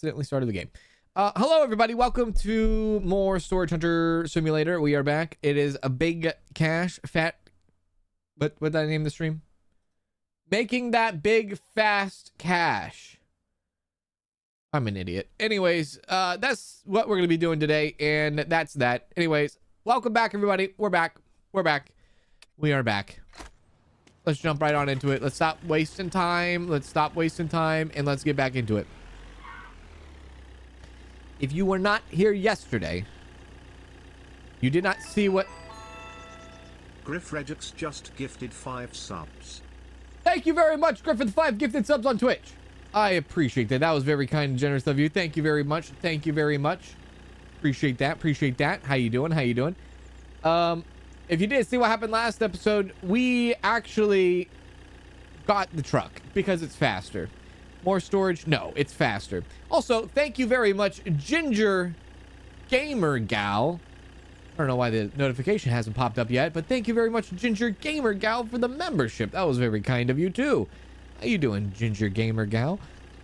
accidentally started the game. Hello, everybody. Welcome to more Storage Hunter Simulator. We are back. It is a big cash, fat... What did I name the stream? Making that big, fast cash. I'm an idiot. Anyways, that's what we're going to be doing today, and that's that. Anyways, welcome back, everybody. We're back. We're back. We are back. Let's jump right on into it. Let's stop wasting time. Let's stop wasting time, and let's get back into it. If you were not here yesterday, you did not see what... Griff Regix just gifted 5 subs. Thank you very much, Griffith. 5 gifted subs on Twitch. I appreciate that. That was very kind and generous of you. Thank you very much. Thank you very much. Appreciate that. Appreciate that. How you doing? How you doing? If you did see what happened last episode, we actually got the truck because it's faster. More storage? No, it's faster. Also, thank you very much, Ginger Gamer Gal. I don't know why the notification hasn't popped up yet, but thank you very much, Ginger Gamer Gal, for the membership. That was very kind of you, too. How you doing, Ginger Gamer Gal?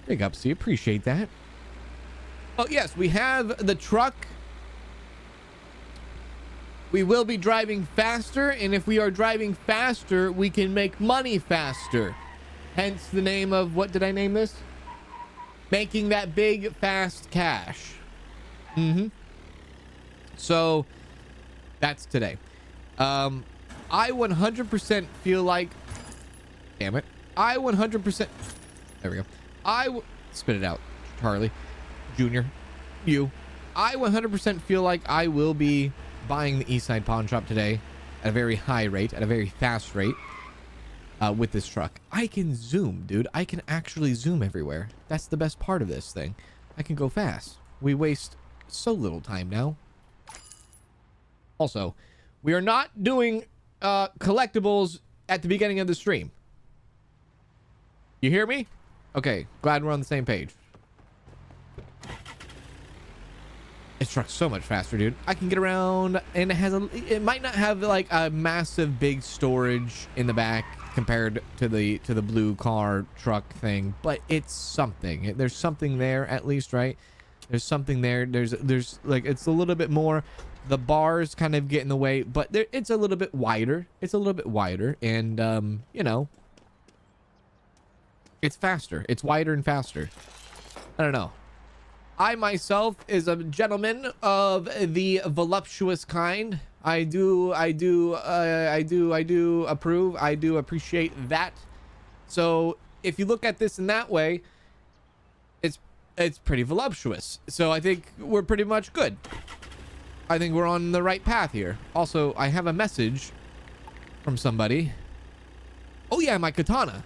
Big ups to you. Appreciate that. Oh, yes, we have the truck. We will be driving faster, and if we are driving faster, we can make money faster. Hence the name of, what did I name this? Making that big, fast cash. So, that's today. I 100% feel like... Damn it. I 100%... There we go. Spit it out, Charlie. Junior. You. I 100% feel like I will be buying the Eastside Pawn Shop today at a very high rate, at a very fast rate. With this truck. I can zoom, dude. I can actually zoom everywhere. That's the best part of this thing. I can go fast. We waste so little time now. Also, we are not doing collectibles at the beginning of the stream. You hear me? Okay, glad we're on the same page. This truck's so much faster, dude. I can get around, and it might not have like a massive big storage in the back compared to the blue car truck thing, but it's something. There's something there, at least, right? There's something there. There's like, it's a little bit more, the bars kind of get in the way, but it's a little bit wider. It's a little bit wider, and you know, it's faster. It's wider and faster. I don't know. I myself is a gentleman of the voluptuous kind. I do approve. I do appreciate that. So if you look at this in that way, it's pretty voluptuous. So I think we're pretty much good. I think we're on the right path here. Also, I have a message from somebody. Oh yeah, my katana.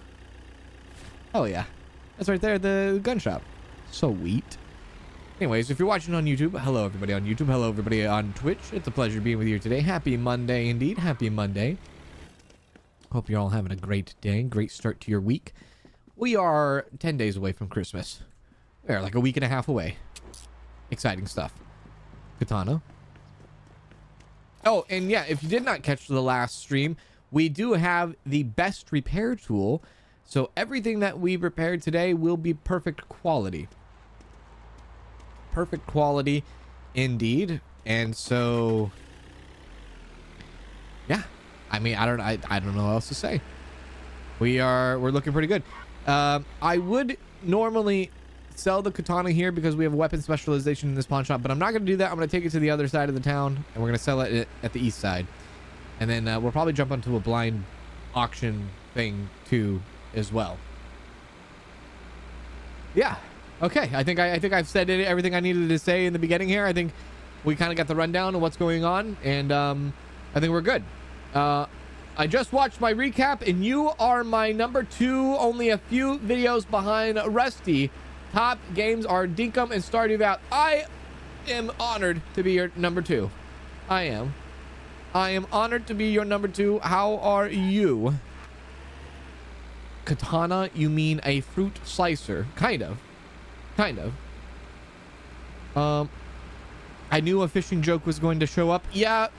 Oh yeah, that's right there at the gun shop. Sweet. Anyways, if you're watching on YouTube, hello everybody on YouTube, hello everybody on Twitch. It's a pleasure being with you today. Happy Monday indeed. Happy Monday. Hope you're all having a great day. Great start to your week. We are 10 days away from Christmas. We're like a week and a half away. Exciting stuff. Katana. Oh, and yeah, if you did not catch the last stream, we do have the best repair tool. So everything that we repaired today will be perfect quality. Perfect quality indeed. And so yeah, I mean, I don't know what else to say. We're looking pretty good. I would normally sell the katana here because we have weapon specialization in this pawn shop, but I'm not going to do that. I'm going to take it to the other side of the town, and we're going to sell it at the east side, and then we'll probably jump onto a blind auction thing too as well. Yeah. Okay, I think I've said everything I needed to say in the beginning here. I think we kind of got the rundown of what's going on, and I think we're good. I just watched my recap, and you are my number 2, only a few videos behind Rusty. Top games are Dinkum and Stardew Valley. I am honored to be your number 2. I am honored to be your number 2. How are you? Katana, you mean a fruit slicer? Kind of. I knew a fishing joke was going to show up. Yeah,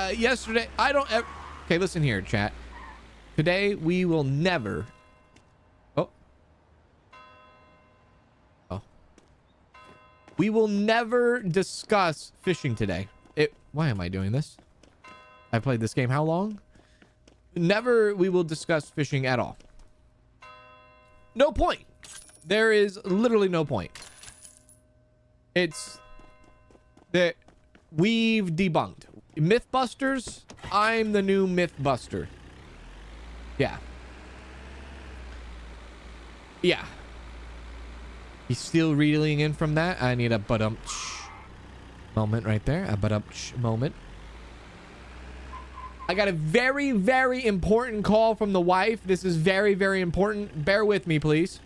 yesterday, okay, listen here, chat. Today, we will never... We will never discuss fishing today. Why am I doing this? I played this game how long? Never we will discuss fishing at all. No point. There is literally no point. It's that we've debunked. Mythbusters, I'm the new Mythbuster. Yeah. Yeah. He's still reeling in from that. I need a but-um-ch moment right there. A but-um-ch moment. I got a very, very important call from the wife. This is very, very important. Bear with me, please.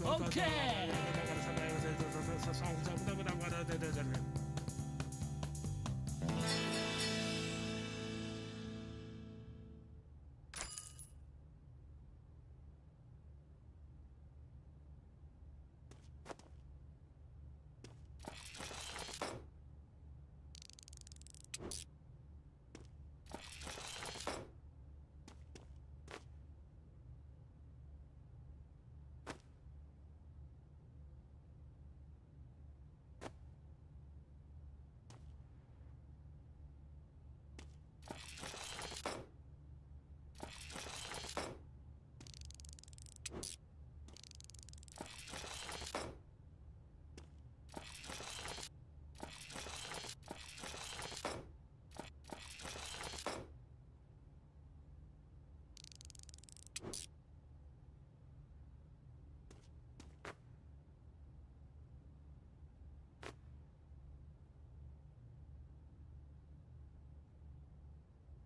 Okay.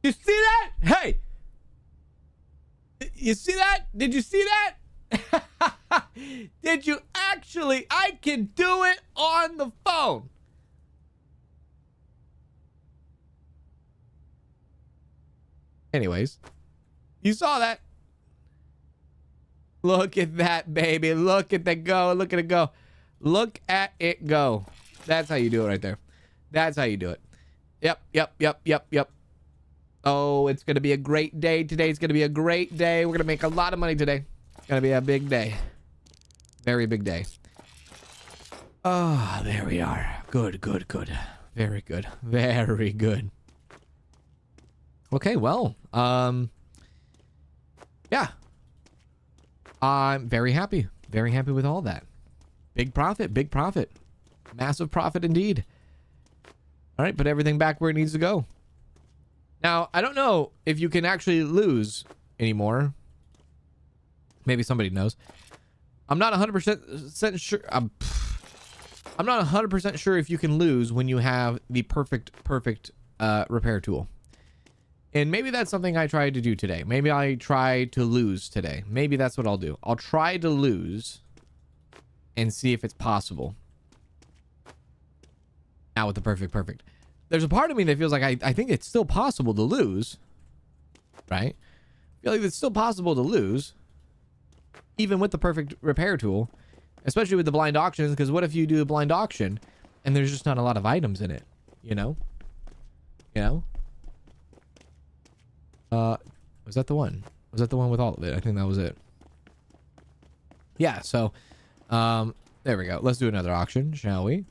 You see that? Hey! You see that? Did you see that? Did you actually? I can do it on the phone. Anyways, you saw that. Look at that, baby. Look at that go. Look at it go. Look at it go. That's how you do it right there. That's how you do it. Yep, yep, yep, yep, yep. Oh, it's going to be a great day. Today's going to be a great day. We're going to make a lot of money today. It's going to be a big day. Very big day. Oh, there we are. Good, good, good. Very good. Very good. Okay, well, yeah. I'm very happy. Very happy with all that. Big profit, big profit. Massive profit indeed. All right, put everything back where it needs to go. Now, I don't know if you can actually lose anymore. Maybe somebody knows. I'm not 100% sure. I'm not 100% sure if you can lose when you have the perfect repair tool. And maybe that's something I tried to do today. Maybe I try to lose today. Maybe that's what I'll do. I'll try to lose and see if it's possible. Now with the perfect. There's a part of me that feels like I think it's still possible to lose. Right? I feel like it's still possible to lose. Even with the perfect repair tool. Especially with the blind auctions. Because what if you do a blind auction and there's just not a lot of items in it? You know? You know? Was that the one? Was that the one with all of it? I think that was it. Yeah, so, there we go. Let's do another auction, shall we?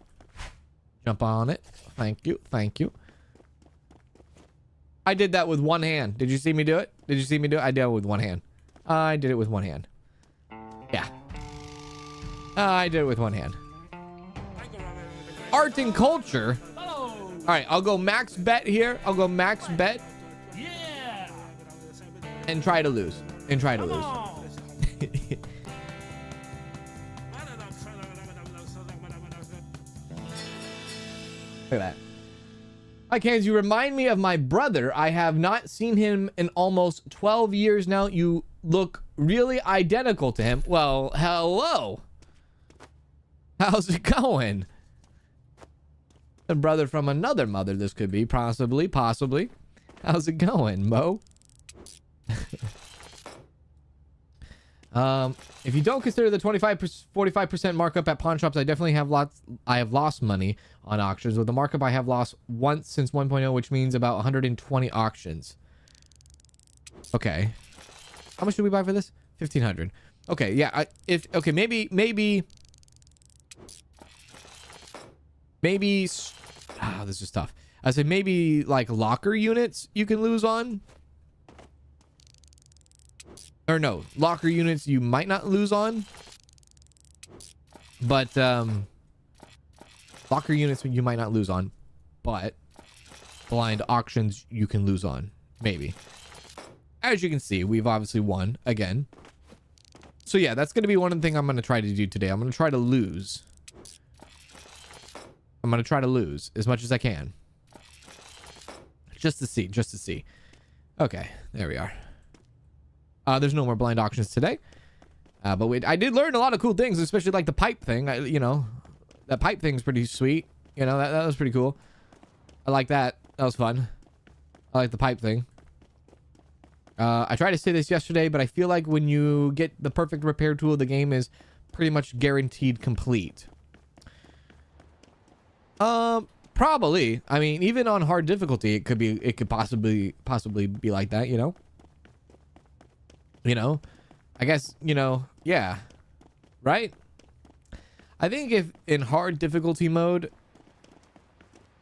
Jump on it. Thank you. Thank you. I did that with one hand. Did you see me do it? Did you see me do it? I did it with one hand. I did it with one hand. Yeah. I did it with one hand. Art and culture. All right, I'll go max bet here. I'll go max bet. Yeah. And try to lose. And try to lose. Look at that. Hi, Cans. You remind me of my brother. I have not seen him in almost 12 years now. You look really identical to him. Well, hello. How's it going? A brother from another mother, this could be. Possibly. How's it going, Mo? If you don't consider the 45% markup at pawn shops, I definitely have lost money on auctions. With the markup, I have lost once since 1.0, which means about 120 auctions. Okay. How much did we buy for this? 1,500. Okay, yeah. Okay, maybe. This is tough. I said maybe like locker units you can lose on. Or no, locker units you might not lose on. But locker units you might not lose on. But blind auctions you can lose on. Maybe. As you can see, we've obviously won again. So yeah, that's going to be one thing I'm going to try to do today. I'm going to try to lose. I'm going to try to lose as much as I can. Just to see. Okay, there we are. There's no more blind auctions today. But I did learn a lot of cool things, especially like the pipe thing. That pipe thing's pretty sweet. That was pretty cool. I like that. That was fun. I like the pipe thing. I tried to say this yesterday, but I feel like when you get the perfect repair tool, the game is pretty much guaranteed complete. Probably. I mean, even on hard difficulty, it could possibly be like that, I guess, yeah. Right? I think if in hard difficulty mode,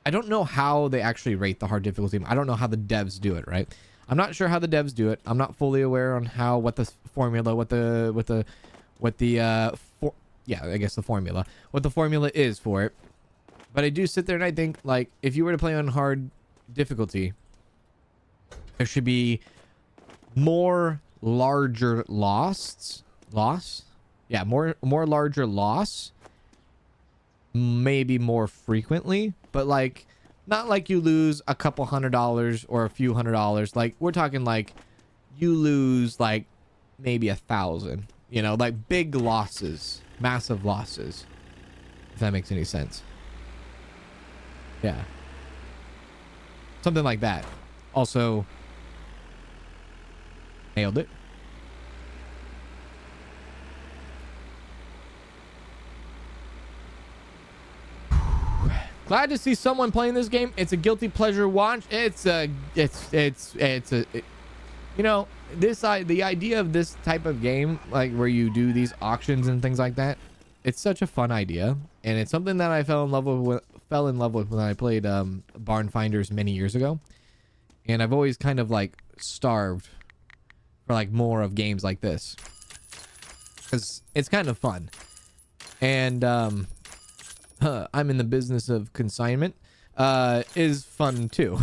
I don't know how they actually rate the hard difficulty. I don't know how the devs do it, right? I'm not sure how the devs do it. I'm not fully aware on what the formula is for it. But I do sit there and I think, like, if you were to play on hard difficulty, there should be more larger loss. Yeah, more larger loss. Maybe more frequently, but like, not like you lose a couple $100 or a few $100. Like, we're talking like you lose like maybe 1,000. Like big losses, massive losses. If that makes any sense. Yeah. Something like that. Also, nailed it. Glad to see someone playing this game. It's a guilty pleasure watch. The idea of this type of game, like where you do these auctions and things like that, it's such a fun idea, and it's something that I fell in love with when I played Barn Finders many years ago, and I've always kind of like starved for like more of games like this because it's kind of fun. And I'm in the business of consignment is fun too.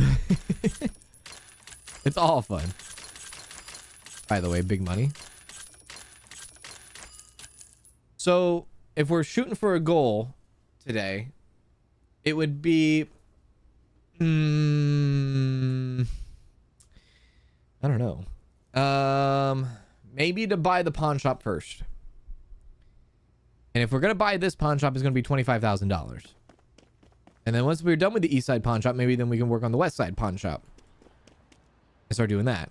It's all fun. By the way, big money. So if we're shooting for a goal today, it would be I don't know. Maybe to buy the pawn shop first. And if we're going to buy this pawn shop, it's going to be $25,000. And then once we're done with the east side pawn shop, maybe then we can work on the west side pawn shop. And start doing that.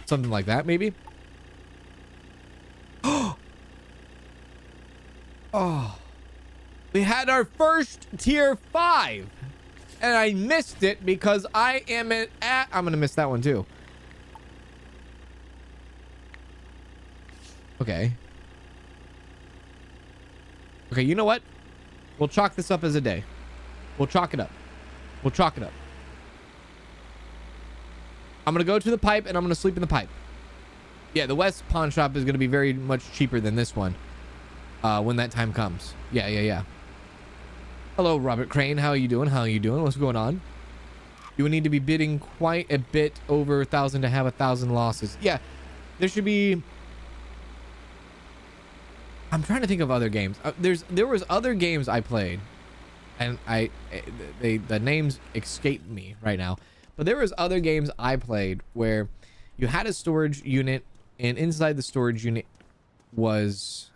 Something like that, maybe. Oh. We had our first tier 5. And I missed it because I am I'm going to miss that one too. Okay. Okay, you know what? We'll chalk this up as a day. We'll chalk it up. I'm gonna go to the pipe and I'm gonna sleep in the pipe. Yeah, the West pawn shop is gonna be very much cheaper than this one when that time comes. Yeah. Hello, Robert Crane. How are you doing? What's going on? You would need to be bidding quite a bit over 1,000 to have 1,000 losses. Yeah, there should be. I'm trying to think of other games. There was other games I played, and the names escape me right now. But there was other games I played where you had a storage unit, and inside the storage unit was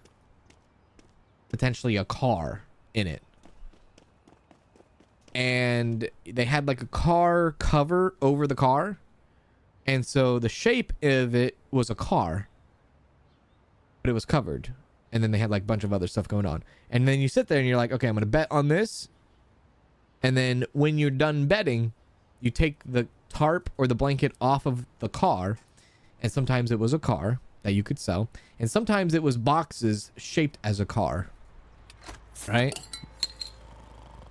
potentially a car in it. And they had like a car cover over the car. And so the shape of it was a car, but it was covered. And then they had like a bunch of other stuff going on. And then you sit there and you're like, okay, I'm going to bet on this. And then when you're done betting, you take the tarp or the blanket off of the car. And sometimes it was a car that you could sell. And sometimes it was boxes shaped as a car. Right?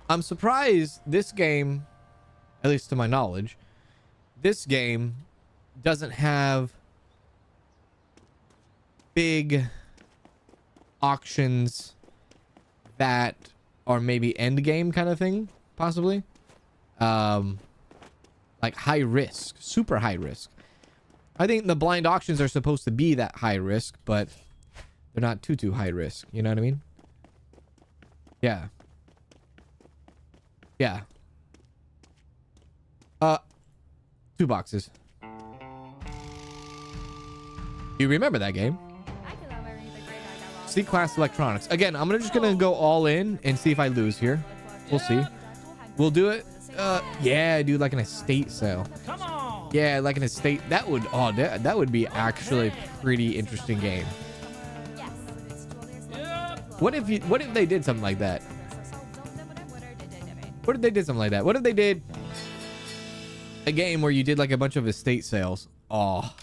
I'm surprised this game, at least to my knowledge, this game doesn't have big auctions that are maybe end game kind of thing, possibly. Like high risk, super high risk. I think the blind auctions are supposed to be that high risk, but they're not too high risk. You know what I mean? Yeah. Yeah. 2 boxes. You remember that game? C-Class Electronics. Again, I'm just gonna go all in and see if I lose here. We'll see. We'll do it. Yeah, dude, like an estate sale. Yeah, like an estate. That would, that would be actually a pretty interesting game. What if they did something like that? What if they did something like that? What if they did a game where you did like a bunch of estate sales? Oh,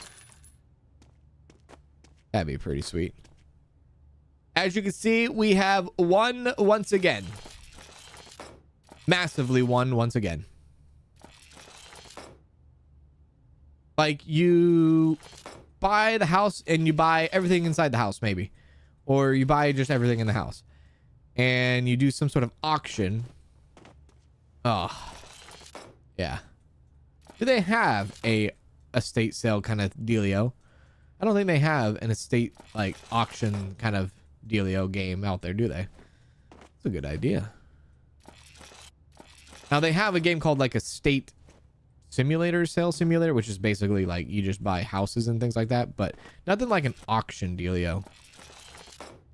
that'd be pretty sweet. As you can see, we have won once again. Massively won once again. Like, you buy the house and you buy everything inside the house, maybe. Or you buy just everything in the house. And you do some sort of auction. Oh, yeah. Do they have a estate sale kind of dealio? I don't think they have an estate, like, auction kind of dealio game out there, do they? It's a good idea. Now, they have a game called, like, Estate Simulator, Sale Simulator, which is basically, like, you just buy houses and things like that, but nothing like an auction dealio.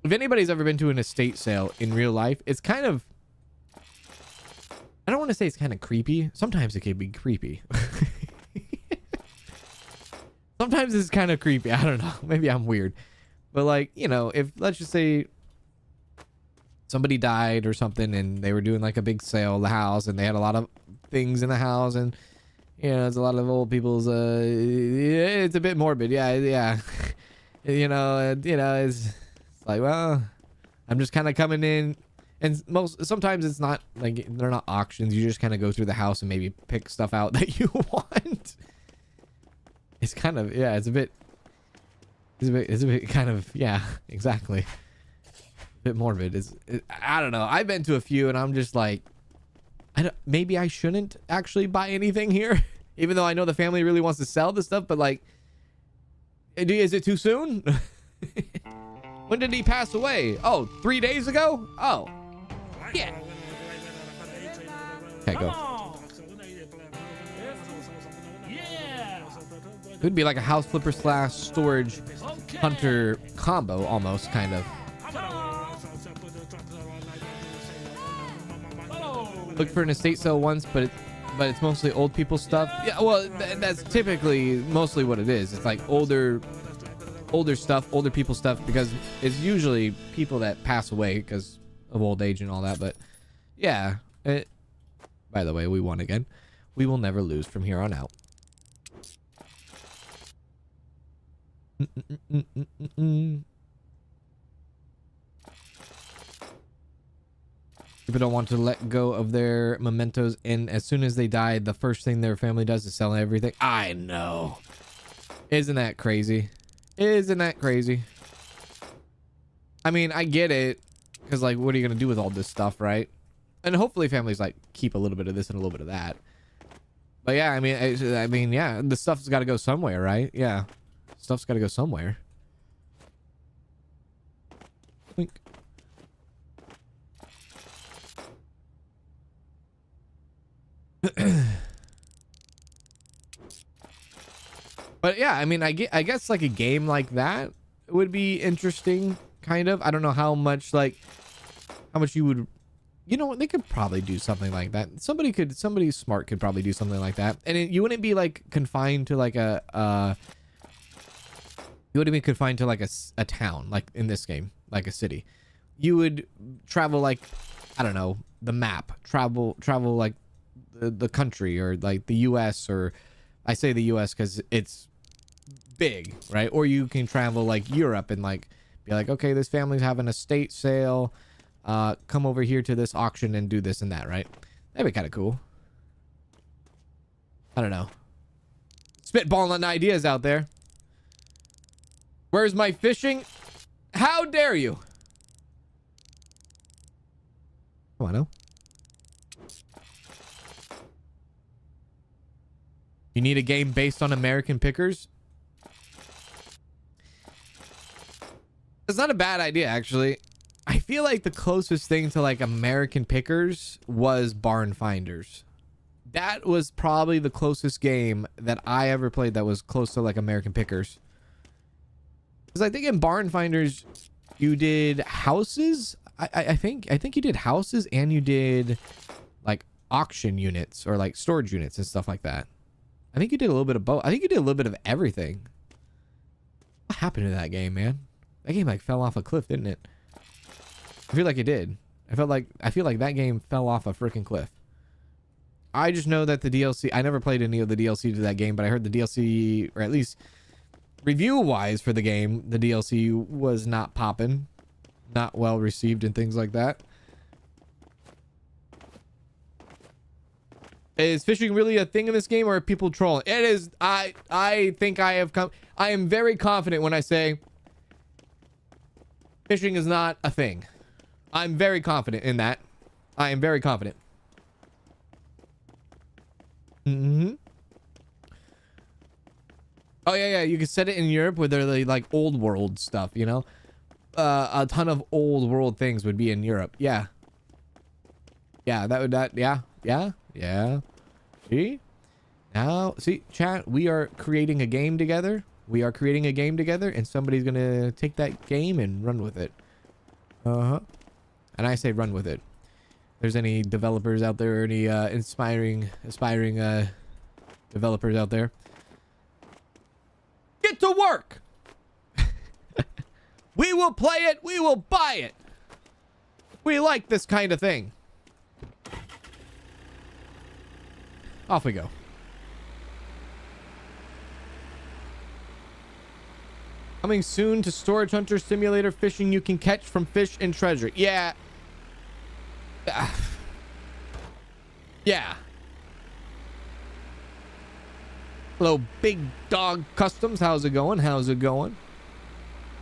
If anybody's ever been to an estate sale in real life, it's kind of... I don't want to say it's kind of creepy. Sometimes it can be creepy. Sometimes it's kind of creepy. I don't know. Maybe I'm weird. But, like, you know, if, let's just say somebody died or something and they were doing, like, a big sale of the house and they had a lot of things in the house and, you know, it's a lot of old people's, it's a bit morbid. Yeah. you know, it's like, well, I'm just kind of coming in. And sometimes it's not like they're not auctions. You just kind of go through the house and maybe pick stuff out that you want. It's kind of, yeah, it's a bit kind of, yeah, exactly. A bit morbid. I don't know. I've been to a few and I'm just like, maybe I shouldn't actually buy anything here, even though I know the family really wants to sell this stuff, but like, is it too soon? When did he pass away? Oh, 3 days ago? Oh. Yeah. Okay, go. It would be like a house flipper / storage hunter combo, almost, kind of. Looked for an estate sale once, but it's mostly old people stuff. Yeah, well, that's typically mostly what it is. It's like older stuff, older people stuff, because it's usually people that pass away because of old age and all that. But yeah, by the way, we won again. We will never lose from here on out. People don't want to let go of their mementos, and as soon as they die, the first thing their family does is sell everything. I know. Isn't that crazy? Isn't that crazy? I mean, I get it, because like, what are you gonna do with all this stuff, right? And hopefully families like keep a little bit of this and a little bit of that. But yeah, I mean, yeah, the stuff's got to go somewhere, right? Yeah, stuff's got to go somewhere. Wink. But yeah, I mean, I guess like a game like that would be interesting, kind of. I don't know how much you would, you know what, they could probably do something like that. Somebody smart could probably do something like that. And you wouldn't be like confined to like you wouldn't be confined to like a town, like in this game, like a city. You would travel like, I don't know, the map, travel like the country, or like the US, or I say the US because it's big, right? Or you can travel like Europe and like be like, okay, this family's having a estate sale, come over here to this auction and do this and that, right? That'd be kind of cool. I don't know, spitballing ideas out there. Where's my fishing? How dare you? Oh, I know. You need a game based on American pickers? It's not a bad idea, actually. I feel like the closest thing to like American pickers was Barn Finders. That was probably the closest game that I ever played that was close to like American pickers. Because I think in Barn Finders, you did houses. I think you did houses, and you did like auction units or like storage units and stuff like that. I think you did a little bit of both. I think you did a little bit of everything. What happened to that game, man? That game like fell off a cliff, didn't it? I feel like it did. I feel like that game fell off a freaking cliff. I just know that the DLC, I never played any of the DLC to that game, but I heard the DLC, or at least review wise for the game, the DLC was not popping, not well received and things like that. Is fishing really a thing in this game, or are people trolling? It is. I think I have come. I am very confident when I say fishing is not a thing. I'm very confident in that. I am very confident. Mm-hmm. Oh yeah. You can set it in Europe where they're like old world stuff, you know? A ton of old world things would be in Europe. Yeah. Yeah, yeah. See? Now, see, chat, we are creating a game together. And somebody's gonna take that game and run with it. Uh-huh. And I say run with it. If there's any developers out there, or any aspiring developers out there, get to work. We will play it. We will buy it. We like this kind of thing. Off we go. Coming soon to Storage Hunter Simulator. Fishing you can catch from fish and treasure. Yeah. Yeah. Hello, Big Dog Customs. How's it going?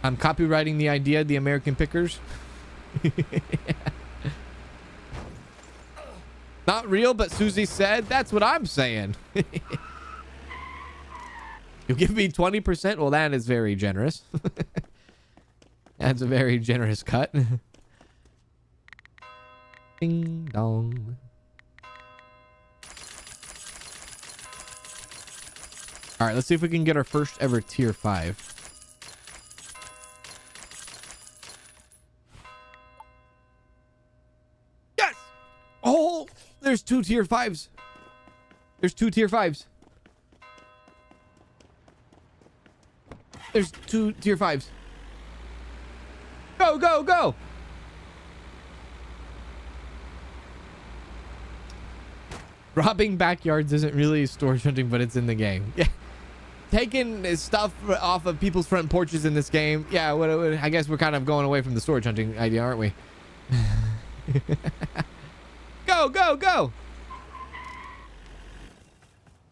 I'm copywriting the idea, the American pickers. Not real, but Susie said. That's what I'm saying. You'll give me 20%? Well, that is very generous. That's a very generous cut. Ding dong. All right, let's see if we can get our first ever tier 5. Yes! Oh, there's 2 tier 5s. There's 2 tier 5s. There's 2 tier 5s. Go, go, go! Robbing backyards isn't really storage hunting, but it's in the game. Yeah. Taking stuff off of people's front porches in this game. Yeah, I guess we're kind of going away from the storage hunting idea, aren't we? Go, go, go.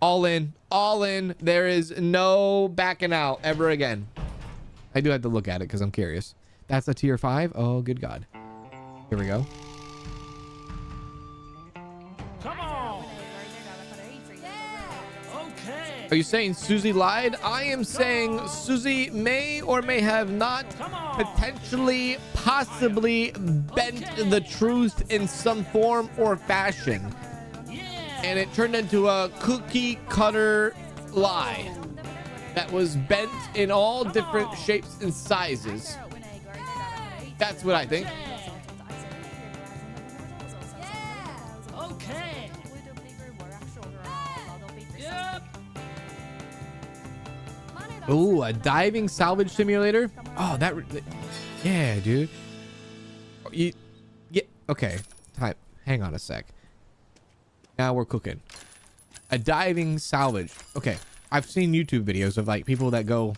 All in. All in. There is no backing out ever again. I do have to look at it because I'm curious. That's a tier 5. Oh, good God. Here we go. Come on. Okay. Are you saying Susie lied? I am saying Susie may or may have not potentially, possibly bent the truth in some form or fashion. And it turned into a cookie cutter lie that was bent in all different shapes and sizes. That's what I think. Okay. Yep. Ooh, a diving salvage simulator. Oh, that. Yeah, dude. Yeah. Okay. Time. Hang on a sec. Now we're cooking. A diving salvage. Okay. I've seen YouTube videos of like people that go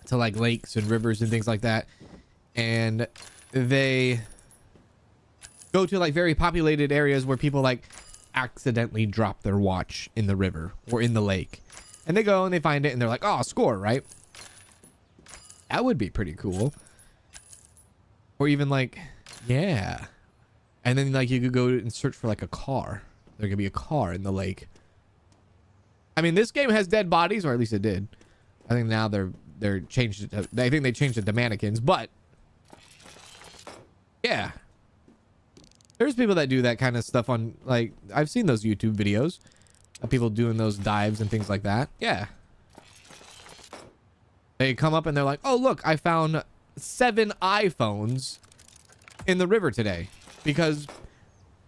to like lakes and rivers and things like that. And they go to like very populated areas where people like accidentally drop their watch in the river or in the lake. And they go and they find it and they're like, oh, score, right? That would be pretty cool. Or even like, yeah. And then like you could go and search for like a car. There could be a car in the lake. I mean, this game has dead bodies, or at least it did. I think now they're changed it to, I think they changed it to mannequins, but yeah. There's people that do that kind of stuff on, like, I've seen those YouTube videos of people doing those dives and things like that. Yeah. They come up and they're like, oh, look, I found 7 iPhones in the river today, because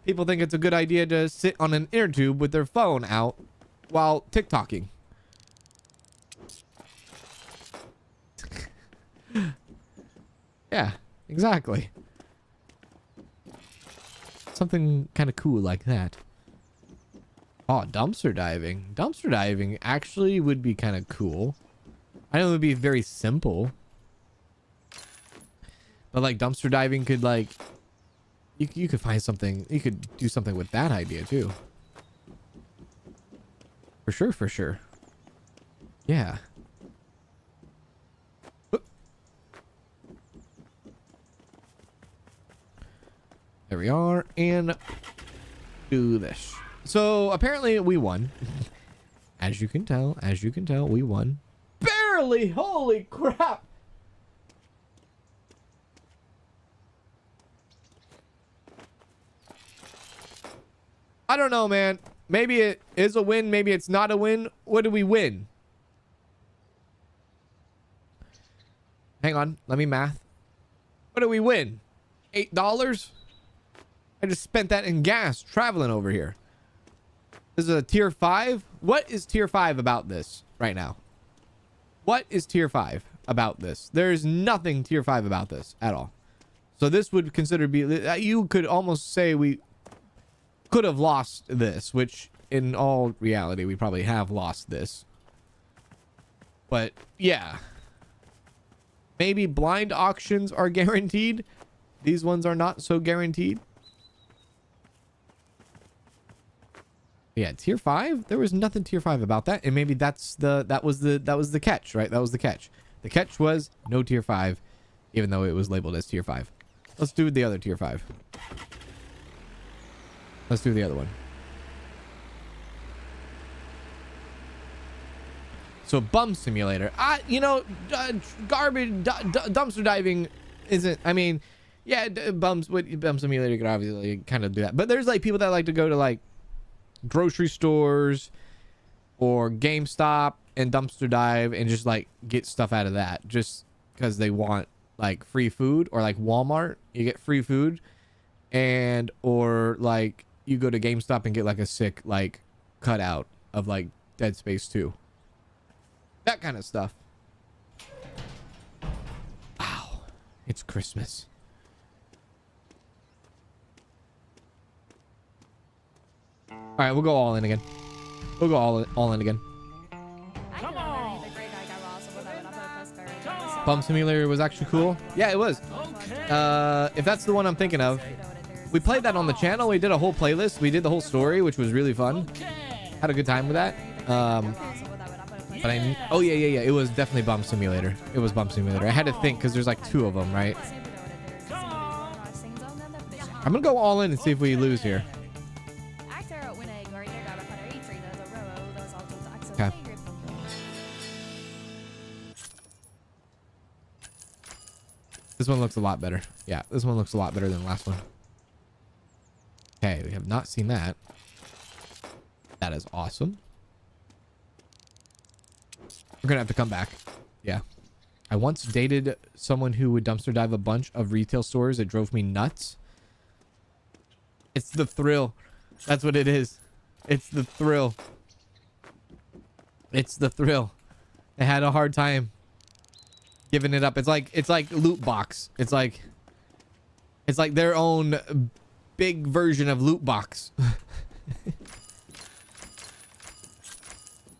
people think it's a good idea to sit on an inner tube with their phone out while TikToking. Yeah, exactly. Something kind of cool like that. Oh, dumpster diving. Dumpster diving actually would be kind of cool. I know it would be very simple. But like dumpster diving could like... You could find something, you could do something with that idea too. For sure, for sure. Yeah. Oop. There we are, and do this. So apparently we won. As you can tell, we won. Barely, holy crap. I don't know, man. Maybe it is a win. Maybe it's not a win. What do we win? Hang on. Let me math. What do we win? $8? I just spent that in gas traveling over here. This is a tier 5. What is tier 5 about this right now? What is tier 5 about this? There's nothing tier 5 about this at all. So this would consider be... You could almost say we... could have lost this, which in all reality we probably have lost this, but yeah, maybe blind auctions are guaranteed. These ones are not so guaranteed. Yeah, tier 5, there was nothing tier 5 about that, and maybe that was the catch, right? That was the catch. The catch was no tier 5, even though it was labeled as tier 5. Let's do the other tier 5. Let's do the other one. So bum simulator. Garbage dumpster diving isn't. I mean, yeah, bum simulator could obviously kind of do that. But there's like people that like to go to like grocery stores or GameStop and dumpster dive and just like get stuff out of that just because they want like free food, or like Walmart, you get free food, and or like you go to GameStop and get like a sick like cutout of like Dead Space 2. That kind of stuff. Wow. It's Christmas. All right, we'll go all in again. We'll go all in again. Come on. Bum Simulator was actually cool. Yeah, it was. Okay. If that's the one I'm thinking of, We played that on the channel. We did a whole playlist. We did the whole story, which was really fun. Okay. Had a good time with that. But oh yeah. It was definitely Bump Simulator. It was Bump Simulator. I had to think because there's like 2 of them, right? Come on. I'm gonna go all in and see if we lose here. Okay. This one looks a lot better. Yeah, this one looks a lot better than the last one. Okay, we have not seen that. That is awesome. We're gonna have to come back. Yeah. I once dated someone who would dumpster dive a bunch of retail stores. It drove me nuts. It's the thrill. That's what it is. It's the thrill. It's the thrill. They had a hard time giving it up. It's like loot box. It's like their own big version of loot box.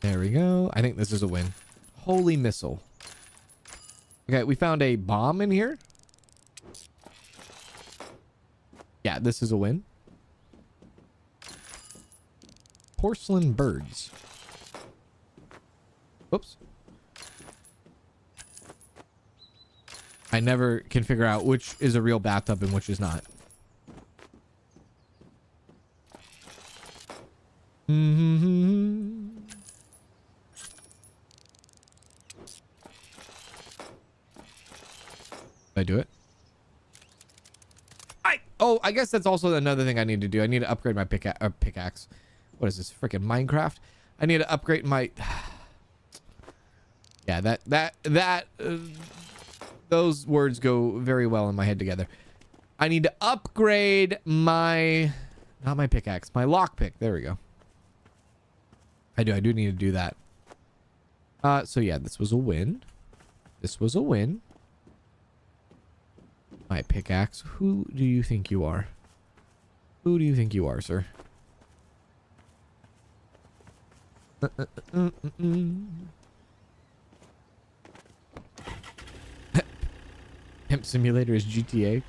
There we go. I think this is a win. Holy missile. Okay, we found a bomb in here. Yeah, this is a win. Porcelain birds. Whoops. I never can figure out which is a real bathtub and which is not. Did I do it? Oh, I guess that's also another thing I need to do. I need to upgrade my pickaxe. What is this? Freaking Minecraft? I need to upgrade my... Yeah, those words go very well in my head together. I need to upgrade my... Not my pickaxe. My lockpick. There we go. I do need to do that. So yeah, this was a win. This was a win. My pickaxe. Who do you think you are? Who do you think you are, sir? Pimp Simulator is GTA.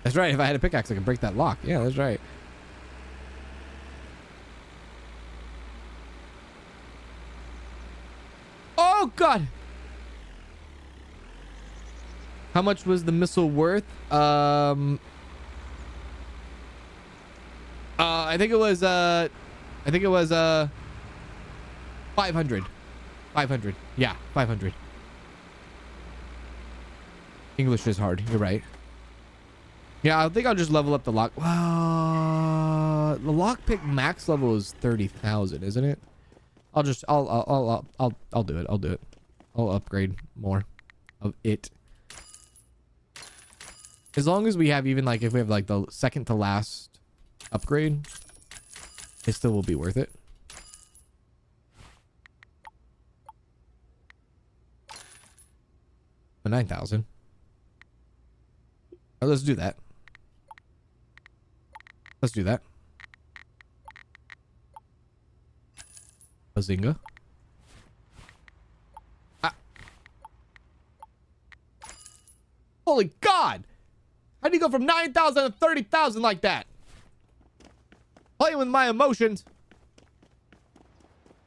That's right. If I had a pickaxe, I could break that lock. Yeah, that's right. Oh, God. How much was the missile worth? I think it was 500. 500. Yeah, 500. English is hard. You're right. Yeah, I think I'll just level up the lock. The lockpick max level is 30,000, isn't it? I'll do it. I'll do it. I'll upgrade more of it. As long as we have even like, if we have like the second to last upgrade, it still will be worth it. A 9,000. Let's do that. Let's do that. Bazinga. Ah. Holy God! How do you go from 9,000 to 30,000 like that? Playing with my emotions.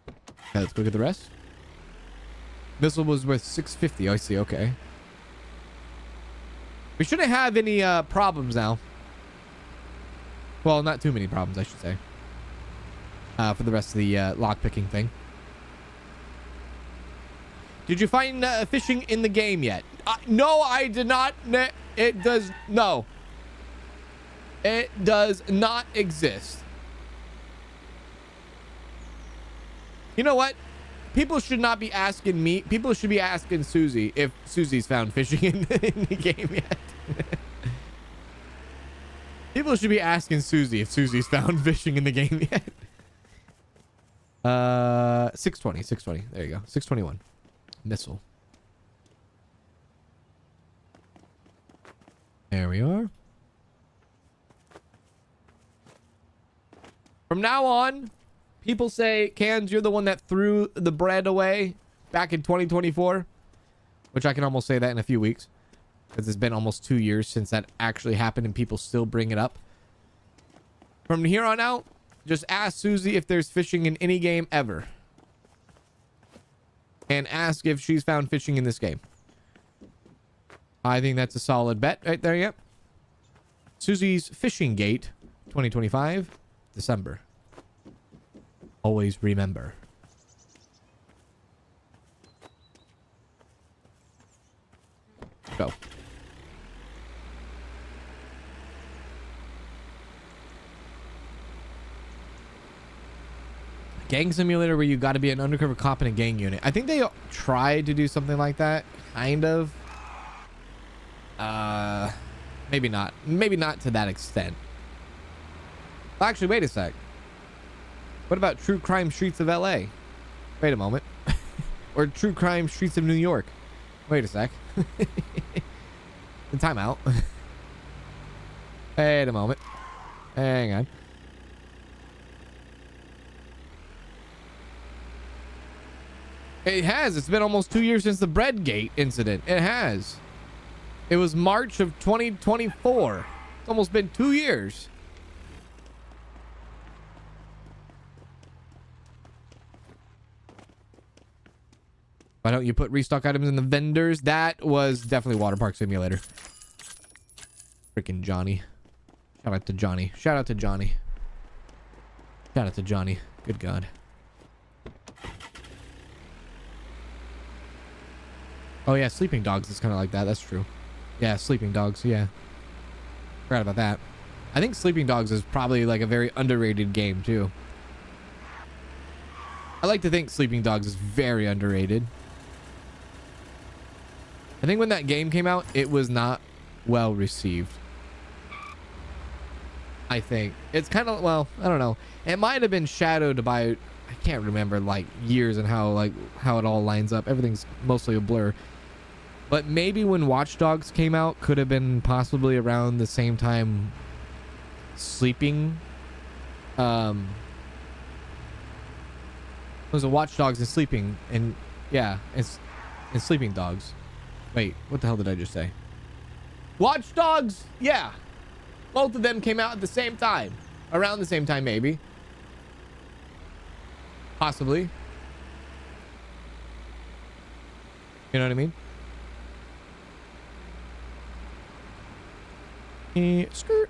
Okay, let's go get the rest. Missile was worth 650. I see. Okay. We shouldn't have any problems now. Well, not too many problems, I should say. For the rest of the lockpicking thing. Did you find fishing in the game yet? No, I did not. It does. No. It does not exist. You know what? People should not be asking me. People should be asking Susie if Susie's found fishing in the game yet. People should be asking Susie if Susie's found fishing in the game yet. 620. There you go. 621. Missile. There we are. From now on, people say, Cans, you're the one that threw the bread away back in 2024. Which I can almost say that in a few weeks. because it's been almost 2 years since that actually happened and people still bring it up. From here on out, just ask Susie if there's fishing in any game ever. And ask if she's found fishing in this game. I think that's a solid bet right there, yep. Susie's Fishing Gate 2025, December. Always remember. Go. Gang simulator where you got to be an undercover cop in a gang unit. I think they tried to do something like that, kind of. Maybe not. Maybe not to that extent. Actually, wait a sec. What about True Crime Streets of LA? Wait a moment. Or True Crime Streets of New York? Wait a sec. Time out. Wait a moment. Hang on. It has. It's been almost 2 years since the Breadgate incident. It has. It was March of 2024. It's almost been 2 years. Why don't you put restock items in the vendors? That was definitely Water Park Simulator. Freaking Johnny. Shout out to Johnny. Shout out to Johnny. Shout out to Johnny. Good God. Oh yeah, Sleeping Dogs is kind of like that. That's true. Yeah, Sleeping Dogs. Yeah. Forgot about that. I think Sleeping Dogs is probably like a very underrated game too. I like to think Sleeping Dogs is very underrated. I think when that game came out, it was not well received. I think it's kind of, well, I don't know. It might have been shadowed by, I can't remember like years and how it all lines up. Everything's mostly a blur. But maybe when Watch Dogs came out, could have been possibly around the same time Sleeping. It was a Watch Dogs and Sleeping, and yeah, it's Sleeping Dogs. Wait, what the hell did I just say? Watch Dogs, yeah. Both of them came out at the same time. Around the same time, maybe. Possibly. You know what I mean? Skirt.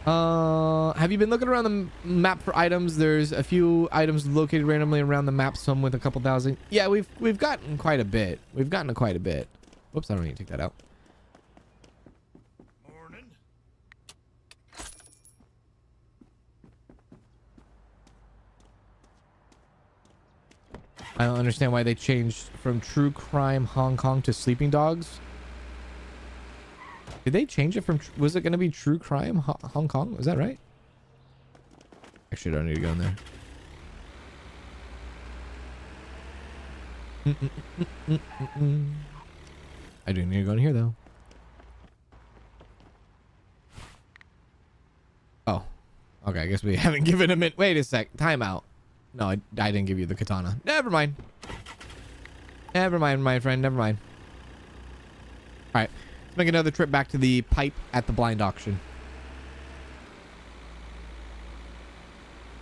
Have you been looking around the map for items? There's a few items located randomly around the map, some with a couple thousand. Yeah, we've gotten quite a bit. We've gotten quite a bit. Whoops, I don't need to take that out. Morning. I don't understand why they changed from True Crime Hong Kong to Sleeping Dogs. Did they change it from, was it going to be True Crime Hong Kong? Was that right? Actually, I don't need to go in there. I do need to go in here though. Oh, okay. I guess we haven't given him it. Wait a sec. Timeout. No, I didn't give you the katana. Never mind. Never mind, my friend. Never mind. All right. Let's make another trip back to the pipe at the blind auction.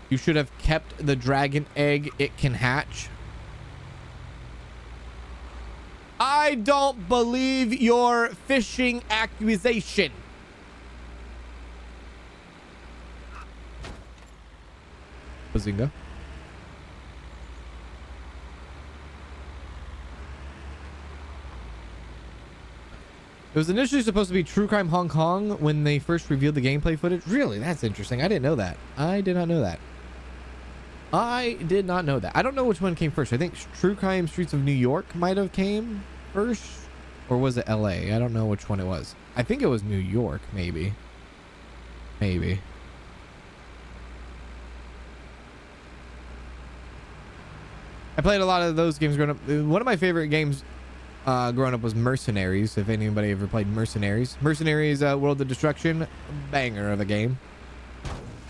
You should have kept the dragon egg. It can hatch. I don't believe your fishing accusation. Bazinga. It was initially supposed to be True Crime Hong Kong when they first revealed the gameplay footage. Really? That's interesting. I didn't know that. I did not know that. I did not know that. I don't know which one came first. I think True Crime Streets of New York might have came first. Or was it LA? I don't know which one it was. I think it was New York, maybe. Maybe. I played a lot of those games growing up. One of my favorite games growing up was Mercenaries. If anybody ever played Mercenaries. Mercenaries World of Destruction. Banger of a game.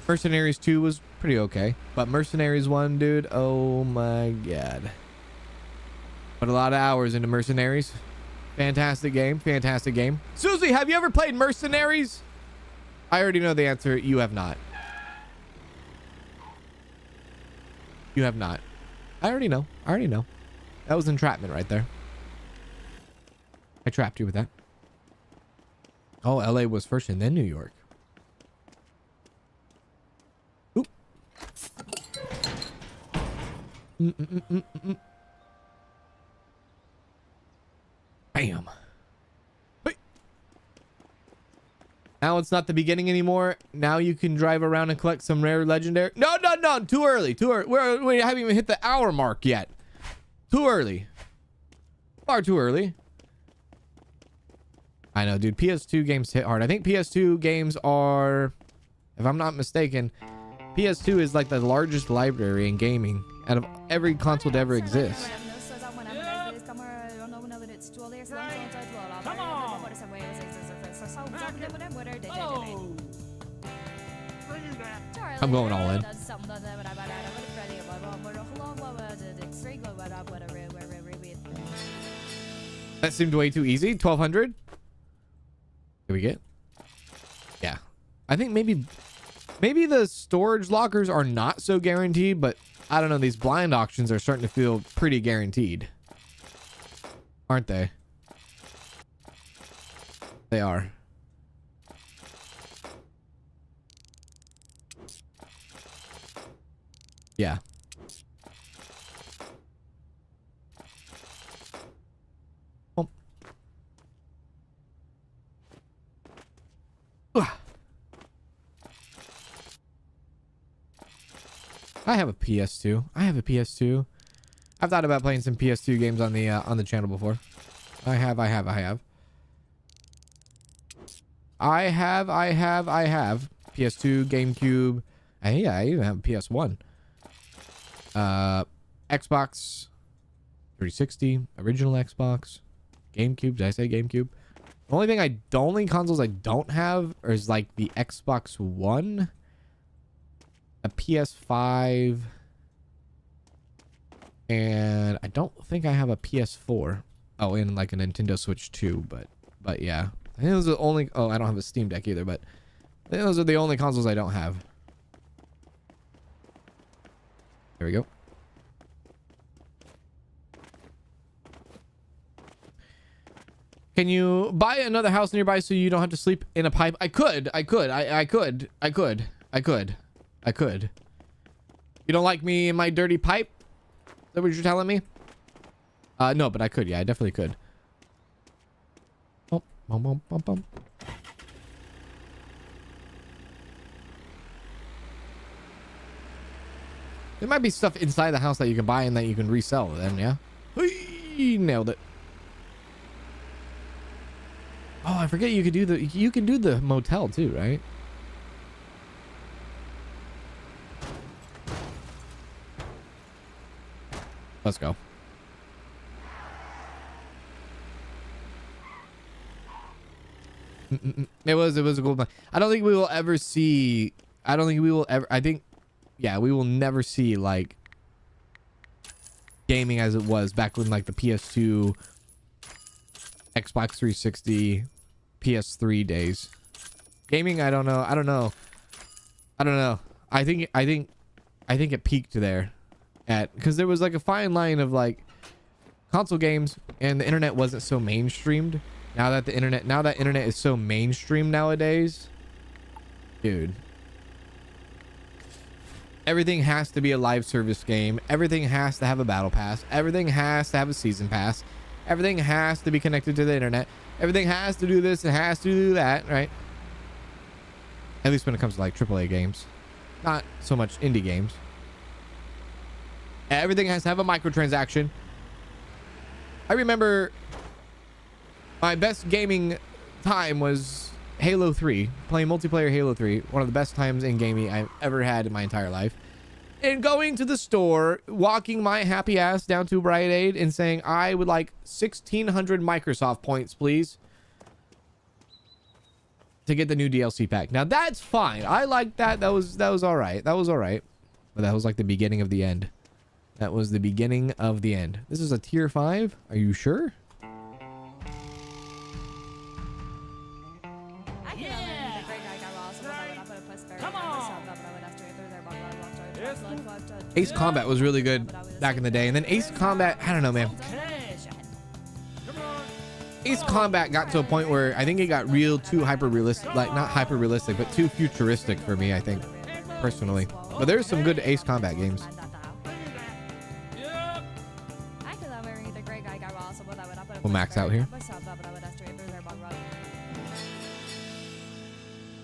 Mercenaries 2 was pretty okay. But Mercenaries 1, dude. Oh my god. Put a lot of hours into Mercenaries. Fantastic game. Fantastic game. Susie, have you ever played Mercenaries? I already know the answer. You have not. You have not. I already know. I already know. That was entrapment right there. I trapped you with that. Oh, LA was first and then New York. Oop. Bam. Hey. Now it's not the beginning anymore. Now you can drive around and collect some rare legendary. No, no, no. Too early. Too early. We haven't even hit the hour mark yet. Too early. Far too early. I know, dude. PS2 games hit hard. I think PS2 games are, if I'm not mistaken, PS2 is like the largest library in gaming out of every console to ever exist. Come on. Oh. I'm going all in. That seemed way too easy. 1200. Did we get? Yeah. I think maybe the storage lockers are not so guaranteed, but I don't know. These blind auctions are starting to feel pretty guaranteed. Aren't they? They are. Yeah. Oh. I have a PS2. I have a PS2. I've thought about playing some PS2 games on the channel before. I have. PS2, GameCube. Yeah, I even have a PS1. Xbox 360, original Xbox, GameCube. Did I say GameCube? The only consoles I don't have is like the Xbox One, a PS5, and I don't think I have a PS4. Oh, and like a Nintendo Switch 2, but yeah. I think those are the only, oh, I don't have a Steam Deck either, but I think those are the only consoles I don't have. There we go. Can you buy another house nearby so you don't have to sleep in a pipe? I could. You don't like me in my dirty pipe? Is that what you're telling me? No, but I could. Yeah, I definitely could. Bum, bum, bum, bum, bum. There might be stuff inside the house that you can buy and that you can resell then, yeah? Whee! Nailed it. Oh, I forget you can do the motel too, right? Let's go. It was a cool plan. I don't think we will ever see, yeah, we will never see like gaming as it was back when like the PS2, Xbox 360, PS3 days. Gaming, I don't know. I think it peaked there because there was like a fine line of like console games and the internet wasn't so mainstreamed. Now that internet is so mainstream nowadays, dude. Everything has to be a live service game. Everything has to have a battle pass. Everything has to have a season pass. Everything has to be connected to the internet. Everything has to do this. It has to do that, right? At least when it comes to like AAA games. Not so much indie games. Everything has to have a microtransaction. I remember my best gaming time was Halo 3. Playing multiplayer Halo 3. One of the best times in gaming I've ever had in my entire life. And going to the store, walking my happy ass down to Rite Aid and saying, I would like 1,600 Microsoft points, please, to get the new DLC pack. Now that's fine. I like that. That was all right. That was all right. But that was like the beginning of the end. That was the beginning of the end. This is a tier 5. Are you sure? Ace Combat was really good back in the day. And then Ace Combat, I don't know, man. Ace Combat got to a point where I think it got too hyper realistic, like not hyper realistic, but too futuristic for me, I think, personally. But there's some good Ace Combat games. We'll max out here.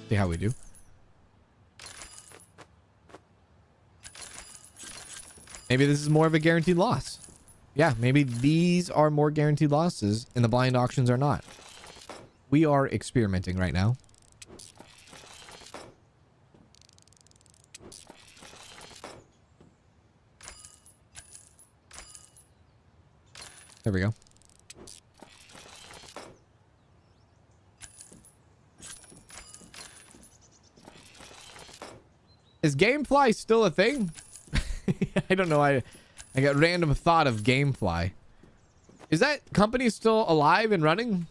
See how we do. Maybe this is more of a guaranteed loss. Yeah, maybe these are more guaranteed losses and the blind auctions are not. We are experimenting right now. There we go. Is Gamefly still a thing? I don't know. I got random thought of Gamefly. Is that company still alive and running?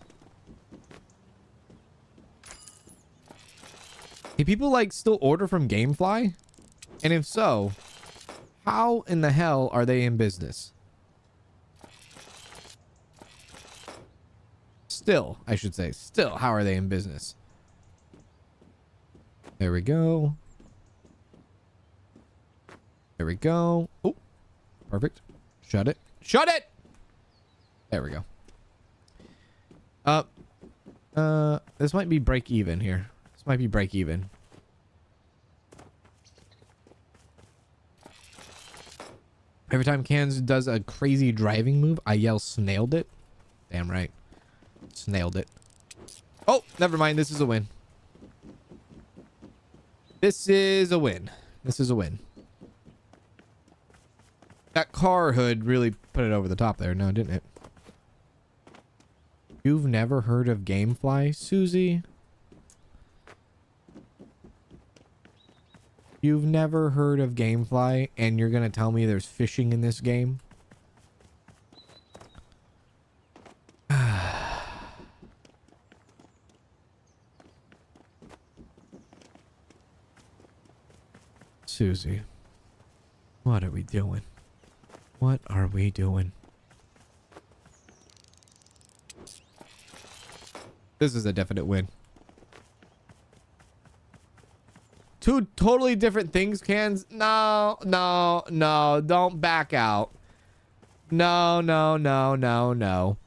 Do people like still order from Gamefly? And if so, how in the hell are they in business? Still, I should say, still, how are they in business? There we go. There we go. Oh, perfect. Shut it. Shut it! There we go. This might be break even here. This might be break even. Every time Kanz does a crazy driving move, I yell snailed it. Damn right. Snailed it. Oh, never mind. This is a win. This is a win. This is a win. That car hood really put it over the top there, no, didn't it? You've never heard of Gamefly, Susie? You've never heard of Gamefly, and you're gonna tell me there's fishing in this game? Susie, what are we doing? What are we doing? This is a definite win. Two totally different things, Kanz. No, no, no. Don't back out. No, no, no, no, no.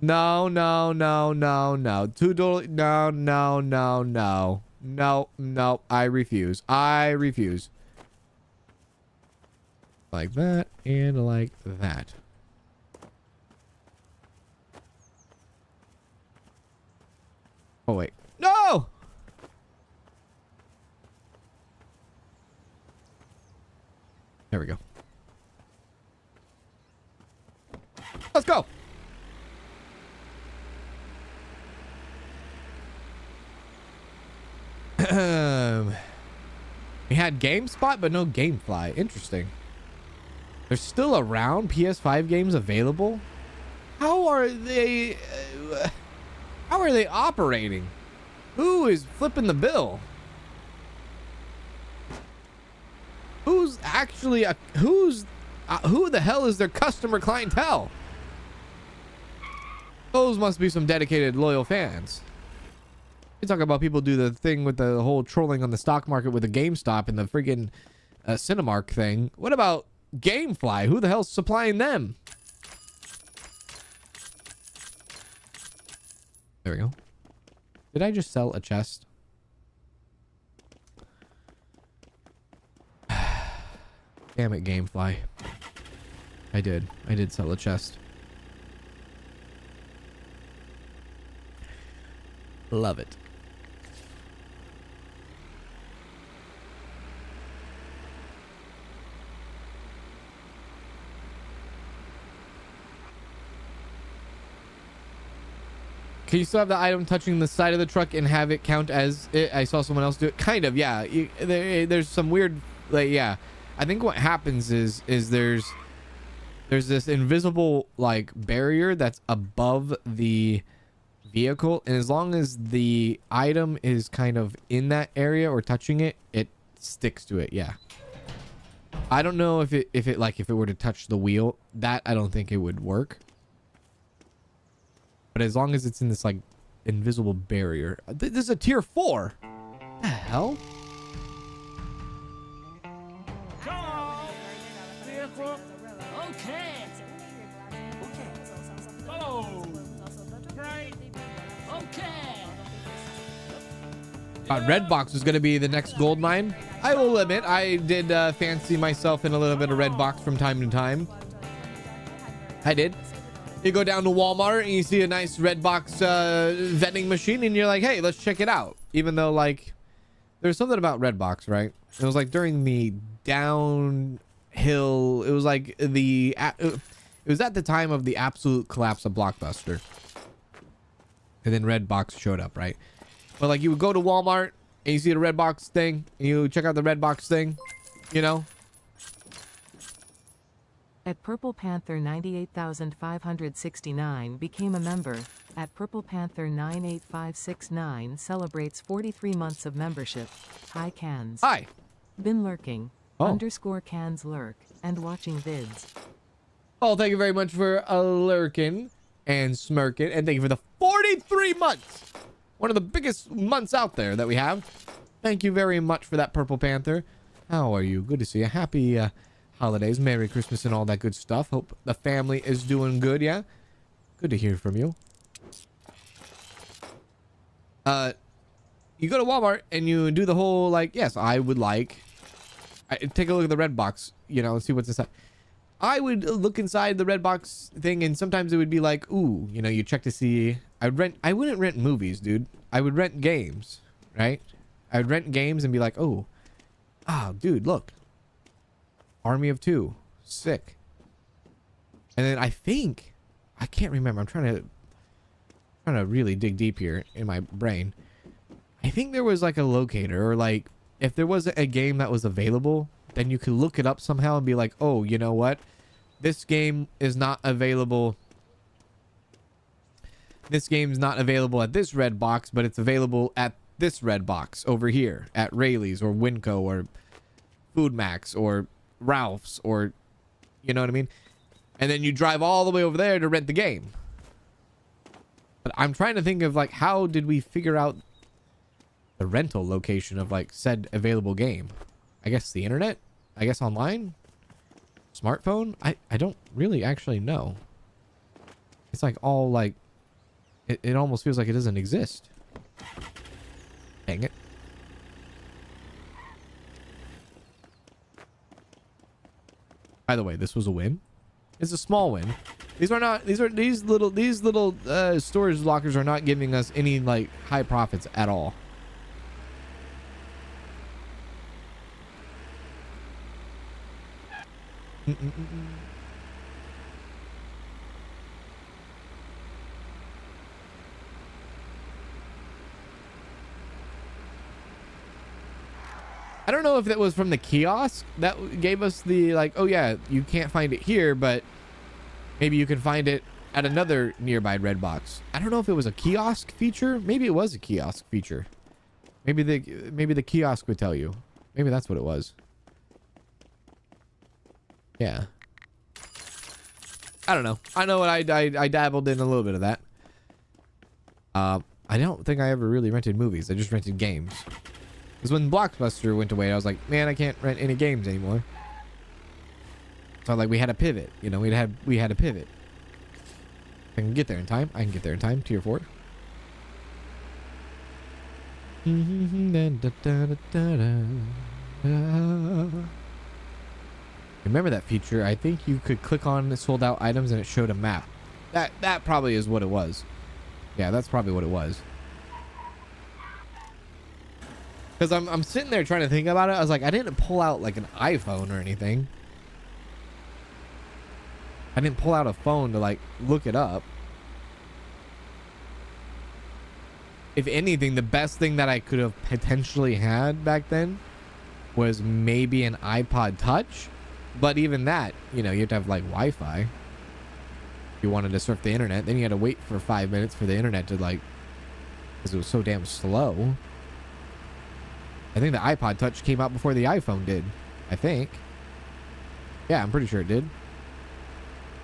No, no, no, no, no. Two totally... No, no, no, no. No, no. I refuse. I refuse. Like that and like that. Oh, wait. No! There we go. Let's go. We had GameSpot, but no Gamefly. Interesting. They're still around. PS5 games available. How are they? How are they operating? Who is flipping the bill? Who's actually who the hell is their customer clientele? Those must be some dedicated, loyal fans. You talk about people do the thing with the whole trolling on the stock market with the GameStop and the friggin' Cinemark thing. What about Gamefly? Who the hell's supplying them? There we go. Did I just sell a chest? Damn it, Gamefly. I did sell a chest. Love it. Can you still have the item touching the side of the truck and have it count as it? I saw someone else do it. Kind of, yeah. There's some weird, like, yeah. I think what happens is there's this invisible like barrier that's above the vehicle, and as long as the item is kind of in that area or touching it, it sticks to it. Yeah. I don't know if it like if it were to touch the wheel, that I don't think it would work. But as long as it's in this like invisible barrier. This is a tier 4. What the hell? Come on. Vehicle. Okay. Oh. Right. Okay. Redbox was going to be the next gold mine. I will admit, I did fancy myself in a little bit of Redbox from time to time. I did. You go down to Walmart and you see a nice Redbox vending machine and you're like, hey, let's check it out. Even though, like, there's something about Redbox, right? It was like during the downhill, it was like it was at the time of the absolute collapse of Blockbuster. And then Redbox showed up, right? But like you would go to Walmart and you see the Redbox thing and you check out the Redbox thing, you know? At Purple Panther 98,569 became a member. At Purple Panther 98569 celebrates 43 months of membership. Hi Cans. Hi. Been lurking. Oh. Underscore Cans lurk. And watching vids. Oh, thank you very much for lurking and smirking. And thank you for the 43 months. One of the biggest months out there that we have. Thank you very much for that, Purple Panther. How are you? Good to see you. Happy holidays, Merry Christmas, and all that good stuff. Hope the family is doing good. Yeah, good to hear from you. You go to Walmart and you do the whole like, yes, I would like. Take a look at the Redbox, you know, and see what's inside. I would look inside the Redbox thing, and sometimes it would be like, ooh, you know, you check to see. I wouldn't rent movies, dude. I would rent games, right? I would rent games and be like, oh, dude, look. Army of Two. Sick. And then I think, I can't remember. I'm trying to really dig deep here in my brain. I think there was like a locator, or like if there was a game that was available, then you could look it up somehow and be like, oh, you know what? This game is not available. This game's not available at this Redbox, but it's available at this Redbox over here at Rayleigh's or Winco or Food Max or Ralph's, or you know what I mean? And then you drive all the way over there to rent the game. But I'm trying to think of like, how did we figure out the rental location of like said available game? I guess the internet? I guess online? Smartphone? I don't really actually know. It's like all like, it almost feels like it doesn't exist. Dang it. By the way, this was a win. It's a small win. These little storage lockers are not giving us any like high profits at all. I don't know if that was from the kiosk that gave us the like, oh yeah, you can't find it here, but maybe you can find it at another nearby Redbox. I don't know if it was a kiosk feature. Maybe it was a kiosk feature. Maybe the kiosk would tell you. Maybe that's what it was. Yeah. I don't know. I know what I dabbled in a little bit of that. I don't think I ever really rented movies. I just rented games. Because when Blockbuster went away, I was like, man, I can't rent any games anymore. So like we had a pivot. You know, we had a pivot. If I can get there in time. I can get there in time. Tier 4. Remember that feature? I think you could click on sold out items and it showed a map. That probably is what it was. Yeah, that's probably what it was. Because I'm sitting there trying to think about it. I was like, I didn't pull out like an iPhone or anything. I didn't pull out a phone to like look it up. If anything, the best thing that I could have potentially had back then was maybe an iPod Touch. But even that, you know, you have to have like Wi-Fi. If you wanted to surf the internet, then you had to wait for 5 minutes for the internet to like, because it was so damn slow. I think the iPod Touch came out before the iPhone did. I think. Yeah, I'm pretty sure it did.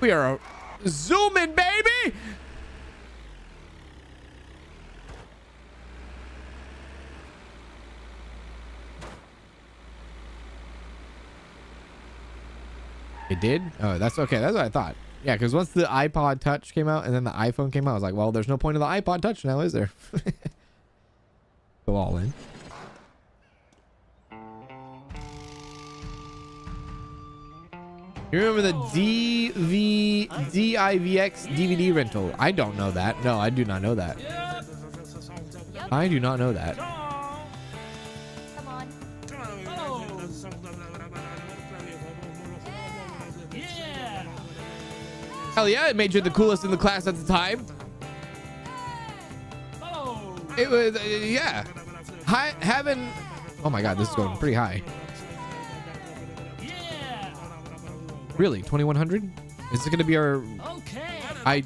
We are zooming, baby. It did? Oh, that's okay. That's what I thought. Yeah, because once the iPod Touch came out and then the iPhone came out, I was like, well, there's no point of the iPod Touch now, is there? Go all in. You remember the DIVX DVD rental? I don't know that. No, I do not know that. I do not know that. Come on. Oh. Yeah. Hell yeah, it made you the coolest in the class at the time. Oh. It was, yeah. Having, oh my God, this is going pretty high. Yeah. Really, 2100? Is this going to be our, Okay. I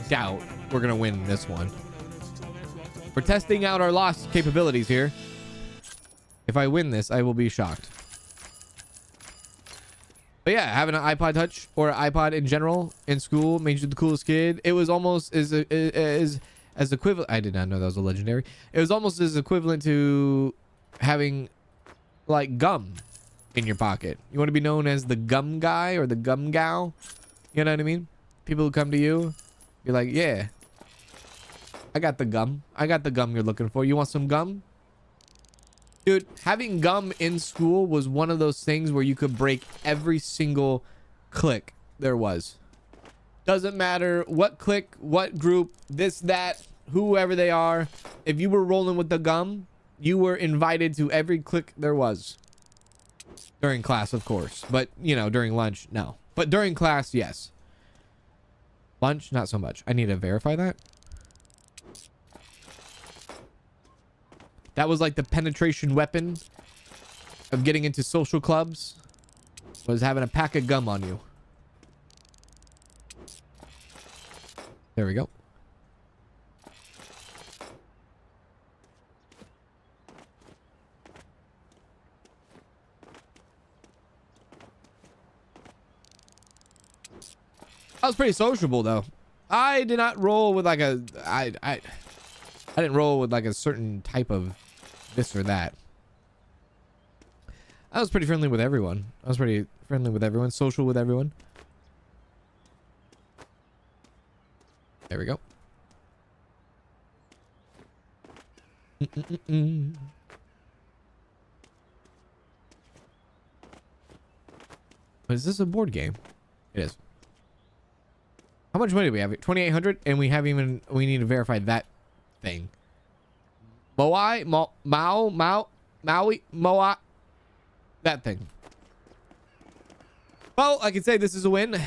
doubt we're going to win this one. We're testing out our lost capabilities here. If I win this, I will be shocked. But yeah, having an iPod Touch or an iPod in general in school made you the coolest kid. It was almost as equivalent. I did not know that was a legendary. It was almost as equivalent to having like gum in your pocket. You want to be known as the gum guy or the gum gal. You know what I mean? People who come to you, you're like, yeah, I got the gum. I got the gum you're looking for. You want some gum? Dude, having gum in school was one of those things where you could break every single clique there was. Doesn't matter what clique, what group, this, that, whoever they are. If you were rolling with the gum, you were invited to every clique there was. During class, of course. But, you know, during lunch, no. But during class, yes. Lunch, not so much. I need to verify that. That was like the penetration weapon of getting into social clubs, was having a pack of gum on you. There we go. I was pretty sociable though. I did not roll with like a I didn't roll with like a certain type of this or that. I was pretty friendly with everyone. I was pretty friendly with everyone, social with everyone. There we go. Is this a board game? It is. How much money do we have? 2,800, and we need to verify that thing. Maui, Maui, that thing. Well, I can say this is a win.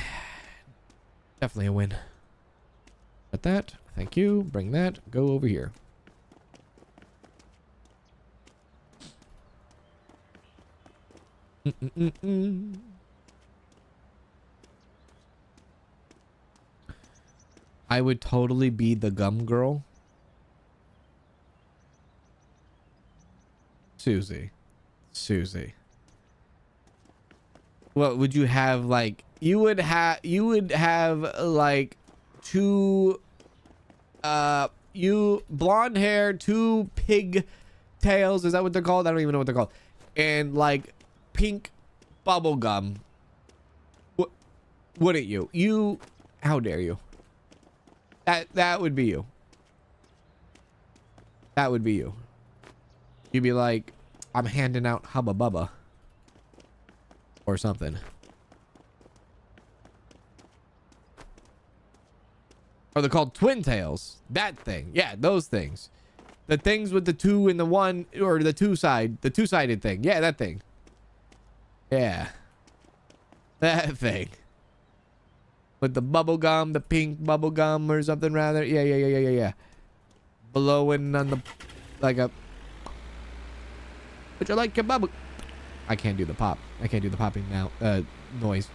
Definitely a win. Got that. Thank you. Bring that. Go over here. I would totally be the gum girl. Susie. What would you have? Like, you would have like two blonde hair, two pig tails, is that what they're called? I don't even know what they're called. And like pink bubble gum. Wouldn't you? How dare you? That would be you. That would be you. You'd be like, I'm handing out Hubba Bubba. Or something. Or they're called twin tails. That thing. Yeah, those things. The things with the two and the one, or the two-sided thing. Yeah, that thing. Yeah. That thing. With the bubble gum, the pink bubble gum or something rather. Yeah. Blowing on the, like a, would you like your bubble? I can't do the pop. I can't do the popping now, noise.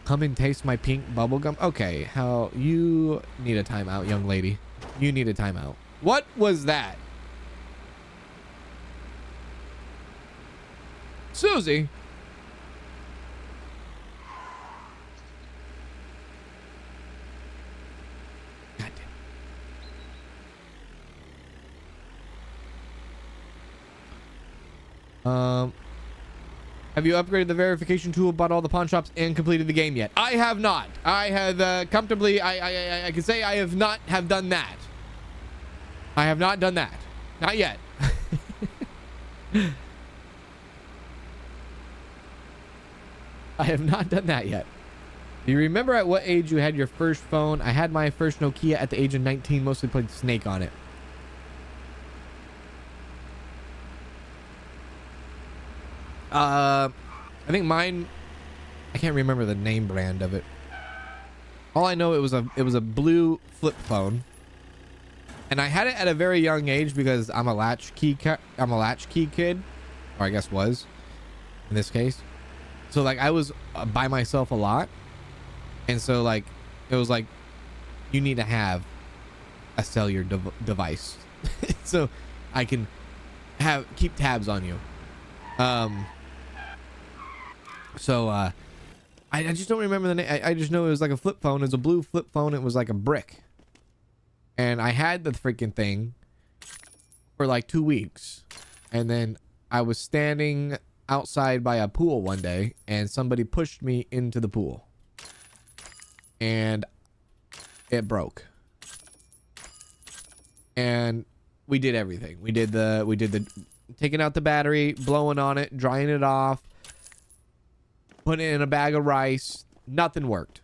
Come and taste my pink bubble gum. Okay, how, you need a timeout, young lady. You need a timeout. What was that? Susie? Have you upgraded the verification tool, bought all the pawn shops, and completed the game yet? I have not. I have comfortably, I can say I have not have done that. I have not done that. Not yet. I have not done that yet. Do you remember at what age you had your first phone? I had my first Nokia at the age of 19, mostly played Snake on it. I think mine, I can't remember the name brand of it. All I know, it was a blue flip phone, and I had it at a very young age because I'm a latchkey kid, or I guess was in this case. So like I was by myself a lot, and so like it was like you need to have a cellular device so I can keep tabs on you. I just don't remember the name. I just know it was like a flip phone. It was a blue flip phone. It was like a brick. And I had the freaking thing for like 2 weeks. And then I was standing outside by a pool one day and somebody pushed me into the pool. And it broke. And we did everything. We did the taking out the battery, blowing on it, drying it off, putting it in a bag of rice. Nothing worked.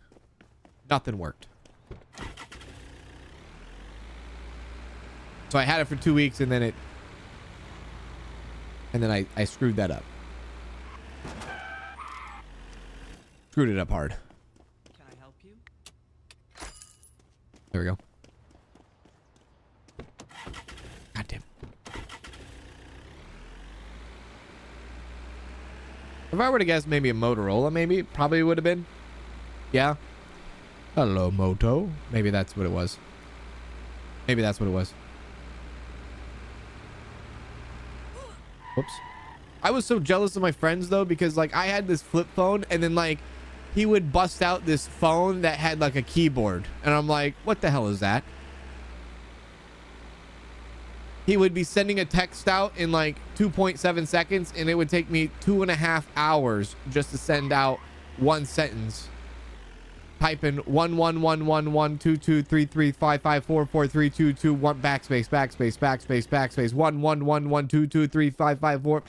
Nothing worked. So I had it for 2 weeks, and then I screwed that up. Screwed it up hard. Can I help you? There we go. God damn. If I were to guess, maybe a Motorola, probably would have been. Yeah. Hello, Moto. Maybe that's what it was. Maybe that's what it was. Whoops. I was so jealous of my friends though, because like I had this flip phone, and then like he would bust out this phone that had like a keyboard, and I'm like, what the hell is that? He would be sending a text out in like 2.7 seconds, and it would take me 2.5 hours just to send out one sentence. Type in 11111223355443221 backspace backspace backspace backspace 11112235554.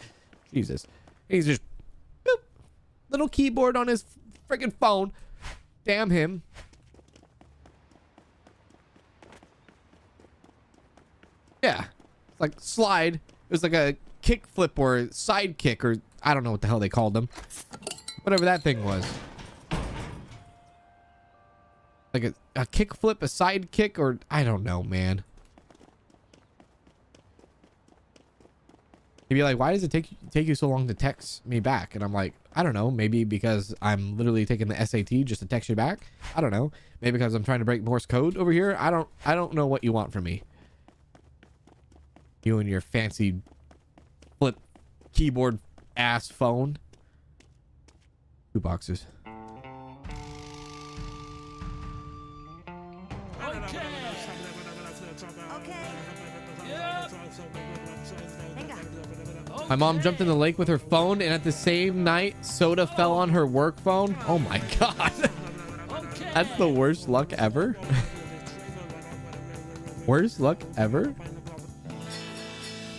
Jesus, he's just boop, little keyboard on his freaking phone. Damn him. Yeah. It's like slide. It was like a kick flip or side kick, or I don't know what the hell they called them. Whatever that thing was. Like a kick flip, a side kick, or I don't know, man. He'd be like, why does it take you so long to text me back? And I'm like, I don't know. Maybe because I'm literally taking the SAT just to text you back. I don't know. Maybe because I'm trying to break Morse code over here. I don't know what you want from me. You and your fancy flip keyboard ass phone. 2 boxes. Okay. Yep. My mom jumped in the lake with her phone, and at the same night, soda fell on her work phone. Oh my god. Okay. That's the worst luck ever. Worst luck ever?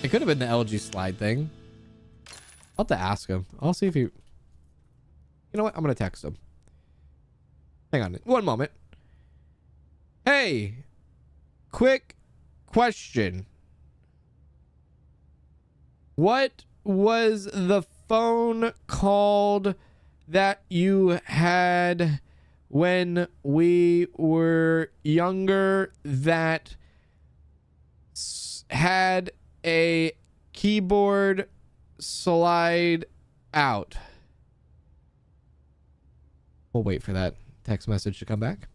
It could have been the LG slide thing. I'll have to ask him. I'll see if he... You know what? I'm going to text him. Hang on. One moment. Hey. Quick question. What was the phone called that you had when we were younger that had a keyboard slide out? We'll wait for that text message to come back.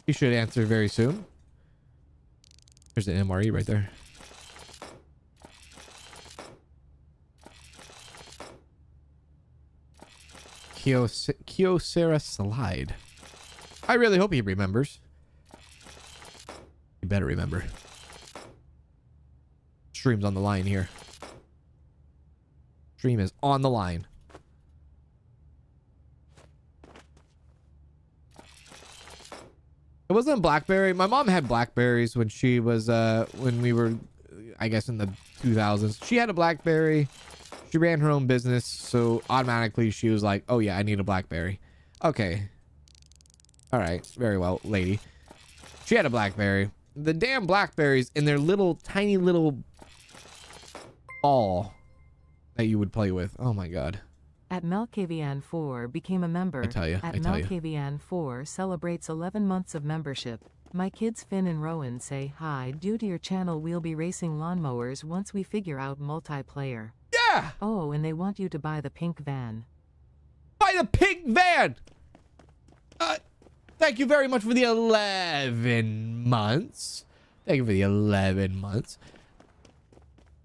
You should answer very soon. There's the MRE right there. Kyocera slide. I really hope he remembers. You better remember. Stream's on the line here. stream is on the line. It wasn't BlackBerry. My mom had Blackberries when she was when we were, I guess, in the 2000s. She had a BlackBerry. She ran her own business, so automatically she was like, "Oh yeah, I need a BlackBerry." Okay. All right, very well, lady. She had a BlackBerry. The damn Blackberries in their little tiny little ball that you would play with. Oh my god. At Melkavian 4 became a member. I tell you. At Melkavian 4 celebrates 11 months of membership. My kids Finn and Rowan say hi. Due to your channel we'll be racing lawnmowers once we figure out multiplayer. Yeah! Oh, and they want you to buy the pink van. Buy the pink van! Thank you very much for the 11 months. Thank you for the 11 months.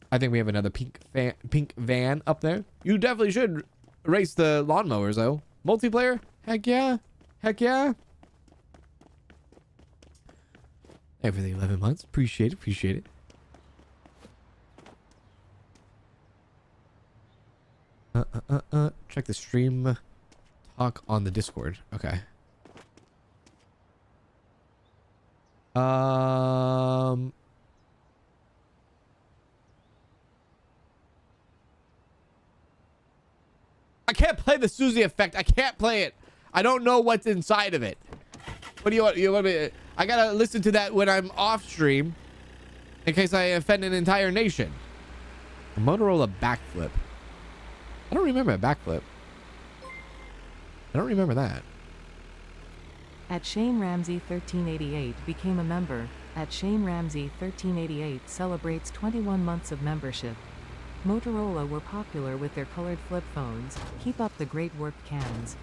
I think we have another pink van up there. You definitely should race the lawnmowers, though. Multiplayer? Heck yeah. Heck yeah. Thank you for the 11 months. Appreciate it. Appreciate it. Check the stream talk on the Discord. Okay. I can't play the Susie effect. I can't play it. I don't know what's inside of it. What do you want? You want me? I gotta listen to that when I'm off stream, in case I offend an entire nation. A Motorola backflip. I don't remember a backflip. I don't remember that. At Shane Ramsey 1388 became a member. At Shane Ramsey 1388 celebrates 21 months of membership. Motorola were popular with their colored flip phones. Keep up the great work, cans.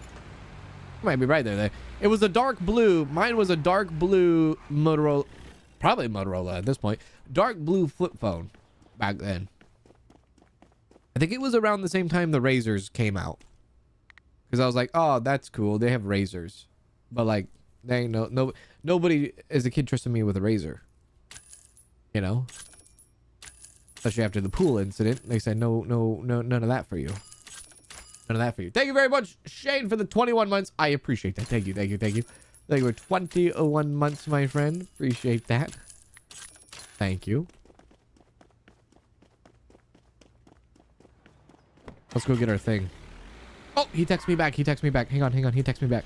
You might be right there. It was a dark blue. Mine was a dark blue Motorola. Probably Motorola at this point. Dark blue flip phone back then. I think it was around the same time the Razors came out. Because I was like, oh, that's cool. They have Razors. But like, they ain't nobody as a kid trusted me with a Razor. You know? Especially after the pool incident. They said, no, none of that for you. None of that for you. Thank you very much, Shane, for the 21 months. I appreciate that. Thank you. Thank you for 21 months, my friend. Appreciate that. Thank you. Let's go get our thing. Oh, he texts me back. Hang on. He texts me back.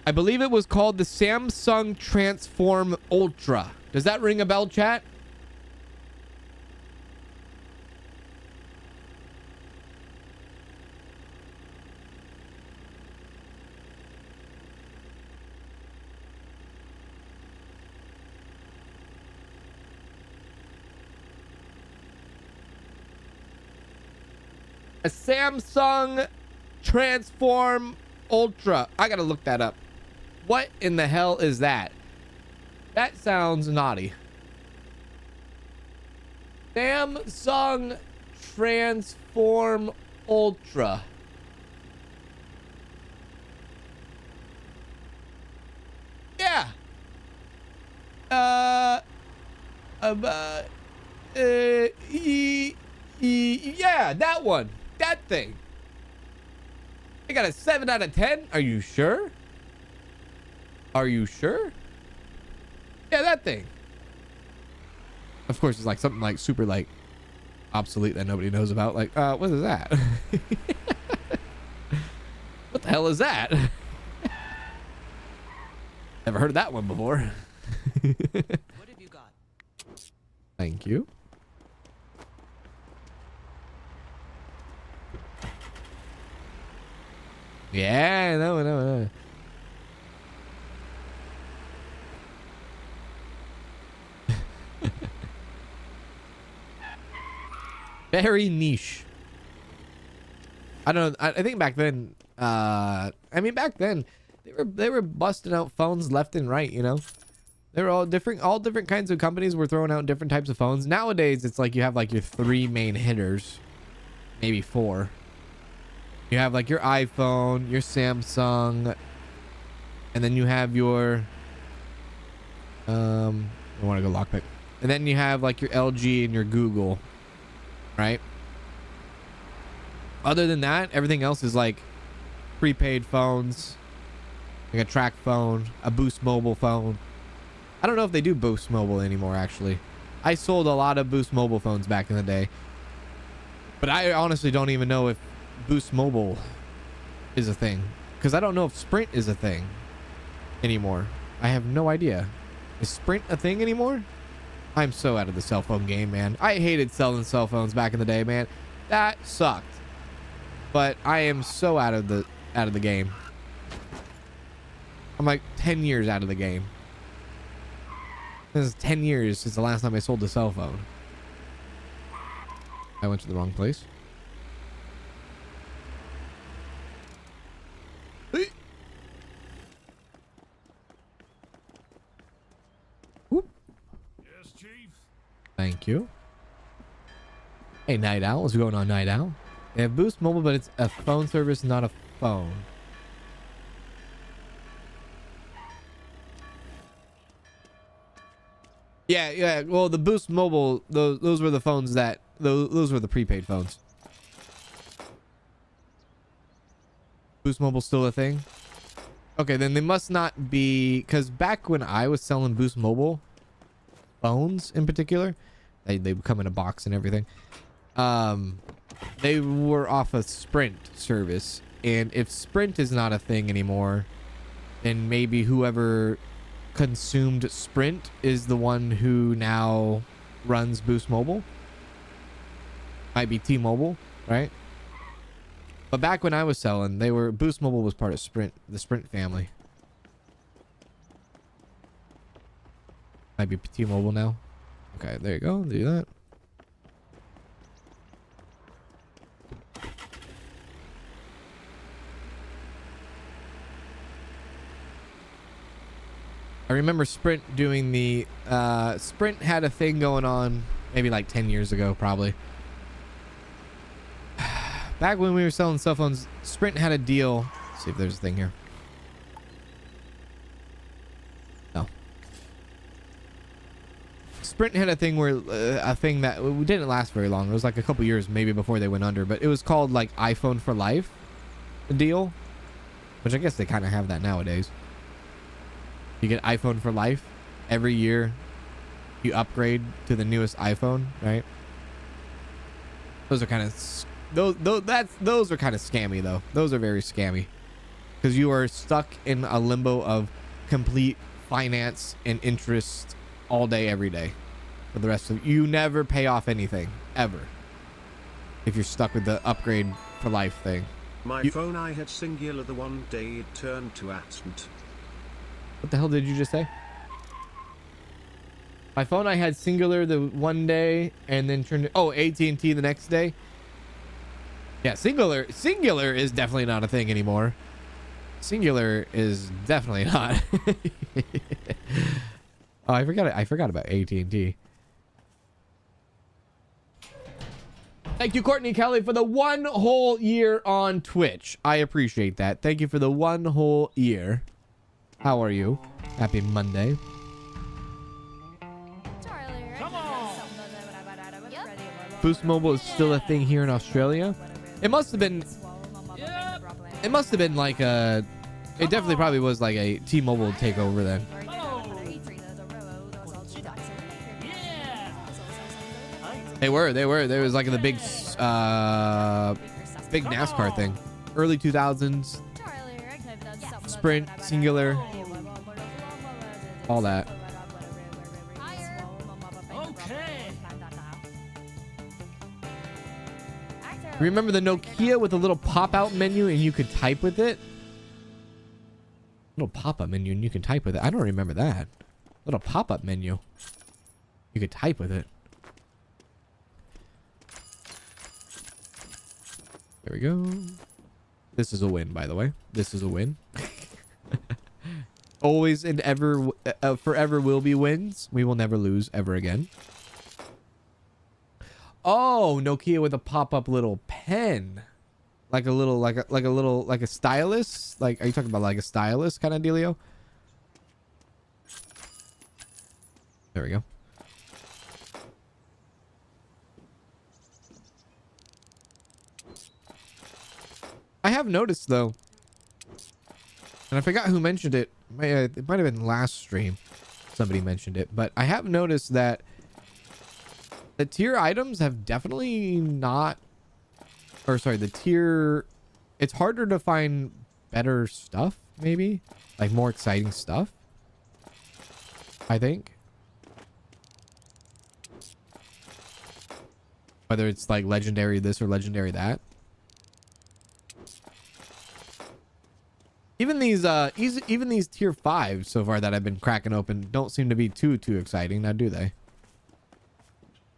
I believe it was called the Samsung Transform Ultra. Does that ring a bell, chat? A Samsung Transform Ultra. I gotta look that up. What in the hell is that? That sounds naughty. Samsung Transform Ultra. Yeah. Yeah, that one. That thing. I got a 7 out of 10. Are you sure? Are you sure? Yeah, that thing. Of course, it's like something like super like obsolete that nobody knows about. Like, what is that? What the hell is that? Never heard of that one before. What have you got? Thank you. Yeah, no. Very niche. I don't know. I think back then, I mean, back then they were busting out phones left and right, you know. They were all different kinds of companies were throwing out different types of phones. Nowadays, it's like you have like your 3 main hitters, maybe 4. You have like your iPhone, your Samsung, and then you have your I want to go lockpick. And then you have like your LG and your Google, right? Other than that, everything else is like prepaid phones, like a track phone, a Boost Mobile phone. I don't know if they do Boost Mobile anymore, actually. I sold a lot of Boost Mobile phones back in the day, but I honestly don't even know if Boost Mobile is a thing, because I don't know if Sprint is a thing anymore. I have no idea. Is Sprint a thing anymore? I'm so out of the cell phone game, man. I hated selling cell phones back in the day, man. That sucked. But I am so out of the game. I'm like 10 years out of the game. This is 10 years since the last time I sold a cell phone. I went to the wrong place. Whoop. Yes, Chief. Thank you. Hey, Night Owl. What's going on, Night Owl? They have Boost Mobile, but it's a phone service, not a phone. Yeah. Well, the Boost Mobile, those were the phones that those were the prepaid phones. Boost Mobile still a thing? Okay, then they must not be, because back when I was selling Boost Mobile phones in particular, they would come in a box and everything. They were off a Sprint service, and if Sprint is not a thing anymore, then maybe whoever consumed Sprint is the one who now runs Boost Mobile. Might be T-Mobile, right? But back when I was selling, Boost Mobile was part of Sprint, the Sprint family. Might be T-Mobile now. Okay, there you go. Do that. I remember Sprint doing the Sprint had a thing going on maybe like 10 years ago, probably. Back when we were selling cell phones, Sprint had a deal. Let's see if there's a thing here. No. Sprint had a thing where a thing that didn't last very long. It was like a couple years maybe before they went under, but it was called like iPhone for Life, the deal, which I guess they kind of have that nowadays. You get iPhone for life. Every year you upgrade to the newest iPhone, right? Those are kind of those are kind of scammy though. Those are very scammy, because you are stuck in a limbo of complete finance and interest all day every day for the rest of you. Never pay off anything ever if you're stuck with the upgrade for life thing. My phone I had singular, the one day it turned to absent. What the hell did you just say? My phone I had singular the one day and then turned to, oh, AT&T the next day. Yeah, singular is definitely not a thing anymore. Singular is definitely not. Oh, I forgot about AT&T. Thank you, Courtney Kelly, for the 1 whole year on Twitch. I appreciate that. Thank you for the 1 whole year. How are you? Happy Monday. Come on. Boost Mobile is still a thing here in Australia. It must have been. It must have been like a. It definitely probably was like a T-Mobile takeover then. They were. There was like the big NASCAR thing. Early 2000s. Sprint, singular. All that. Okay. Remember the Nokia with a little pop-out menu and you could type with it? Little pop-up menu and you can type with it. I don't remember that. Little pop-up menu. You could type with it. There we go. This is a win, by the way. This is a win. Always and ever, forever will be wins. We will never lose ever again. Oh, Nokia with a pop-up little pen, like a stylus. Like, are you talking about like a stylus kind of dealio? There we go. have noticed though, and I forgot who mentioned it. It might have been last stream. Somebody mentioned it, but I have noticed that the tier items have definitely not, or sorry, the tier, it's harder to find better stuff, maybe like more exciting stuff, I think. Whether it's like legendary this or legendary that. Even these tier 5 so far that I've been cracking open don't seem to be too exciting, now do they?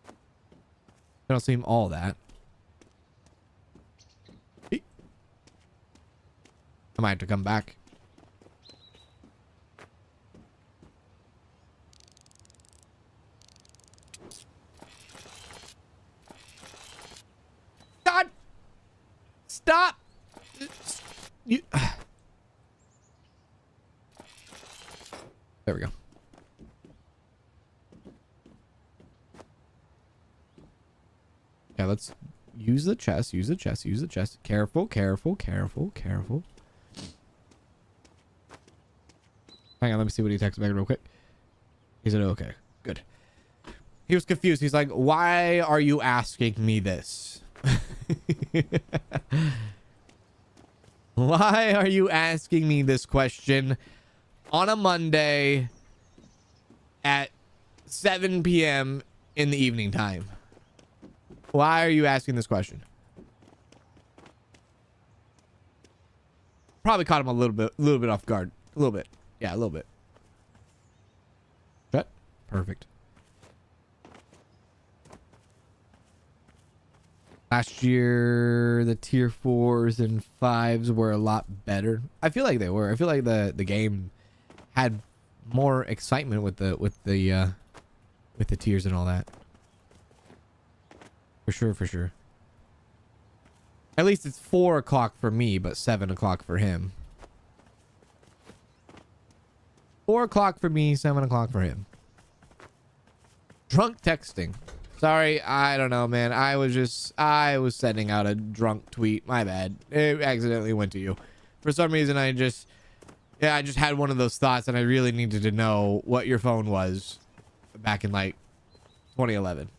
They don't seem all that. I might have to come back. God! Stop! You... There we go. Yeah, let's use the chest, use the chest, use the chest. Careful, careful, careful, careful. Hang on, let me see what he texted back real quick. He said, okay, good. He was confused. He's like, why are you asking me this? Why are you asking me this question on a Monday at 7 p.m. in the evening time? Why are you asking this question? Probably caught him a little bit off guard. A little bit. Yeah, a little bit. Shut. Perfect. Last year, the tier 4s and 5s were a lot better. I feel like they were. I feel like the game had more excitement with the tiers and all that. For sure, for sure. At least it's 4 o'clock for me, but 7 o'clock for him. 4 o'clock for me, 7 o'clock for him. Drunk texting. Sorry, I don't know, man. I was sending out a drunk tweet. My bad. It accidentally went to you. For some reason, I just had one of those thoughts, and I really needed to know what your phone was back in like 2011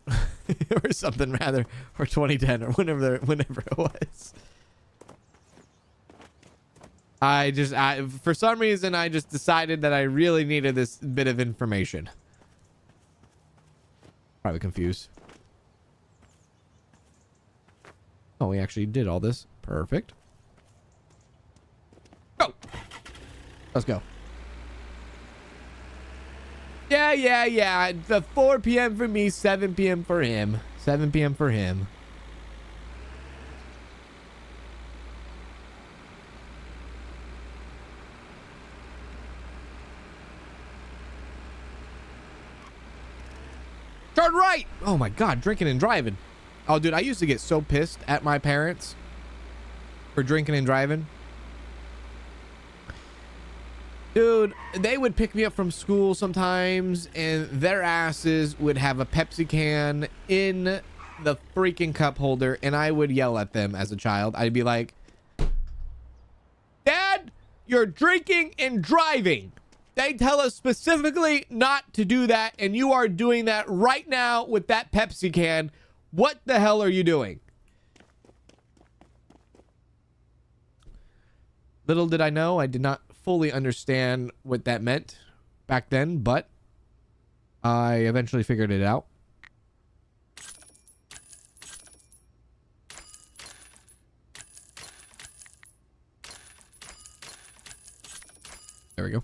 or something, rather, or 2010 or whenever it was. For some reason, I just decided that I really needed this bit of information. Probably confused. Oh, we actually did all this. Perfect. Go. Let's go. Yeah. The 4 p.m. for me, 7 p.m. for him. 7 p.m. for him. Turn right! Oh my god, drinking and driving. Oh, dude, I used to get so pissed at my parents for drinking and driving. Dude, they would pick me up from school sometimes, and their asses would have a Pepsi can in the freaking cup holder, and I would yell at them as a child. I'd be like, Dad, you're drinking and driving. They tell us specifically not to do that, and you are doing that right now with that Pepsi can. What the hell are you doing? Little did I know, I did not fully understand what that meant back then, but I eventually figured it out. There we go.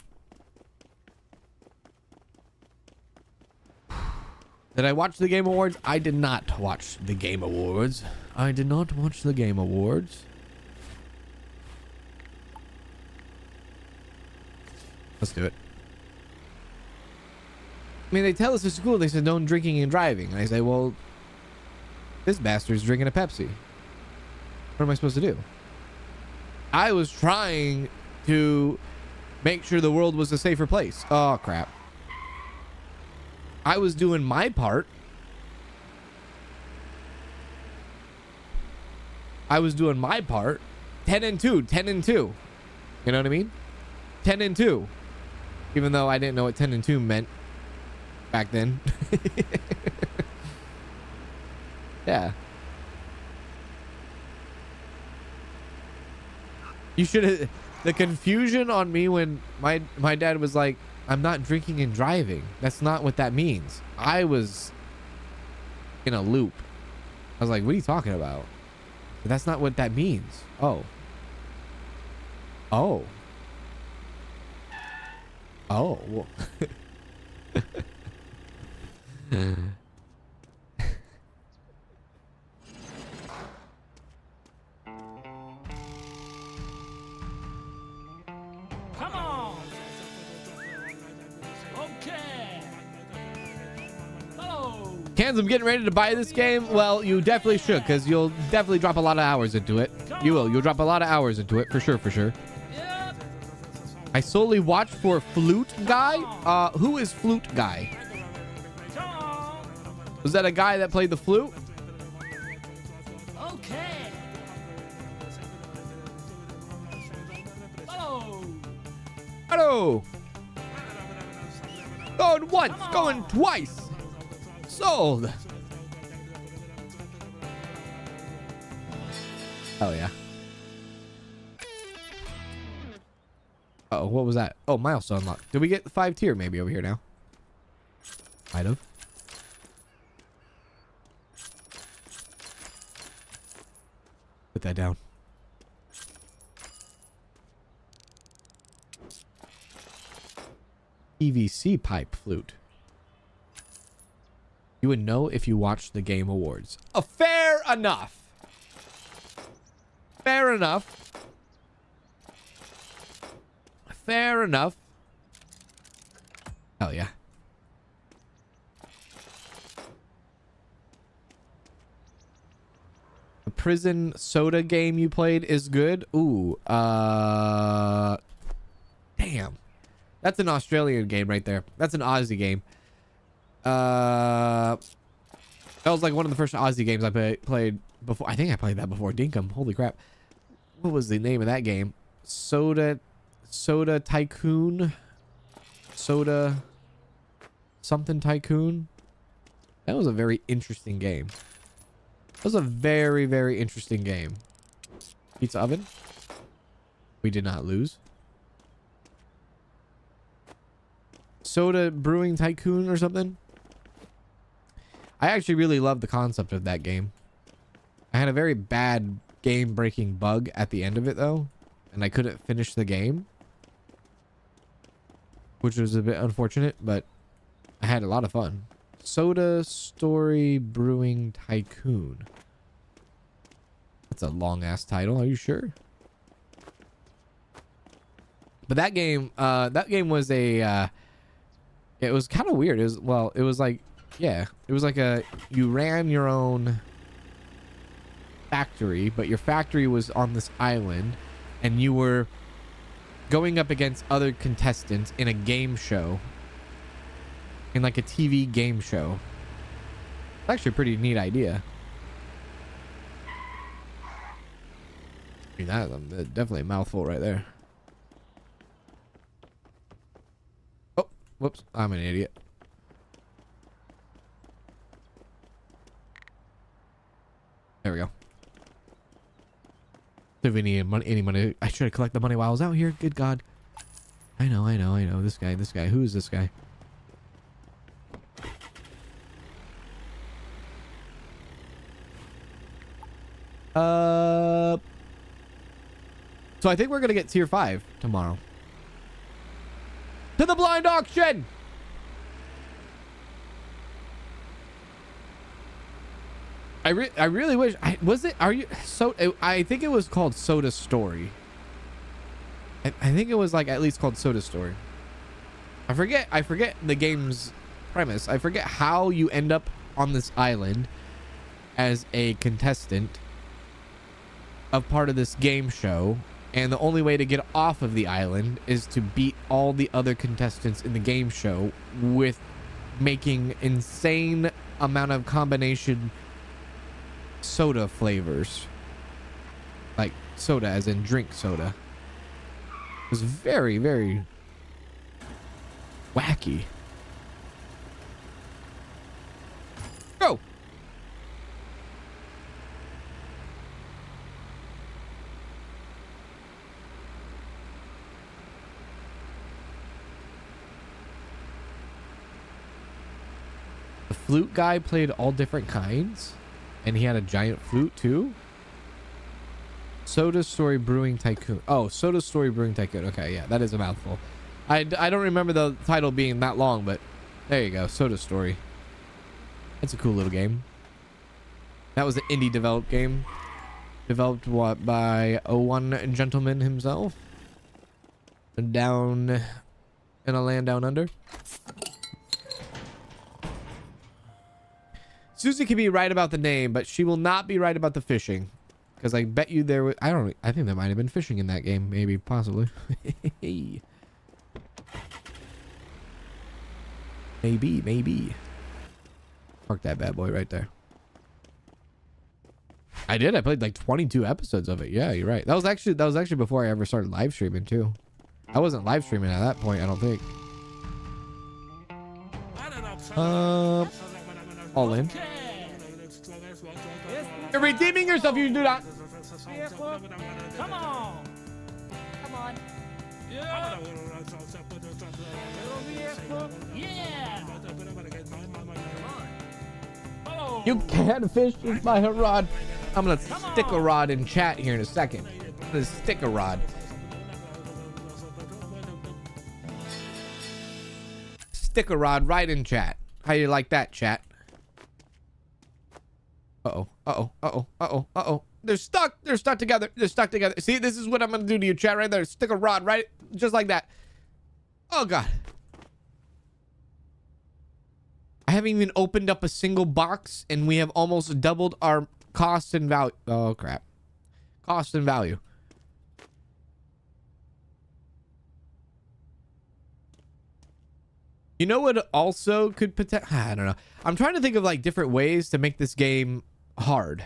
Did I watch the Game Awards? I did not watch the Game Awards. I did not watch the Game Awards. Let's do it. I mean, they tell us at school, they said no drinking and driving. And I say, well, this bastard's drinking a Pepsi. What am I supposed to do? I was trying to make sure the world was a safer place. Oh, crap. I was doing my part. I was doing my part. 10 and 2, 10 and 2. You know what I mean? 10 and 2. Even though I didn't know what 10 and 2 meant back then. Yeah. You should have... The confusion on me when my dad was like, I'm not drinking and driving. That's not what that means. I was in a loop. I was like, what are you talking about? But that's not what that means. Oh. Oh. Oh. Well. Come on. Okay. Hello. Kans, I'm getting ready to buy this game. Well, you definitely should, because you'll definitely drop a lot of hours into it. You will. You'll drop a lot of hours into it, for sure, for sure. Yep. I solely watch for Flute Guy. Who is Flute Guy? Come on. Was that a guy that played the flute? Okay. Hello. Hello. Going once, going twice. Sold. Oh yeah. Uh oh, what was that? Oh, milestone unlock. Did we get the 5 tier maybe over here now? Might have. Put that down. PVC pipe flute. You would know if you watched the Game Awards. Fair enough. Fair enough. Fair enough. Hell yeah. The prison soda game you played is good. Ooh. Damn. That's an Australian game right there. That's an Aussie game. That was like one of the first Aussie games I played before. I think I played that before Dinkum. Holy crap. What was the name of that game? Soda Tycoon? Soda something Tycoon? That was a very interesting game. That was a very, very interesting game. Pizza oven. We did not lose. Soda Brewing Tycoon or something. I actually really love the concept of that game. I had a very bad game-breaking bug at the end of it, though. And I couldn't finish the game. Which was a bit unfortunate, but I had a lot of fun. Soda Story Brewing Tycoon. That's a long-ass title. Are you sure? But that game was a... it was kind of weird. It was like... Yeah, it was like you ran your own factory, but your factory was on this island, and you were going up against other contestants in a game show, in like a TV game show. It's actually a pretty neat idea. I mean, that's definitely a mouthful right there. Oh, whoops, I'm an idiot. There we go. If we need any money, I should have collected the money while I was out here. Good God. I know. This guy. Who is this guy? So I think we're gonna get tier 5 tomorrow. To the blind auction. I really wish I think it was called Soda Story. I think it was like at least called Soda Story. I forget the game's premise. I forget how you end up on this island as a contestant of part of this game show, and the only way to get off of the island is to beat all the other contestants in the game show with making insane amount of combination soda flavors. Like soda, as in drink soda. It was very, very wacky. Go! The flute guy played all different kinds, and he had a giant flute too. Soda Story Brewing Tycoon. Oh, Soda Story Brewing Tycoon. Okay, yeah, that is a mouthful. I don't remember the title being that long, but there you go. Soda Story. It's a cool little game. That was an indie developed game. Developed what by one gentleman himself. Down in a land down under. Susie can be right about the name, but she will not be right about the fishing. Because I bet you there was... I think there might have been fishing in that game. Maybe. Possibly. Maybe. Park that bad boy right there. I did. I played like 22 episodes of it. Yeah, you're right. That was actually before I ever started live streaming too. I wasn't live streaming at that point, I don't think. All in. You're redeeming yourself. You do not. Come on. Come on. Yeah. Yeah. Oh. You can't fish with my rod. I'm gonna stick a rod in chat here in a second. I'm gonna stick a rod. Stick a rod right in chat. How you like that, chat? Uh-oh. They're stuck. They're stuck together. See, this is what I'm gonna do to you, chat, right there. Stick a rod right just like that. Oh god. I haven't even opened up a single box and we have almost doubled our cost and value. Oh crap. Cost and value. You know what also could potentially... I don't know. I'm trying to think of like different ways to make this game hard.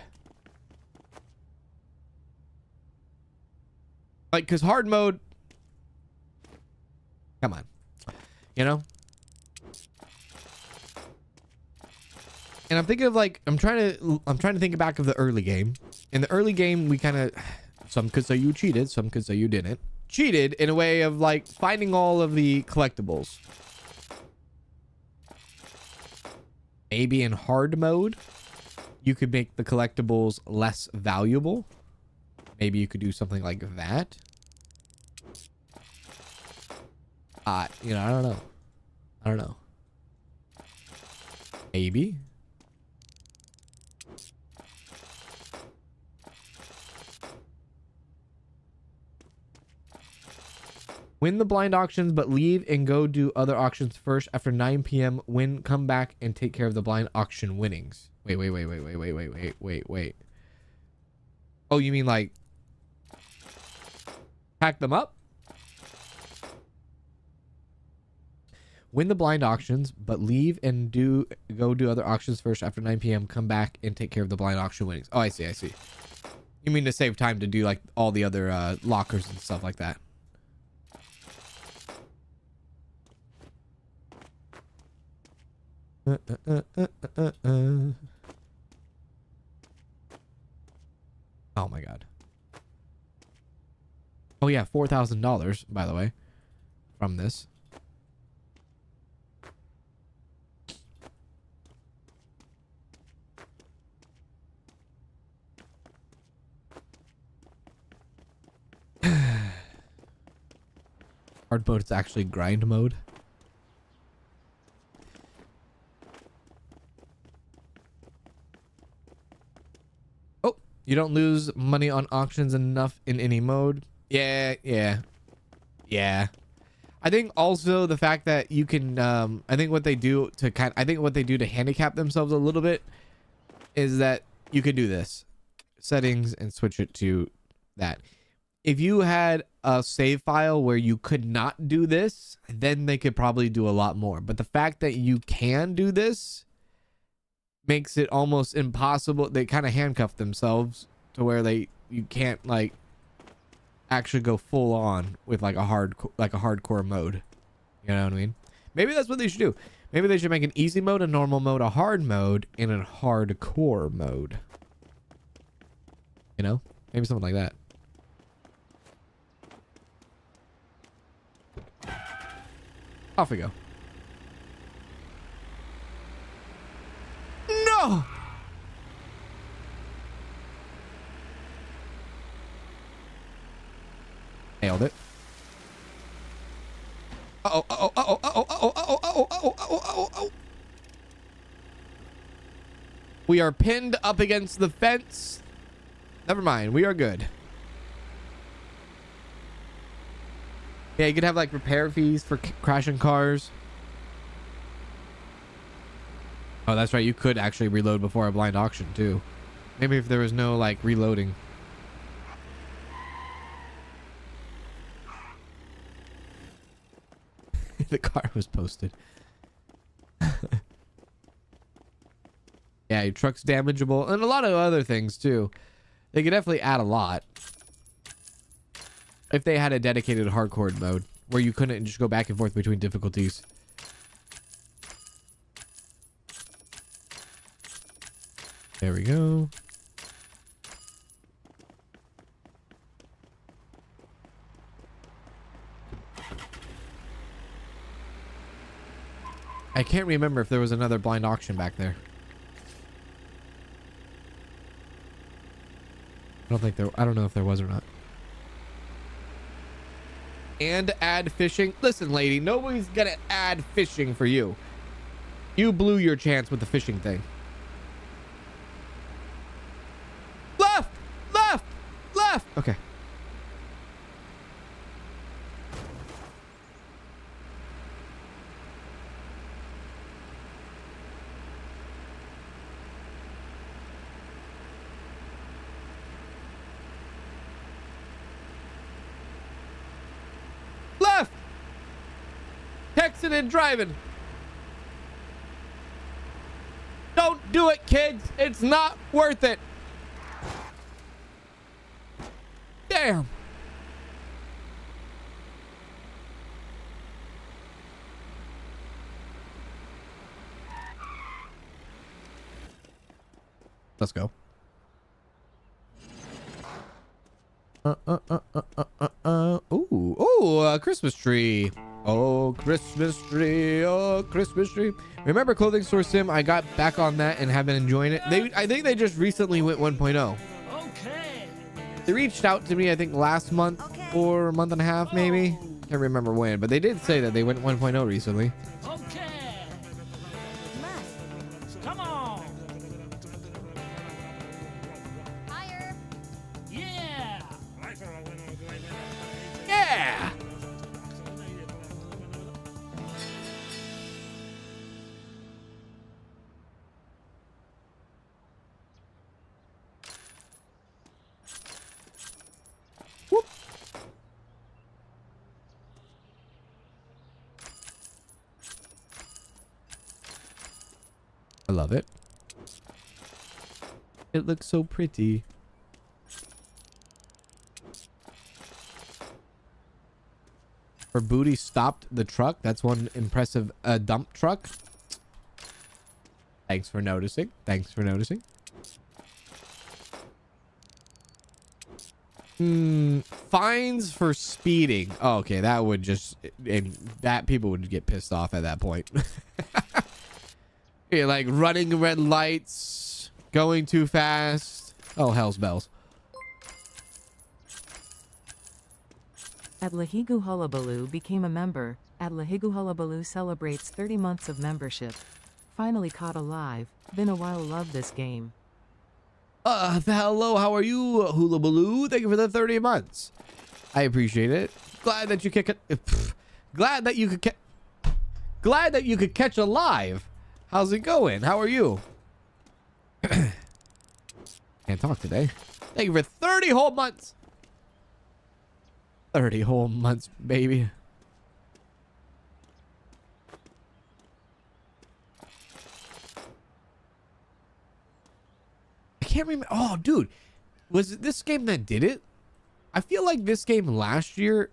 Like, because hard mode... Come on. You know? And I'm thinking of like... I'm trying to think back of the early game. In the early game, we kind of... Some could say you cheated. Some could say you didn't. Cheated in a way of like finding all of the collectibles. Maybe in hard mode, you could make the collectibles less valuable. Maybe you could do something like that. You know, I don't know. Maybe. Win the blind auctions, but leave and go do other auctions first. After 9 p.m., win, come back and take care of the blind auction winnings. Wait. Oh, you mean like pack them up? Win the blind auctions, but leave and go do other auctions first. After 9 p.m., come back and take care of the blind auction winnings. Oh, I see. You mean to save time to do like all the other lockers and stuff like that. Oh my god. Oh yeah, $4,000 by the way from this. Hard mode is actually grind mode. You don't lose money on auctions enough in any mode. Yeah. I think also the fact that you can, I think what they do to handicap themselves a little bit is that you can do this. Settings and switch it to that. If you had a save file where you could not do this, then they could probably do a lot more. But the fact that you can do this makes it almost impossible. They kind of handcuff themselves to where they you can't like actually go full on with like a hardcore mode. You know what I mean? Maybe that's what they should do. Maybe they should make an easy mode, a normal mode, a hard mode, and a hardcore mode. You know? Maybe something like that. Off we go. No! Nailed it. Uh-oh, uh-oh, uh-oh, uh-oh, uh-oh, uh-oh, uh-oh, uh-oh, uh-oh, uh-oh, uh-oh. We are pinned up against the fence. Never mind, we are good. Yeah, you could have like repair fees for crashing cars. Oh, that's right. You could actually reload before a blind auction too. Maybe if there was no like reloading. The car was posted. Yeah, your truck's damageable and a lot of other things too. They could definitely add a lot. If they had a dedicated hardcore mode where you couldn't just go back and forth between difficulties. There we go. I can't remember if there was another blind auction back there. I don't know if there was or not. And add fishing. Listen, lady, nobody's gonna add fishing for you. You blew your chance with the fishing thing. Left! Left! Left! Okay. Left! Texting and driving. Don't do it, kids. It's not worth it. Damn. Let's go. Ooh, a Christmas tree. Oh, Christmas tree. Oh, Christmas tree. Remember Clothing Store Sim? I got back on that and have been enjoying it. I think they just recently went 1.0. Okay. They reached out to me, I think last month or a month and a half, maybe. Can't remember when, but they did say that they went 1.0 recently. Okay. Come on. Higher. Yeah. Yeah. Whoop. I love it. It looks so pretty. Her booty stopped the truck. That's one impressive dump truck. Thanks for noticing. Thanks for noticing. Fines for speeding. Oh, okay, that would just... And that people would get pissed off at that point. Yeah, like running red lights, going too fast. Oh, hell's bells. At Lahigu Hullabaloo became a member. At Lahigu Hullabaloo celebrates 30 months of membership. Finally caught alive. Been a while, love this game. Hello, how are you, Hula Baloo? Thank you for the 30 months. I appreciate it. Glad that you glad that you could catch a live. How's it going? How are you? Can't talk today. Thank you for 30 whole months. 30 whole months, baby. I can't remember. Oh, dude. Was it this game that did it? I feel like this game last year.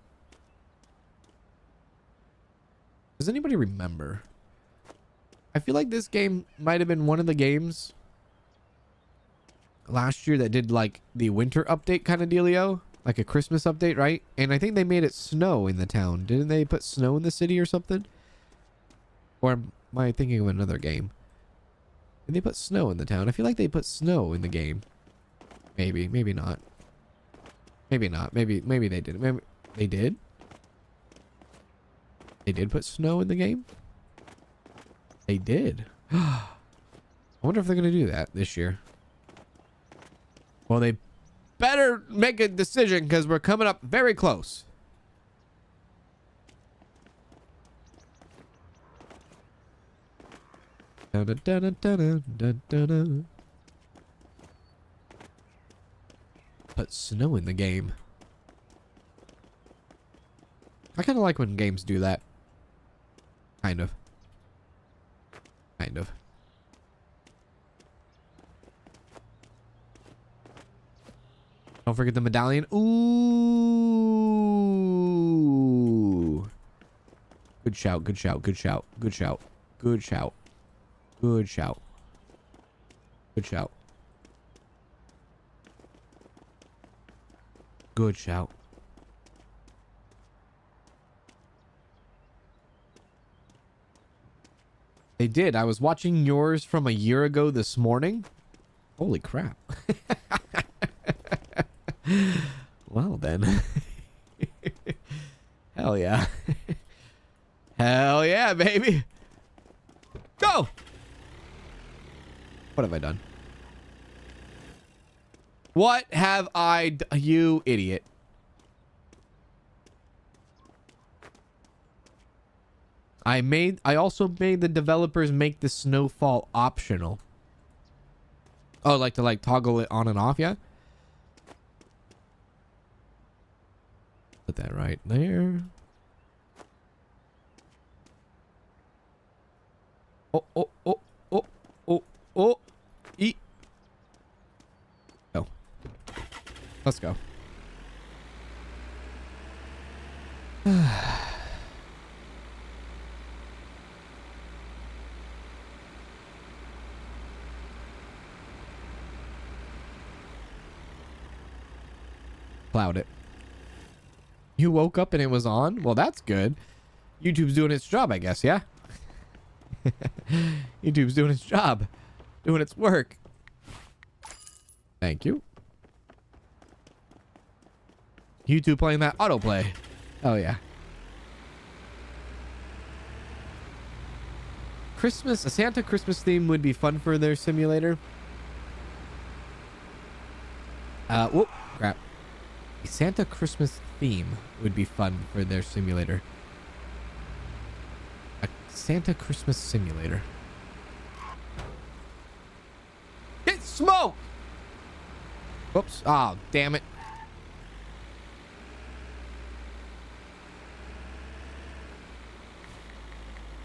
Does anybody remember? I feel like this game might have been one of the games last year that did like the winter update kind of dealio, like a Christmas update, right? And I think they made it snow in the town. Didn't they put snow in the city or something? Or am I thinking of another game? Did they put snow in the town? I feel like they put snow in the game. Maybe, maybe not. Maybe not. Maybe they did. Maybe they did. They did put snow in the game? They did. I wonder if they're going to do that this year. Well, they better make a decision because we're coming up very close. Put snow in the game. I kind of like when games do that. Kind of. Kind of. Don't forget the medallion. Ooh. Good shout, good shout, good shout, good shout, good shout, good shout, good shout. Good shout. They did. I was watching yours from a year ago this morning. Holy crap. Well then. Hell yeah. Hell yeah, baby. Go! What have I done? What have I done? You idiot. I also made the developers make the snowfall optional. Oh, like to like toggle it on and off, yeah? Put that right there. Oh, oh, oh, oh, oh, oh. Eat. Go. Let's go. Cloud it. You woke up and it was on? Well, that's good. YouTube's doing its job, I guess, yeah? YouTube's doing its job. Doing its work. Thank you. YouTube playing that autoplay. Oh, yeah. Christmas, a Santa Christmas theme would be fun for their simulator. Whoop, crap. A Santa Christmas theme would be fun for their simulator. A Santa Christmas simulator. Get smoked! Whoops. Oh, damn it.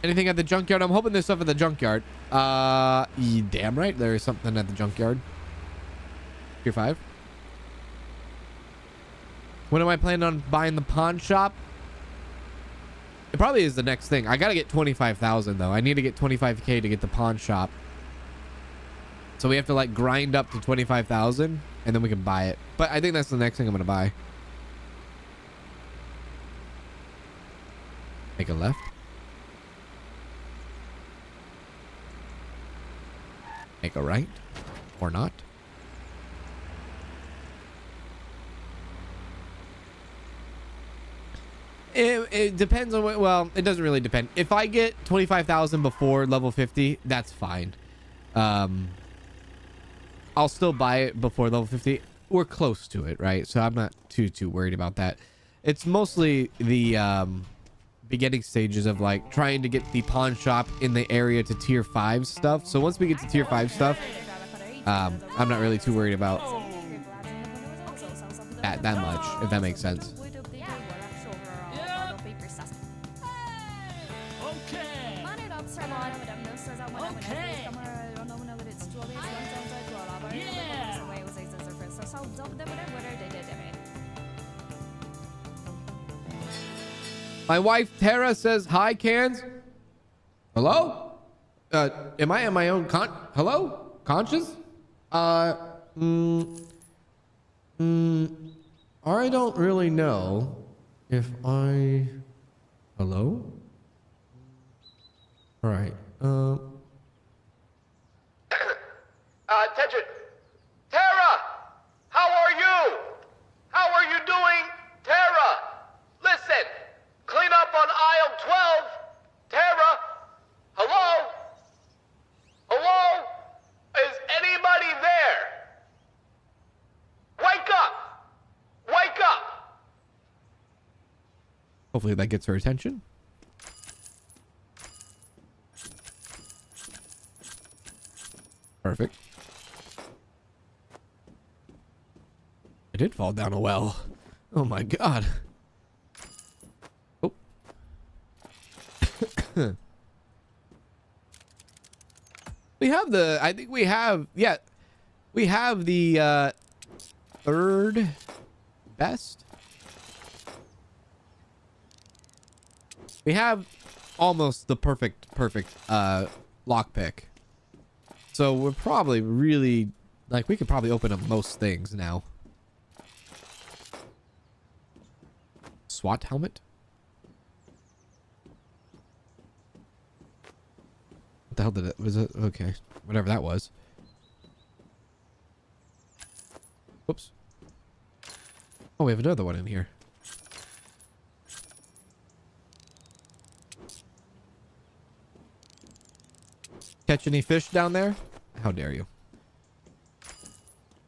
Anything at the junkyard? I'm hoping there's stuff at the junkyard. You damn right there is something at the junkyard. Tier 5. When am I planning on buying the pawn shop? It probably is the next thing. I gotta get 25,000 though. I need to get 25k to get the pawn shop. So we have to like grind up to 25,000 and then we can buy it. But I think that's the next thing I'm gonna buy. Make a left. Make a right. Or not. It depends on what, well, it doesn't really depend. If I get 25,000 before level 50, that's fine. I'll still buy it before level 50. We're close to it, right? So I'm not too worried about that. It's mostly the beginning stages of like trying to get the pawn shop in the area to tier 5 stuff. So once we get to tier 5 stuff, I'm not really too worried about that much, if that makes sense. My wife Tara says hi, Cans. Hello? Am I in my own hello? Conscious? I don't really know if I... Hello? All right. Attention. Tara! How are you? How are you doing? Tara! Listen! Clean up on aisle 12! Tara! Hello? Hello? Is anybody there? Wake up! Wake up! Hopefully that gets her attention. Perfect. I did fall down a well. Oh my god. Oh. We have the, I think we have, yeah, we have the third best. We have almost the perfect lockpick. So we're probably really, like, we could probably open up most things now. SWAT helmet? What the hell did it, was it? Okay, whatever that was. Whoops. Oh, we have another one in here. Catch any fish down there? How dare you?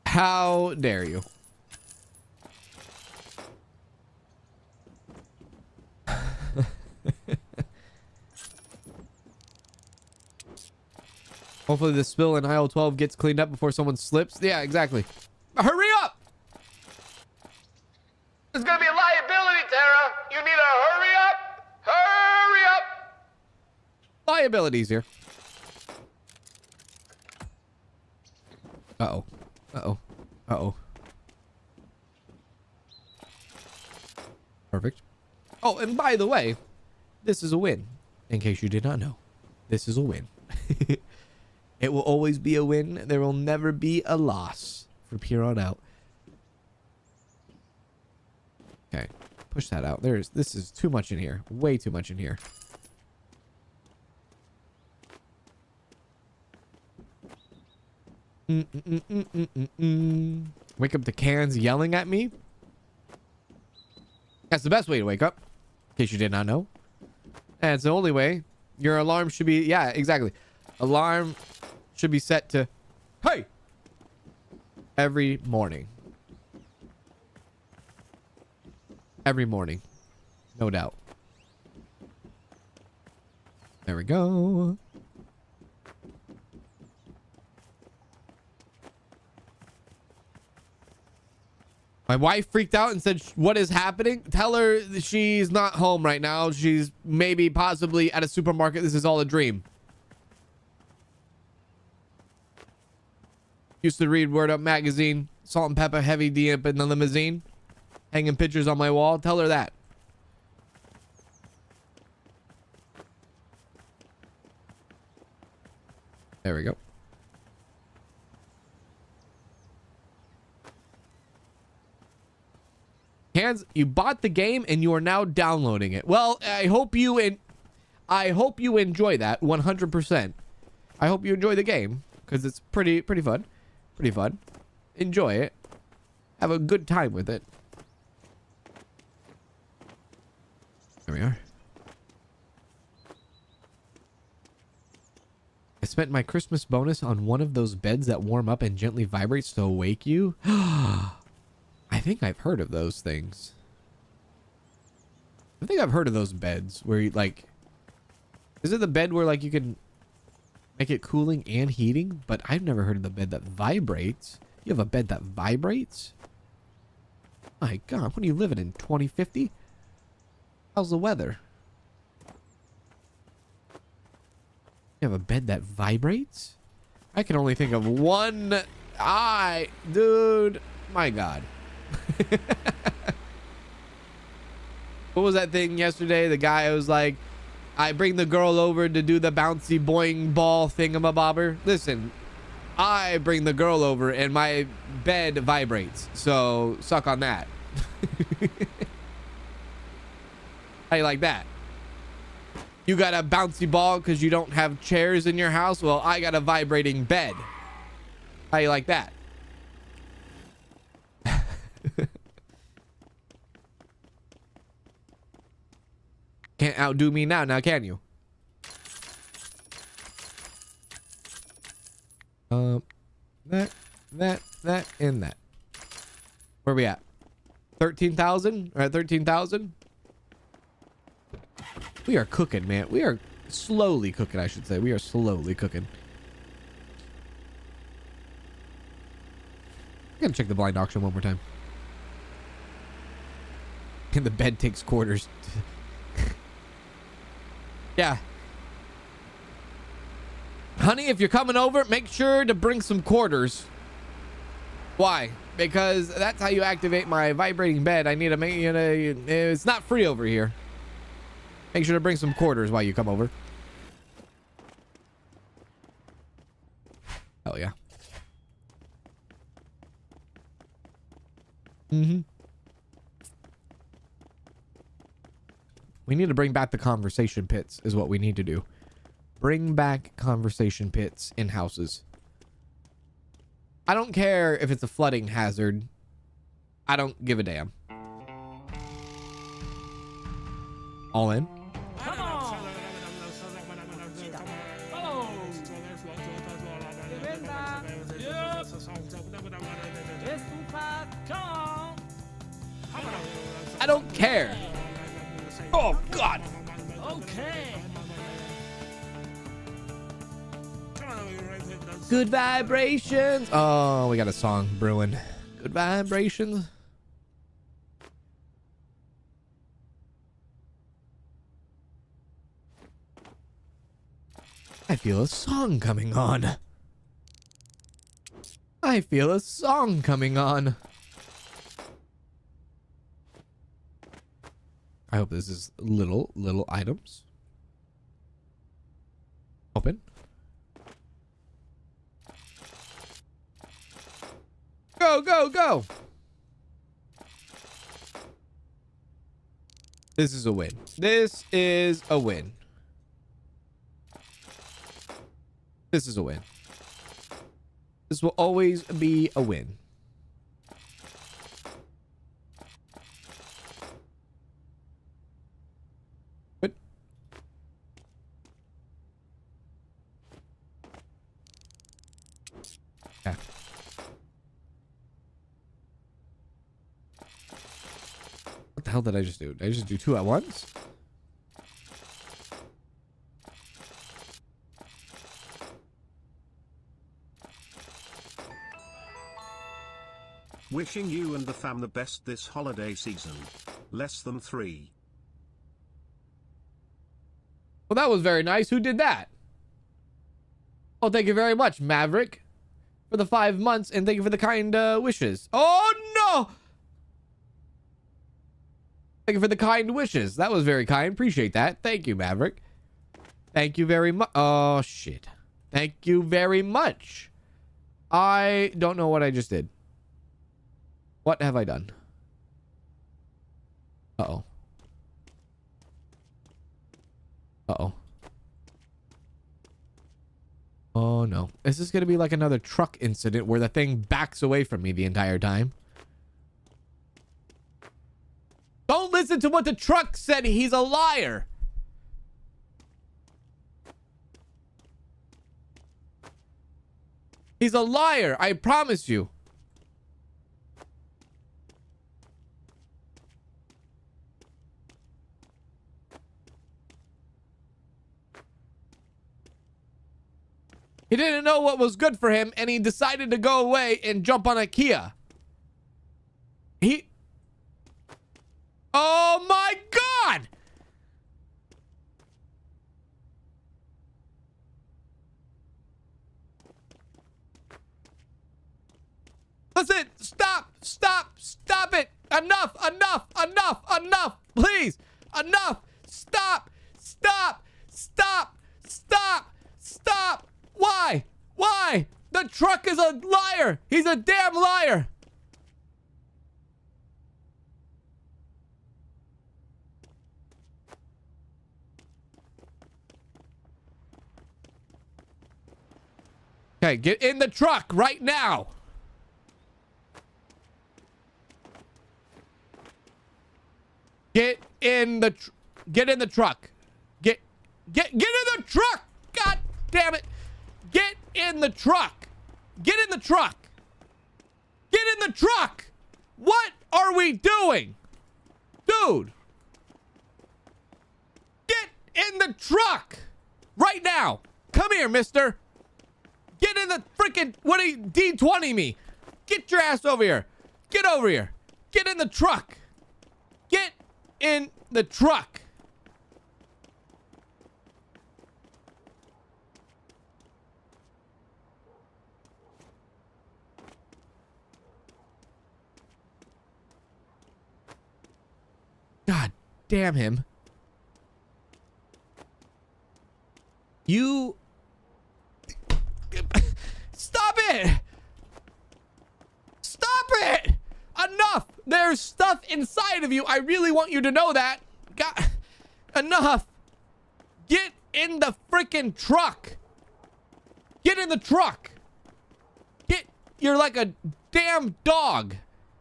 How dare you? Hopefully the spill in aisle 12 gets cleaned up before someone slips. Yeah, exactly. Hurry up! There's gonna be a liability, Tara. You need to hurry up. Hurry up. Liabilities here. Uh-oh. Uh-oh. Uh-oh. Perfect. Oh, and by the way, this is a win. In case you did not know. This is a win. It will always be a win. There will never be a loss from here on out. Okay. Push that out. This is too much in here. Way too much in here. Wake up the cans yelling at me. That's the best way to wake up. In case you did not know. And it's the only way. Your alarm should be... Yeah, exactly. Alarm should be set to... Hey! Every morning. Every morning. No doubt. There we go. My wife freaked out and said, what is happening? Tell her she's not home right now. She's maybe possibly at a supermarket. This is all a dream. Used to read Word Up magazine, Salt and Pepper, Heavy D up in the limousine, hanging pictures on my wall. Tell her that. There we go. Hands, you bought the game and you are now downloading it. Well, I hope you enjoy that 100%. I hope you enjoy the game because it's pretty fun. Pretty fun. Enjoy it. Have a good time with it. There we are. I spent my Christmas bonus on one of those beds that warm up and gently vibrates to awake you. I think I've heard of those things. I think I've heard of those beds where you like... Is it the bed where like you can make it cooling and heating? But I've never heard of the bed that vibrates. You have a bed that vibrates? My God, what are you living in, 2050? How's the weather? You have a bed that vibrates? I can only think of one. Dude, My God. What was that thing yesterday? The guy was like, I bring the girl over to do the bouncy boing ball thingamabobber. Listen, I bring the girl over and my bed vibrates. So suck on that. How you like that? You got a bouncy ball because you don't have chairs in your house? Well, I got a vibrating bed. How you like that? Can't outdo me now, can you? That, and that. Where we at? 13,000? We're at 13,000? We are cooking, man. We are slowly cooking, I should say. We are slowly cooking. I'm gonna check the blind auction one more time. And the bed takes quarters. Yeah. Honey, if you're coming over, make sure to bring some quarters. Why? Because that's how you activate my vibrating bed. I need to make, you know, it's not free over here. Make sure to bring some quarters while you come over. Hell yeah. We need to bring back the conversation pits is what we need to do. Bring back conversation pits in houses. I don't care if it's a flooding hazard. I don't give a damn. All in. Come on. Oh. Yep. It's too fast. Come on. I don't care. Oh, God. Okay. Good vibrations. Oh, we got a song brewing. Good vibrations. I feel a song coming on. I feel a song coming on. I hope this is little items. Open. Go, go, go. This is a win. This is a win. This is a win. This will always be a win. What? Yeah. What the hell did I just do? Did I just do two at once? Wishing you and the fam the best this holiday season. Less than 3. Well, that was very nice. Who did that? Oh, thank you very much, Maverick, for the 5 months, and thank you for the kind wishes. Oh, no! Thank you for the kind wishes. That was very kind. Appreciate that. Thank you, Maverick. Thank you very much. Oh, shit. Thank you very much. I don't know what I just did. What have I done? Uh-oh. Uh-oh. Oh, no. Is this going to be like another truck incident where the thing backs away from me the entire time? Don't listen to what the truck said. He's a liar. He's a liar. I promise you. He didn't know what was good for him, and he decided to go away and jump on a Kia. Oh my God! That's it. Stop. Stop. Stop it. Enough. Enough. Enough. Enough. Please. Enough. Stop. Stop. Stop. Stop. Stop. Why? Why? The truck is a liar. He's a damn liar. Okay, get in the truck right now. Get in the truck. Get in the truck. Get in the truck. God damn it. Get in the truck. Get in the truck. Get in the truck. What are we doing? Dude. Get in the truck right now. Come here, mister. Get in the freaking, what are you, D20 me? Get your ass over here. Get over here. Get in the truck. Get in the truck. God damn him. You... Stop it! Stop it! Enough! There's stuff inside of you. I really want you to know that. God, enough. Get in the freaking truck. Get in the truck. You're like a damn dog.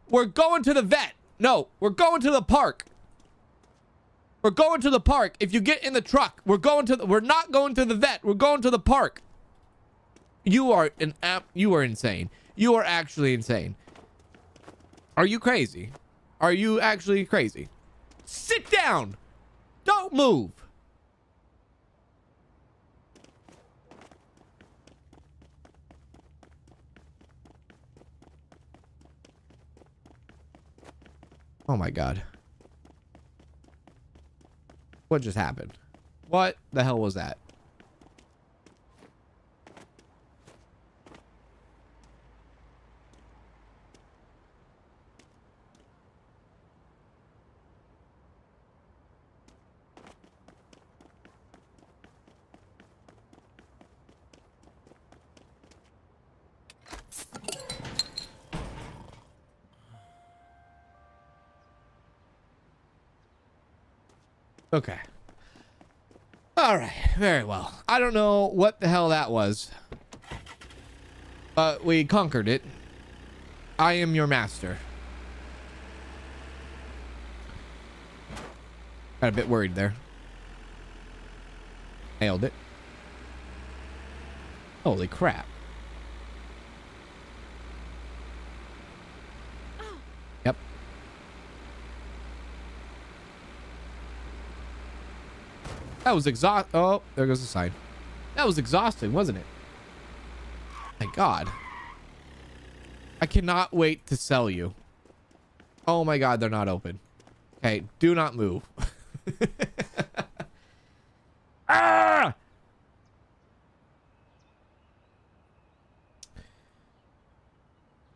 We're going to the vet. No, we're going to the park. We're going to the park. If you get in the truck, we're not going to the vet. We're going to the park. You are insane. You are actually insane. Are you crazy? Are you actually crazy? Sit down. Don't move. Oh my God. What just happened? What the hell was that? Okay. All right. Very well. I don't know what the hell that was, but we conquered it. I am your master. Got a bit worried there. Nailed it. Holy crap. Yep. That was oh, there goes the sign. That was exhausting, wasn't it? My God. I cannot wait to sell you. Oh my God, they're not open. Okay, do not move. Ah!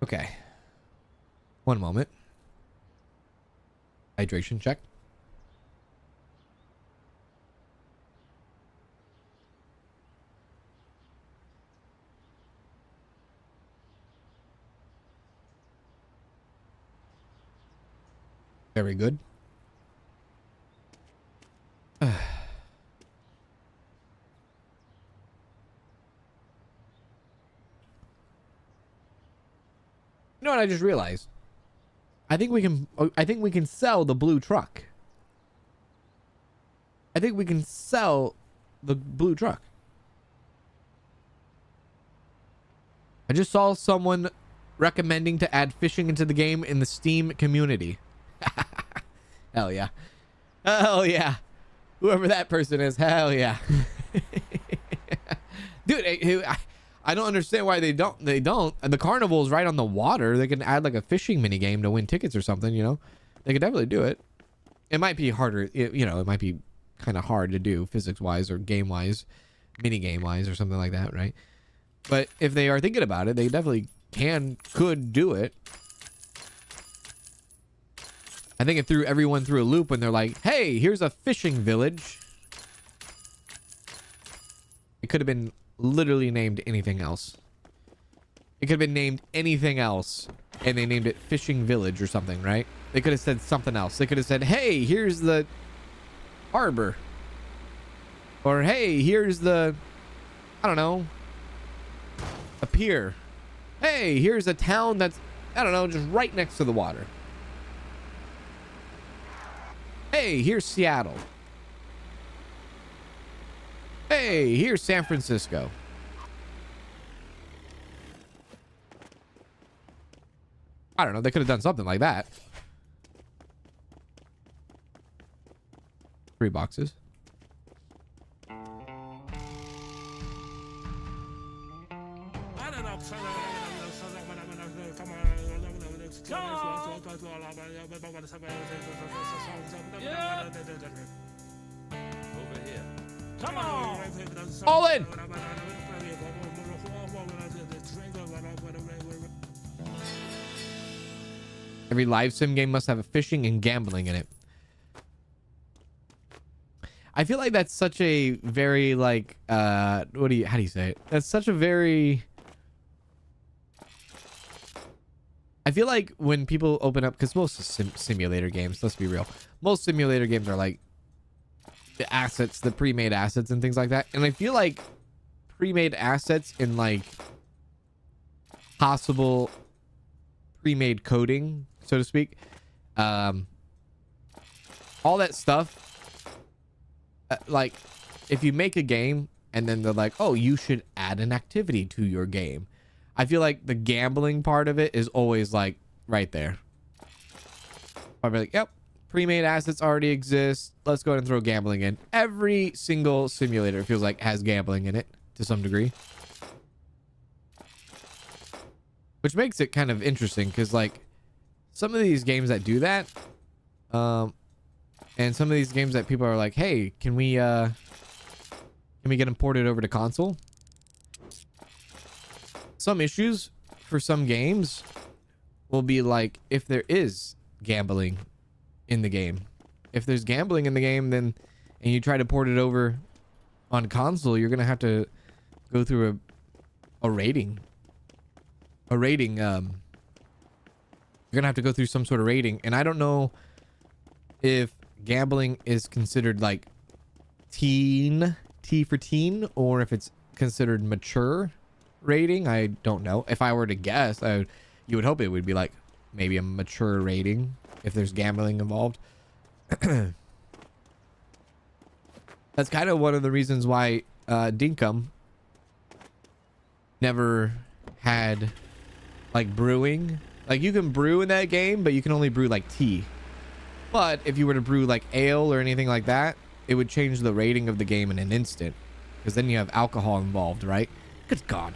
Okay. One moment. Hydration check. Very good. You know what I just realized? I think we can sell the blue truck. I think we can sell the blue truck. I just saw someone recommending to add fishing into the game in the Steam community. Hell yeah. Hell yeah. Whoever that person is, hell yeah. Dude, I don't understand why they don't. The carnival is right on the water. They can add like a fishing mini game to win tickets or something, you know? They could definitely do it. It might be harder, you know, it might be kind of hard to do physics-wise or game-wise, mini game-wise or something like that, right? But if they are thinking about it, they definitely could do it. I think it threw everyone through a loop when they're like, hey, here's a fishing village. It could have been literally named anything else. It could have been named anything else, and they named it Fishing Village or something, right? They could have said something else. They could have said, hey, here's the harbor. Or, hey, here's the, I don't know, a pier. Hey, here's a town that's, I don't know, just right next to the water. Hey, here's Seattle. Hey, here's San Francisco. I don't know. They could have done something like that. 3 boxes. Over here. Come on. All in. Every live sim game must have a fishing and gambling in it. I feel like that's such a very like how do you say it? That's such a very, I feel like when people open up, because most simulator games, let's be real, most simulator games are like the assets, the pre-made assets and things like that. And I feel like pre-made assets in like possible pre-made coding, so to speak, all that stuff, like if you make a game and then they're like, oh, you should add an activity to your game, I feel like the gambling part of it is always like right there. I'll be like, yep, pre-made assets already exist, let's go ahead and throw gambling in. Every single simulator feels like has gambling in it to some degree, which makes it kind of interesting because like some of these games that do that, and some of these games that people are like, hey, can we get them ported over to console? Some issues for some games will be like if there is gambling in the game. If there's gambling in the game, then and you try to port it over on console, you're gonna have to go through a rating. You're gonna have to go through some sort of rating, and I don't know if gambling is considered like T for teen, or if it's considered mature rating. I don't know. If I were to guess, you would hope it would be like maybe a mature rating if there's gambling involved. That's kind of one of the reasons why Dinkum never had like brewing. Like you can brew in that game, but you can only brew like tea. But if you were to brew like ale or anything like that, it would change the rating of the game in an instant, because then you have alcohol involved, right? Good God.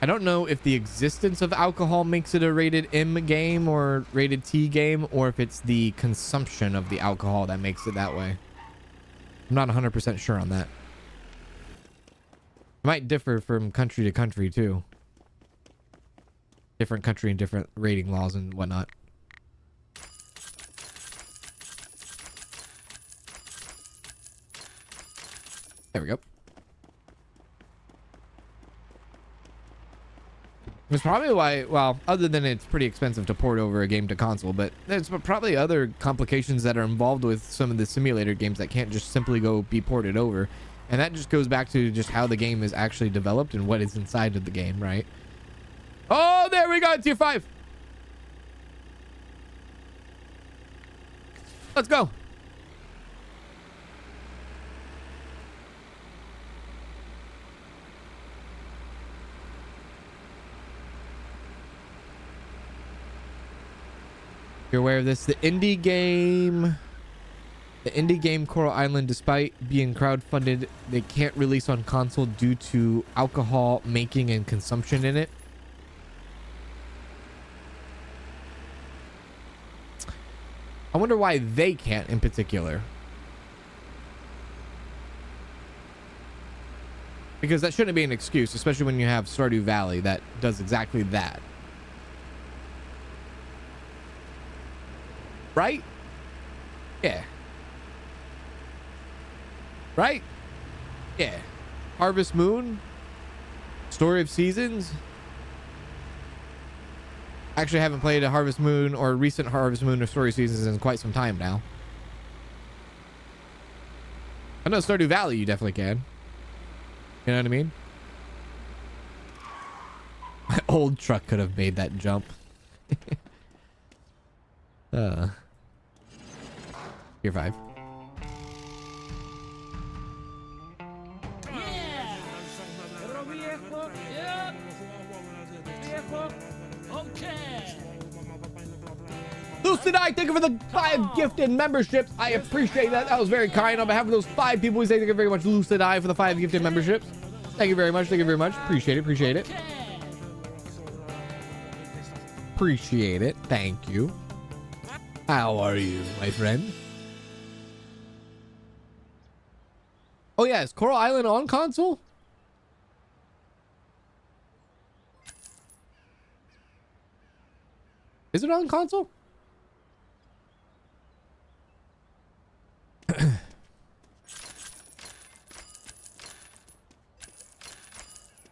I don't know if the existence of alcohol makes it a rated M game or rated T game, or if it's the consumption of the alcohol that makes it that way. I'm not 100% sure on that. It might differ from country to country too. Different country and different rating laws and whatnot. There we go. It's probably why, well, other than it's pretty expensive to port over a game to console, but there's probably other complications that are involved with some of the simulator games that can't just simply go be ported over. And that just goes back to just how the game is actually developed and what is inside of the game, right? Oh, there we go, tier 5. Let's go. You're aware of this? The indie game Coral Island, despite being crowdfunded, they can't release on console due to alcohol making and consumption in it. I wonder why they can't in particular. Because that shouldn't be an excuse, especially when you have Stardew Valley that does exactly that. Right? Yeah. Right? Yeah. Harvest Moon. Story of Seasons. Actually, I haven't played a Harvest Moon or recent Harvest Moon or Story of Seasons in quite some time now. I know Stardew Valley you definitely can. You know what I mean? My old truck could have made that jump. Year 5. Lucidite, thank you for the 5 gifted memberships. I appreciate that. That was very kind. On behalf of those 5 people, we say thank you very much, Lucidite, for the 5 gifted memberships. Thank you very much. Thank you very much. Appreciate it. Appreciate it. Appreciate it. Thank you. How are you, my friend? Oh, yeah. Is Coral Island on console? Is it on console?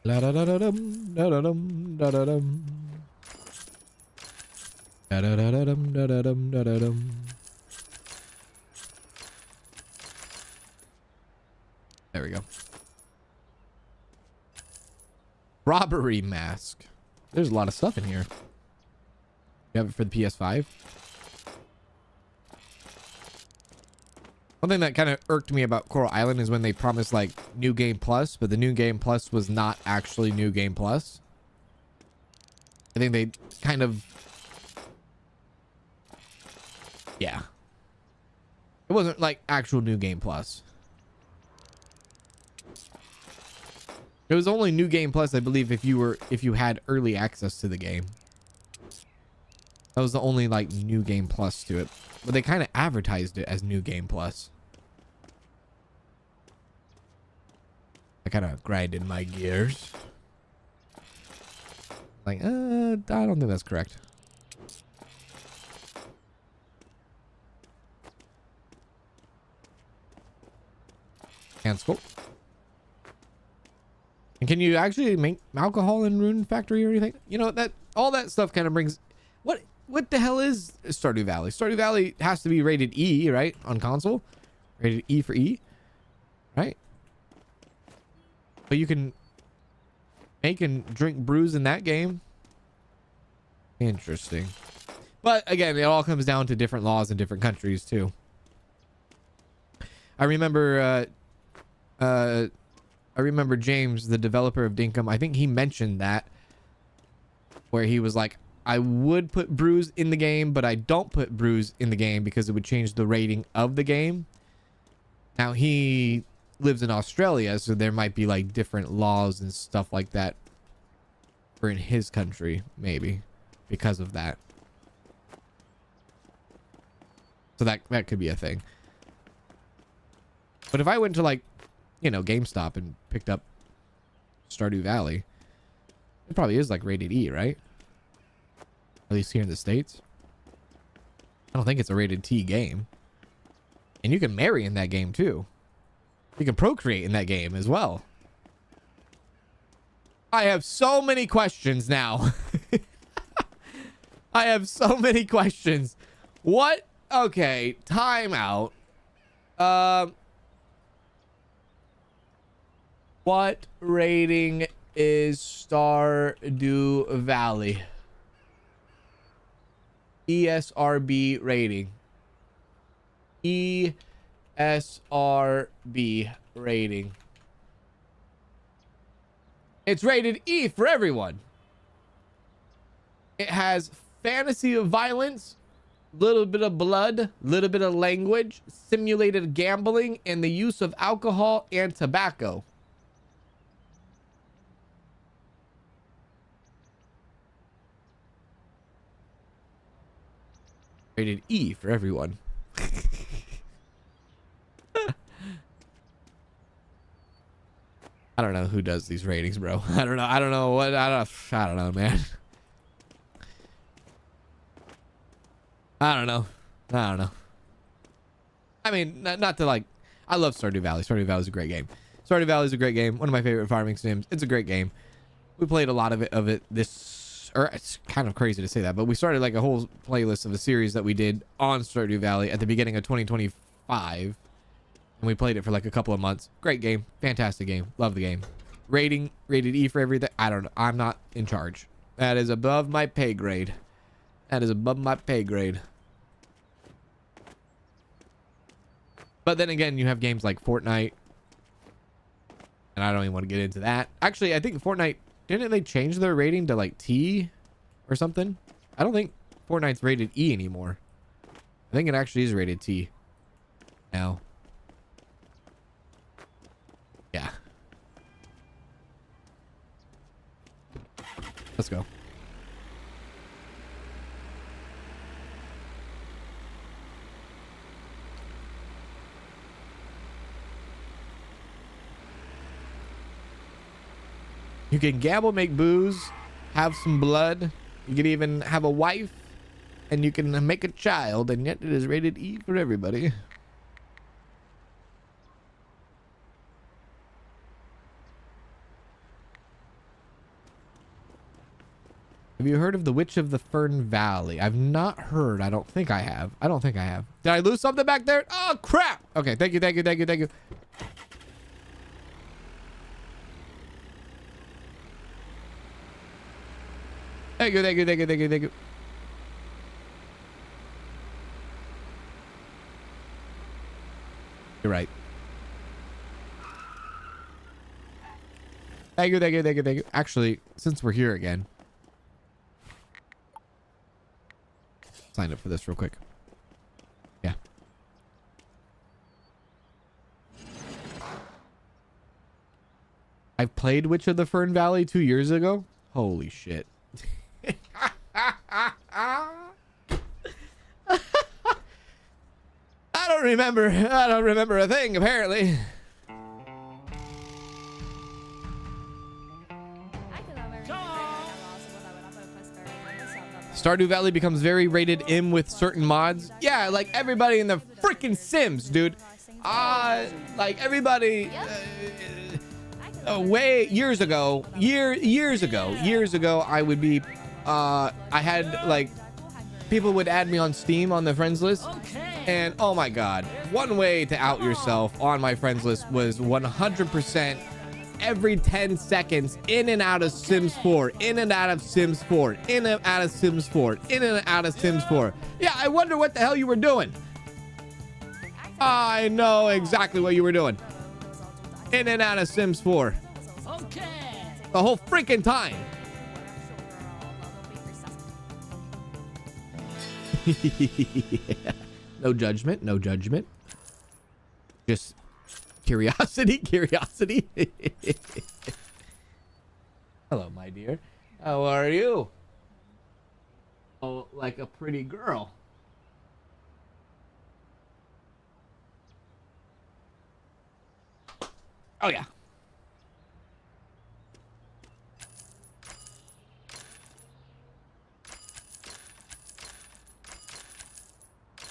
La da da da dum da da dum da da dum da da da da dum da da dum da da dum. There we go. Robbery mask. There's a lot of stuff in here. You have it for the PS5. One thing that kind of irked me about Coral Island is when they promised like New Game Plus, but the New Game Plus was not actually New Game Plus. I think they kind of... Yeah. It wasn't like actual New Game Plus. It was only New Game Plus, I believe, if you had early access to the game. That was the only like New Game Plus to it. But they kind of advertised it as New Game Plus. I kind of grinded my gears. Like, I don't think that's correct. Hand scope. And can you actually make alcohol in Rune Factory or anything? You know, that all that stuff kind of brings... What the hell is Stardew Valley? Stardew Valley has to be rated E, right? On console. Rated E for E. Right? But you can make and drink brews in that game. Interesting. But again, it all comes down to different laws in different countries too. I remember James, the developer of Dinkum, I think he mentioned that, where he was like, I would put brews in the game, but I don't put brews in the game because it would change the rating of the game. Now, he lives in Australia, so there might be like different laws and stuff like that for in his country, maybe, because of that. So that could be a thing. But if I went to like, you know, GameStop and picked up Stardew Valley, it probably is like rated E, right? At least here in the States. I don't think it's a rated T game. And you can marry in that game too. You can procreate in that game as well. I have so many questions now. I have so many questions. What? Okay, time out. What rating is Stardew Valley? ESRB rating. ESRB rating. It's rated E for everyone. It has fantasy of violence, little bit of blood, little bit of language, simulated gambling, and the use of alcohol and tobacco. Rated E for everyone. I don't know who does these ratings, bro. I don't know. I don't know what. I don't know, man. I don't know. I don't know. I mean, not to like. I love Stardew Valley. Stardew Valley is a great game. Stardew Valley is a great game. One of my favorite farming sims. It's a great game. We played a lot of it this, or it's kind of crazy to say that, but we started like a whole playlist of a series that we did on Stardew Valley at the beginning of 2025. And we played it for like a couple of months. Great game. Fantastic game. Love the game. Rating, rated E for everything. I don't know. I'm not in charge. That is above my pay grade. That is above my pay grade. But then again, you have games like Fortnite. And I don't even want to get into that. Actually, I think Fortnite, didn't they change their rating to like T or something? I don't think Fortnite's rated E anymore. I think it actually is rated T now. Yeah. Let's go. You can gamble, make booze, have some blood. You can even have a wife, and you can make a child, and yet it is rated E for everybody. Have you heard of the Witch of the Fern Valley? I've not heard. I don't think I have. I don't think I have. Did I lose something back there? Oh, crap. Okay, thank you, thank you, thank you, thank you. Thank you, thank you, thank you, thank you, thank you. You're right. Thank you, thank you, thank you, thank you. Actually, since we're here again, sign up for this real quick. Yeah. I played Witch of the Fern Valley 2 years ago. Holy shit. I don't remember a thing, apparently. Stardew Valley becomes very rated M with certain mods. Yeah, like everybody in the freaking Sims, dude. Like everybody way years ago, years ago, I would be I had like people would add me on Steam on the friends list. And oh my god, one way to out yourself on my friends list was 100% every 10 seconds in and out of Sims 4, in and out of Sims 4, in and out of Sims 4, in and out of Sims 4. Yeah, I wonder what the hell you were doing. I know exactly what you were doing. In and out of Sims 4. The whole freaking time. Yeah. No judgment, no judgment. Just curiosity, curiosity. Hello, my dear. How are you? Oh, like a pretty girl. Oh, yeah.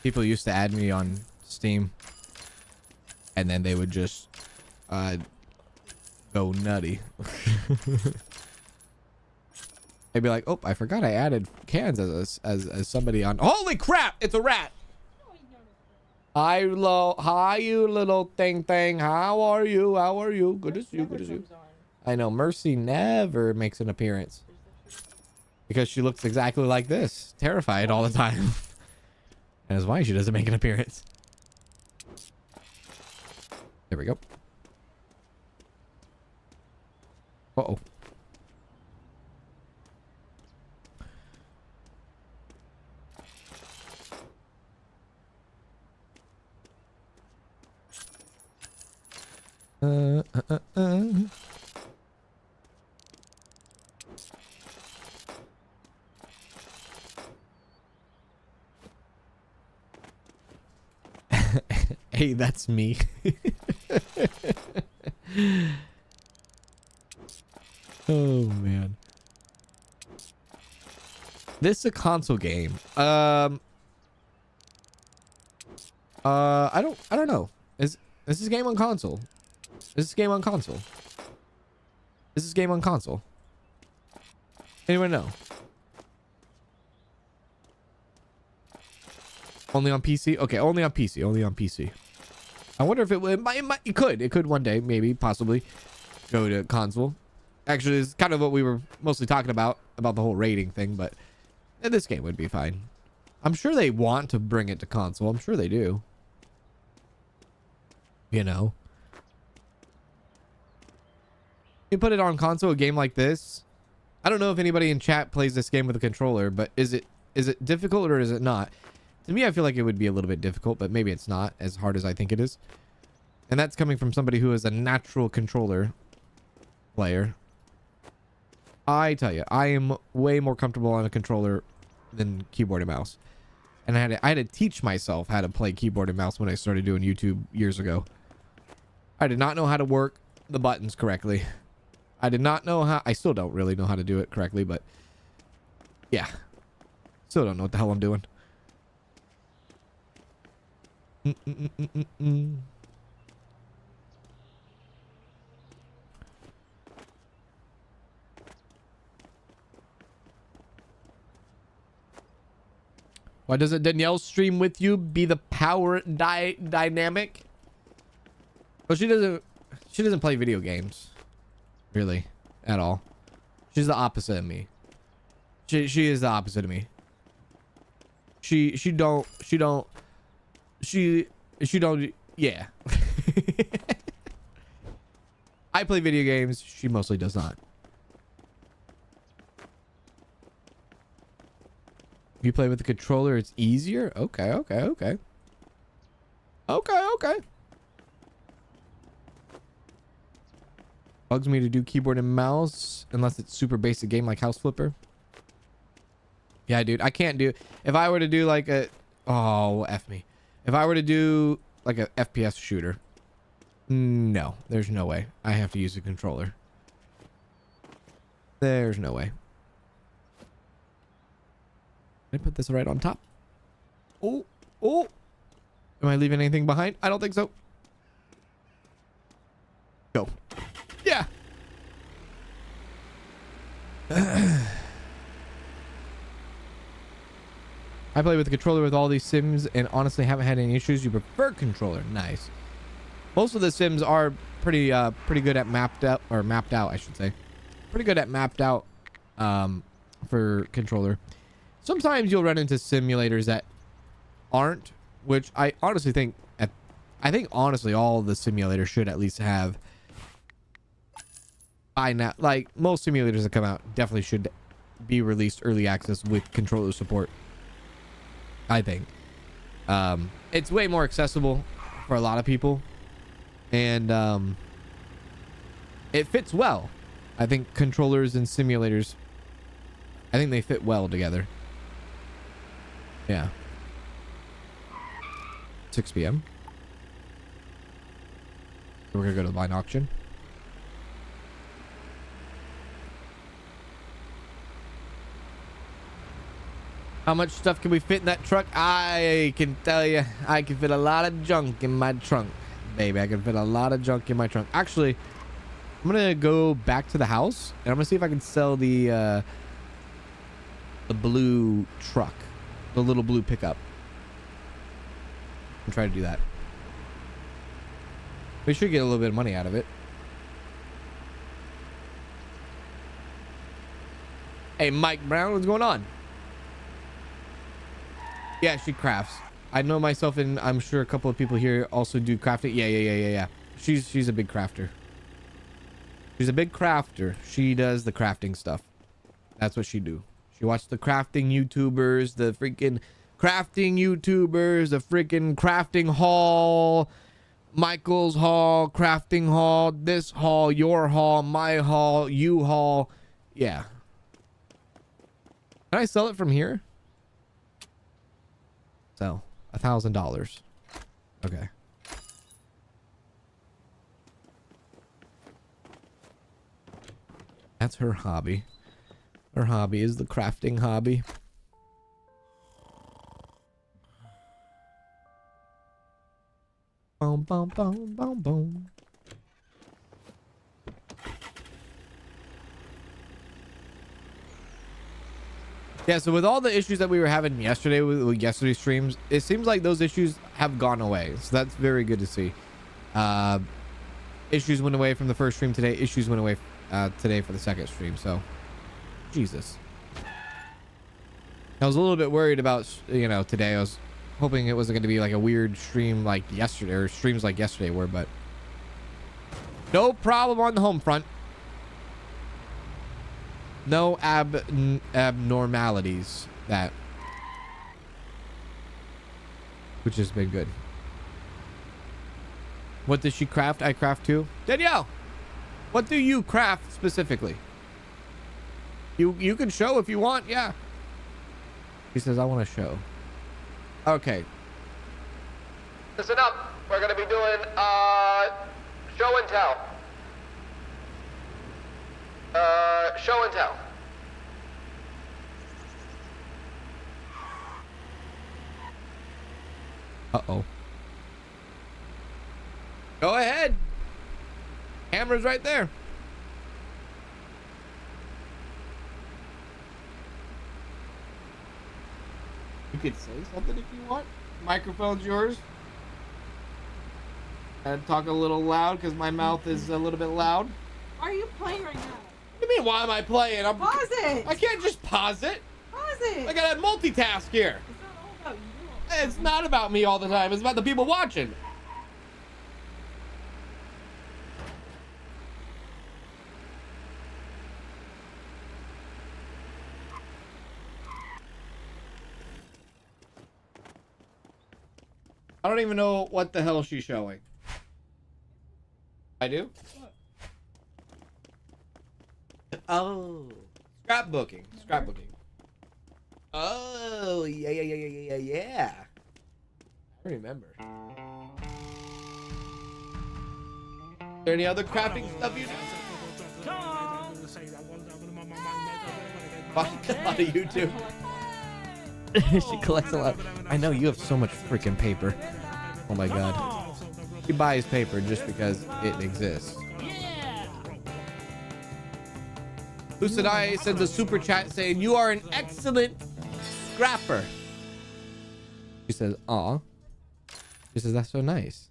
People used to add me on Steam, and then they would just go nutty. They'd be like, "Oh, I forgot I added Cans as somebody on." Holy crap! It's a rat. Hi, you little thing. How are you? How are you? Good to see you. Good to see you. I know Mercy never makes an appearance because she looks exactly like this, terrified all the time. And that's why she doesn't make an appearance. There we go. Uh-oh. Hey, that's me. Oh man. This is a console game. I don't know. Is this game on console? Is this game on console? Is this game on console? Anyone know? Only on PC? Okay, only on PC. Only on PC. I wonder if it could one day, maybe, possibly, go to console. Actually, it's kind of what we were mostly talking about the whole rating thing, but this game would be fine. I'm sure they want to bring it to console. I'm sure they do. You know. You put it on console, a game like this. I don't know if anybody in chat plays this game with a controller, but is it difficult or is it not? To me, I feel like it would be a little bit difficult, but maybe it's not as hard as I think it is. And that's coming from somebody who is a natural controller player. I tell you, I am way more comfortable on a controller than keyboard and mouse. And I had to teach myself how to play keyboard and mouse when I started doing YouTube years ago. I did not know how to work the buttons correctly. I did not know how... I still don't really know how to do it correctly, but... yeah. Still don't know what the hell I'm doing. Why doesn't Danielle stream with you? Be the power dynamic? Well, she doesn't play video games. Really. At all. She's the opposite of me. She is the opposite of me. She don't yeah. I play video games. She mostly does not. You play with the controller, it's easier? Okay. Bugs me to do keyboard and mouse unless it's super basic game like House Flipper. Yeah, dude, I can't do... If I were to do like a... Oh, F me. If I were to do like a FPS shooter, no, there's no way. I have to use a controller. There's no way. Did I put this right on top? Oh. Am I leaving anything behind? I don't think so. Go. Yeah. I play with the controller with all these sims and honestly haven't had any issues. You prefer controller? Nice. Most of the sims are pretty good at mapped out, I should say. Pretty good at mapped out for controller. Sometimes you'll run into simulators that aren't, which I honestly think honestly all the simulators should at least have by now. Like most simulators that come out definitely should be released early access with controller support. I think it's way more accessible for a lot of people, and it fits well. I think controllers and simulators, I think they fit well together. Yeah. 6 p.m. We're gonna go to the blind auction. How much stuff can we fit in that truck? I can tell you, I can fit a lot of junk in my trunk, baby. I can fit a lot of junk in my trunk. Actually, I'm gonna go back to the house and I'm gonna see if I can sell the blue truck, the little blue pickup. I'm trying to do that. We should get a little bit of money out of it. Hey, Mike Brown, what's going on? Yeah, she crafts. I know myself, and I'm sure a couple of people here also do crafting. Yeah. She's a big crafter. She's a big crafter. She does the crafting stuff. That's what she do. She watched the crafting YouTubers, the freaking crafting YouTubers, the freaking crafting haul, Michael's haul, crafting haul, this haul, your haul, my haul, you haul. Yeah. Can I sell it from here? Sell $1,000. Okay. That's her hobby. Her hobby is the crafting hobby. Boom, boom, boom, boom, boom. Yeah, so with all the issues that we were having yesterday with yesterday's streams, it seems like those issues have gone away. So that's very good to see. Issues went away from the first stream today. Issues went away today for the second stream. So, Jesus. I was a little bit worried about, you know, today. I was hoping it wasn't going to be like a weird stream like yesterday, or streams like yesterday were, but no problem on the home front. No abnormalities, that, which has been good. What does she craft? I craft too. Danielle, what do you craft specifically? You can show if you want. Yeah. He says, I want to show. Okay. Listen up. We're gonna be doing show and tell. Show and tell. Uh-oh. Go ahead. Camera's right there. You could say something if you want. Microphone's yours. And talk a little loud because my mouth is a little bit loud. Why are you playing right now? What do you mean, why am I playing? Pause it! I can't just pause it. Pause it! I gotta multitask here. It's not all about you. It's not about me all the time. It's about the people watching. I don't even know what the hell she's showing. I do? Oh. Scrapbooking. Scrapbooking. Oh, yeah. I remember. Is there any other crafting stuff you do? Watch a lot of YouTube. She collects a lot. I know you have so much freaking paper. Oh my god. She buys paper just because it exists. Lucidai sends a super chat saying, you are an excellent scrapper. She says, aw. She says, that's so nice.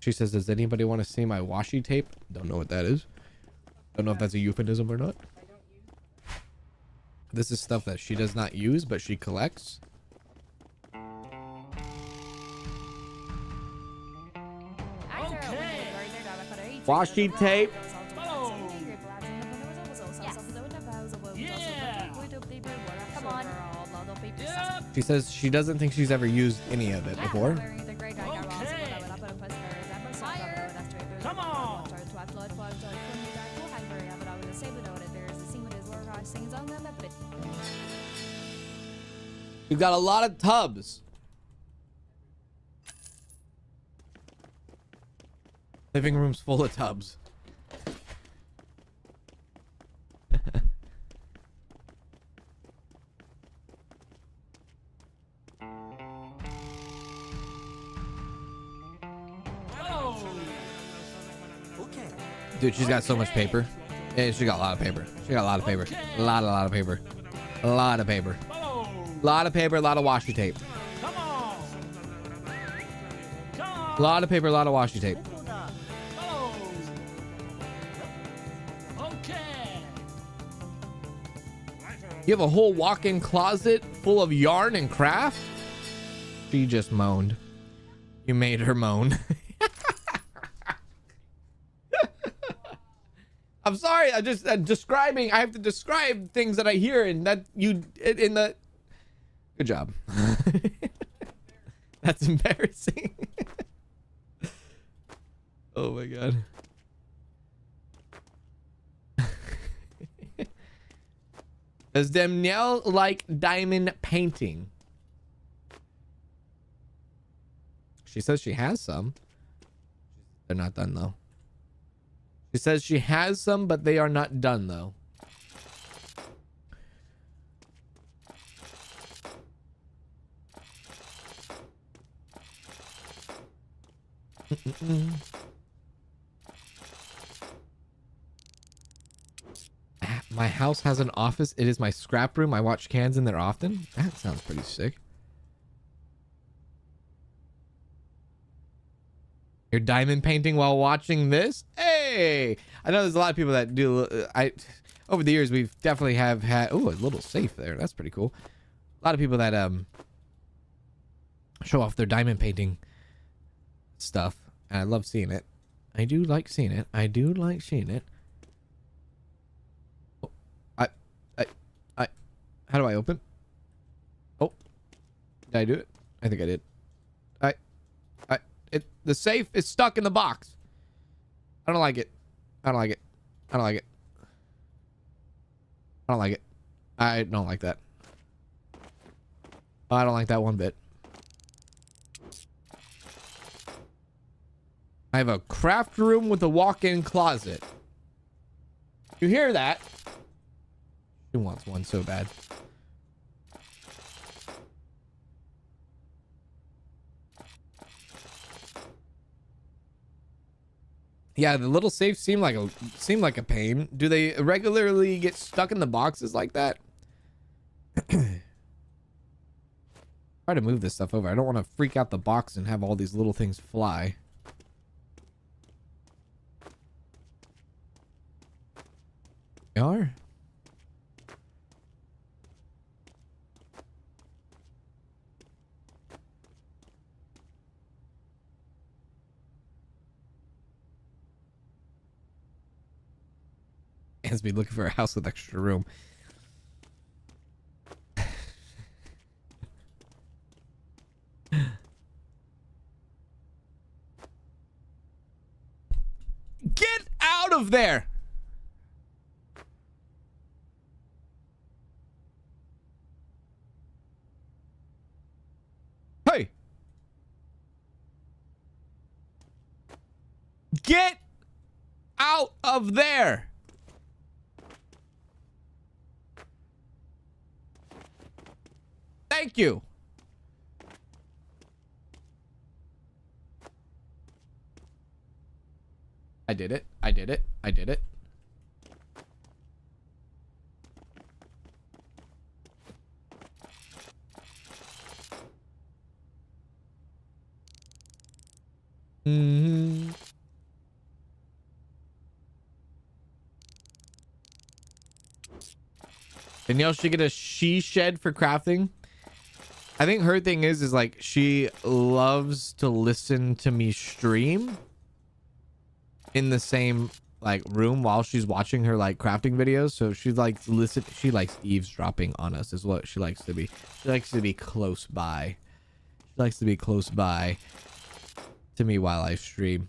She says, does anybody want to see my washi tape? Don't know what that is. Don't know if that's a euphemism or not. This is stuff that she does not use, but she collects. Washi tape. Come on. She says she doesn't think she's ever used any of it before. Come on! We've got a lot of tubs. Living room's full of tubs. Dude, she's got so much paper. Yeah, she got a lot of paper. She got a lot of paper. A lot of paper. A lot of paper. A lot of paper, a lot of washi tape. A lot of paper, a lot of washi tape. You have a whole walk-in closet full of yarn and craft? She just moaned. You made her moan. I'm sorry. I just describing. I have to describe things that I hear, and that you in the. Good job. That's embarrassing. Oh my god. Does Danielle like diamond painting? She says she has some. They're not done though. She says she has some, but they are not done though. My house has an office. It is my scrap room. I watch cans in there often. That sounds pretty sick. You're diamond painting while watching this? Hey! I know there's a lot of people that do. Over the years, we've definitely have had. Oh, a little safe there. That's pretty cool. A lot of people that show off their diamond painting stuff. And I love seeing it. I do like seeing it. I do like seeing it. Oh, how do I open? Oh, did I do it? I think I did. The safe is stuck in the box. I don't like it. I don't like it. I don't like it. I don't like it. I don't like that. I don't like that one bit. I have a craft room with a walk-in closet. You hear that? She wants one so bad. Yeah, the little safes seem like a pain. Do they regularly get stuck in the boxes like that? Try to move this stuff over. I don't want to freak out the box and have all these little things fly. They are. Has me looking for a house with extra room. Get out of there! Hey! Get out of there! Thank you. I did it. I did it. I did it. Mm-hmm. Danielle should get a she shed for crafting. I think her thing is like she loves to listen to me stream in the same like room while she's watching her like crafting videos. So she likes she likes eavesdropping on us is what she likes to be. She likes to be close by. She likes to be close by to me while I stream.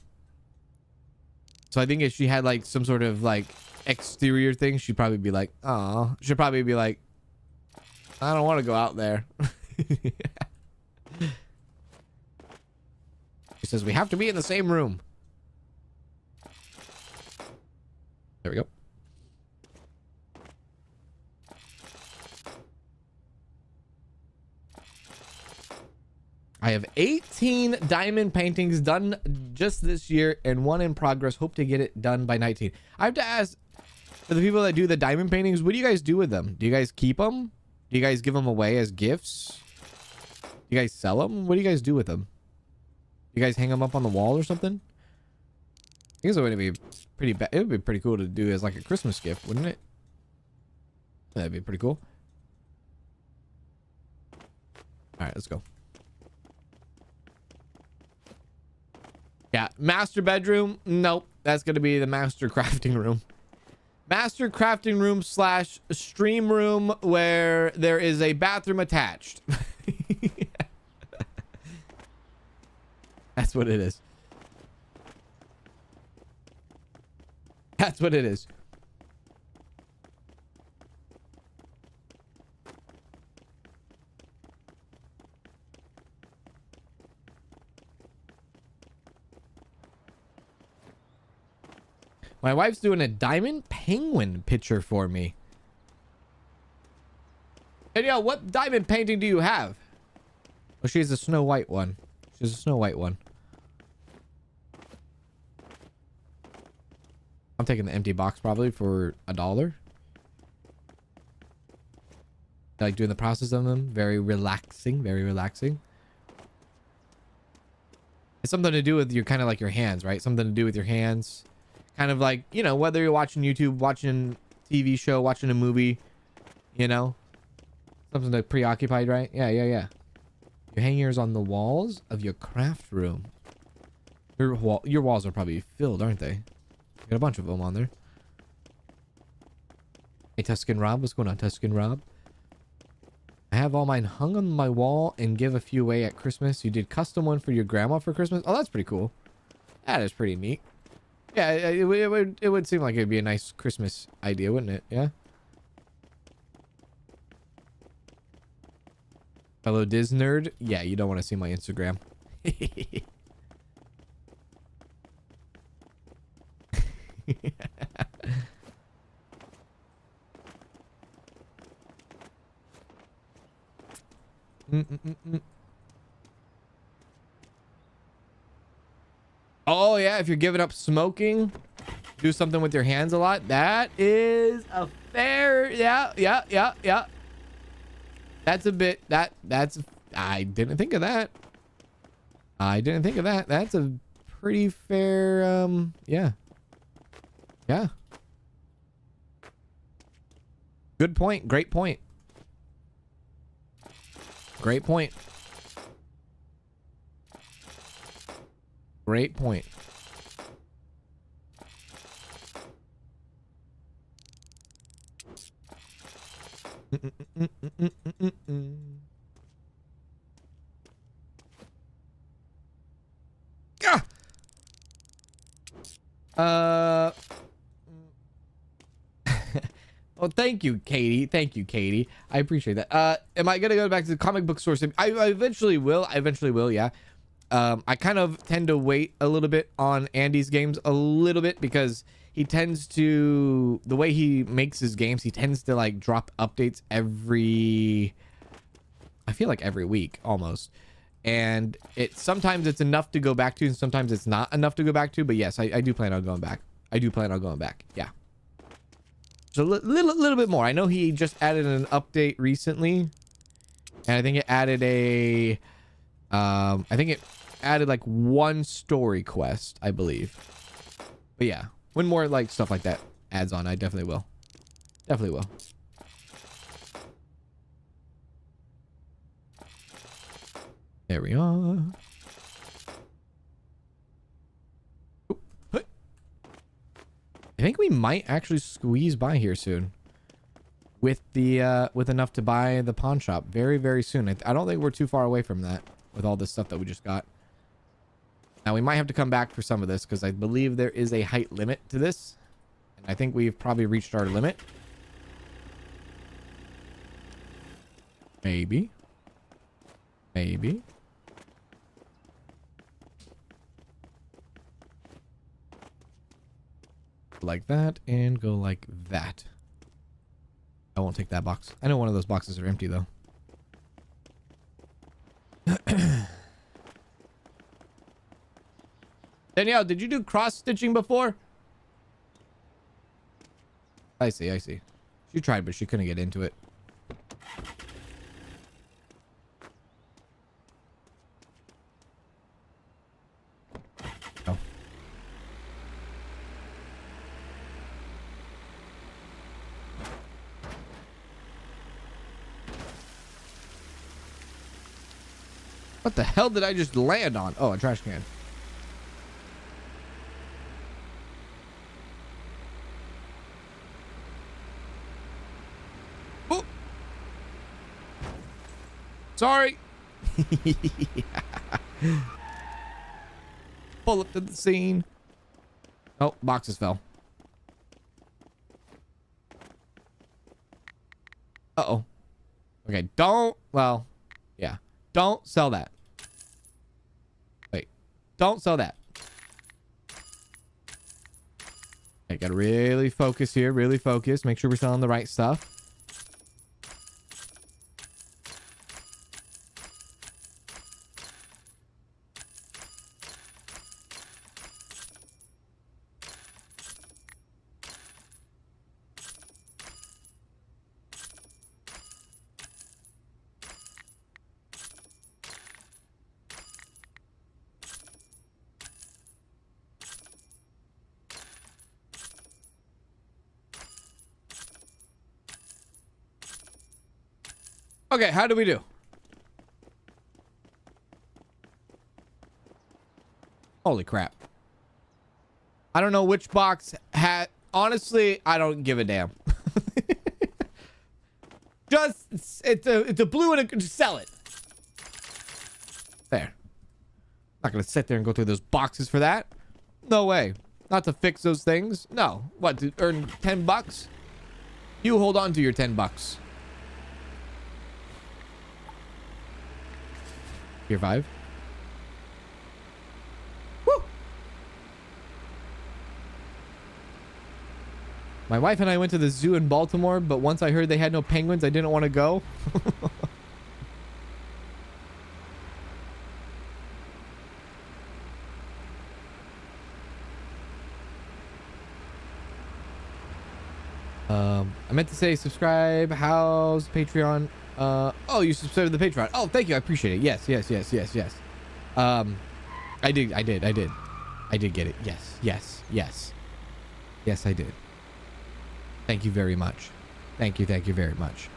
So I think if she had like some sort of like exterior thing, she'd probably be like, "Aw." She'd probably be like, "I don't want to go out there." She says we have to be in the same room. There we go. I have 18 diamond paintings done just this year and one in progress. Hope to get it done by 19. I have to ask, for the people that do the diamond paintings, what do you guys do with them? Do you guys keep them? Do you guys give them away as gifts? Do you guys sell them? What do you guys do with them? You guys hang them up on the wall or something? I guess it would be pretty bad. It would be pretty cool to do as like a Christmas gift, wouldn't it? That'd be pretty cool. All right, let's go. Yeah, master bedroom. Nope, that's gonna be the master crafting room. Master crafting room slash stream room where there is a bathroom attached. That's what it is. That's what it is. My wife's doing a diamond penguin picture for me. Danielle, what diamond painting do you have? Oh, she has a Snow White one. She has a Snow White one. I'm taking the empty box probably for $1. I like doing the process of them. Very relaxing. Very relaxing. It's something to do with your kind of like your hands, right? Something to do with your hands. Kind of like, you know, whether you're watching YouTube, watching TV show, watching a movie, you know, something to preoccupied, right? Yeah. Your hangers on the walls of your craft room. Your walls are probably filled, aren't they? You got a bunch of them on there. Hey, Tuscan Rob. What's going on, Tuscan Rob? I have all mine hung on my wall and give a few away at Christmas. You did custom one for your grandma for Christmas? Oh, that's pretty cool. That is pretty neat. Yeah, it would seem like it'd be a nice Christmas idea, wouldn't it? Yeah. Hello, Diz nerd. Yeah, you don't want to see my Instagram. Oh yeah, if you're giving up smoking, do something with your hands a lot. That is a fair, yeah. That's a bit, that's, I didn't think of that. That's a pretty fair, yeah. Good point. Great point. Great point. Great point. Oh, thank you, Katie. Thank you, Katie. I appreciate that. Am I gonna go back to the comic book source? I eventually will. Yeah. I kind of tend to wait a little bit on Andy's games a little bit because he tends to, the way he makes his games, he tends to like drop updates I feel like every week almost. And sometimes it's enough to go back to and sometimes it's not enough to go back to. But yes, I do plan on going back. Yeah. So a little bit more. I know he just added an update recently. And I think it added like one story quest, I believe. But yeah, when more like stuff like that adds on, I definitely will. There we are. I think we might actually squeeze by here soon with the with enough to buy the pawn shop very, very soon. I don't think we're too far away from that with all this stuff that we just got. Now we might have to come back for some of this because I believe there is a height limit to this. And I think we've probably reached our limit. Maybe. Like that and go like that. I won't take that box. I know one of those boxes are empty though. Danielle, did you do cross stitching before? I see. She tried, but she couldn't get into it. Oh. What the hell did I just land on? Oh, a trash can. Oh. Sorry. Pull up to the scene. Oh, boxes fell. Uh-oh. Okay, don't sell that. Wait, don't sell that. I gotta really focus here. Really focus. Make sure we're selling the right stuff. Okay, how do we do? Holy crap. I don't know which box had... Honestly, I don't give a damn. It's a blue and a... Just sell it. There. Not gonna sit there and go through those boxes for that. No way. Not to fix those things. No. What, to earn 10 bucks? You hold on to your 10 bucks. Tier 5. Woo! My wife and I went to the zoo in Baltimore, but once I heard they had no penguins, I didn't want to go. I meant to say subscribe. How's Patreon? Oh, you subscribed to the Patreon. Oh, thank you. I appreciate it. Yes. I did get it. Yes, I did. Thank you very much. Thank you very much.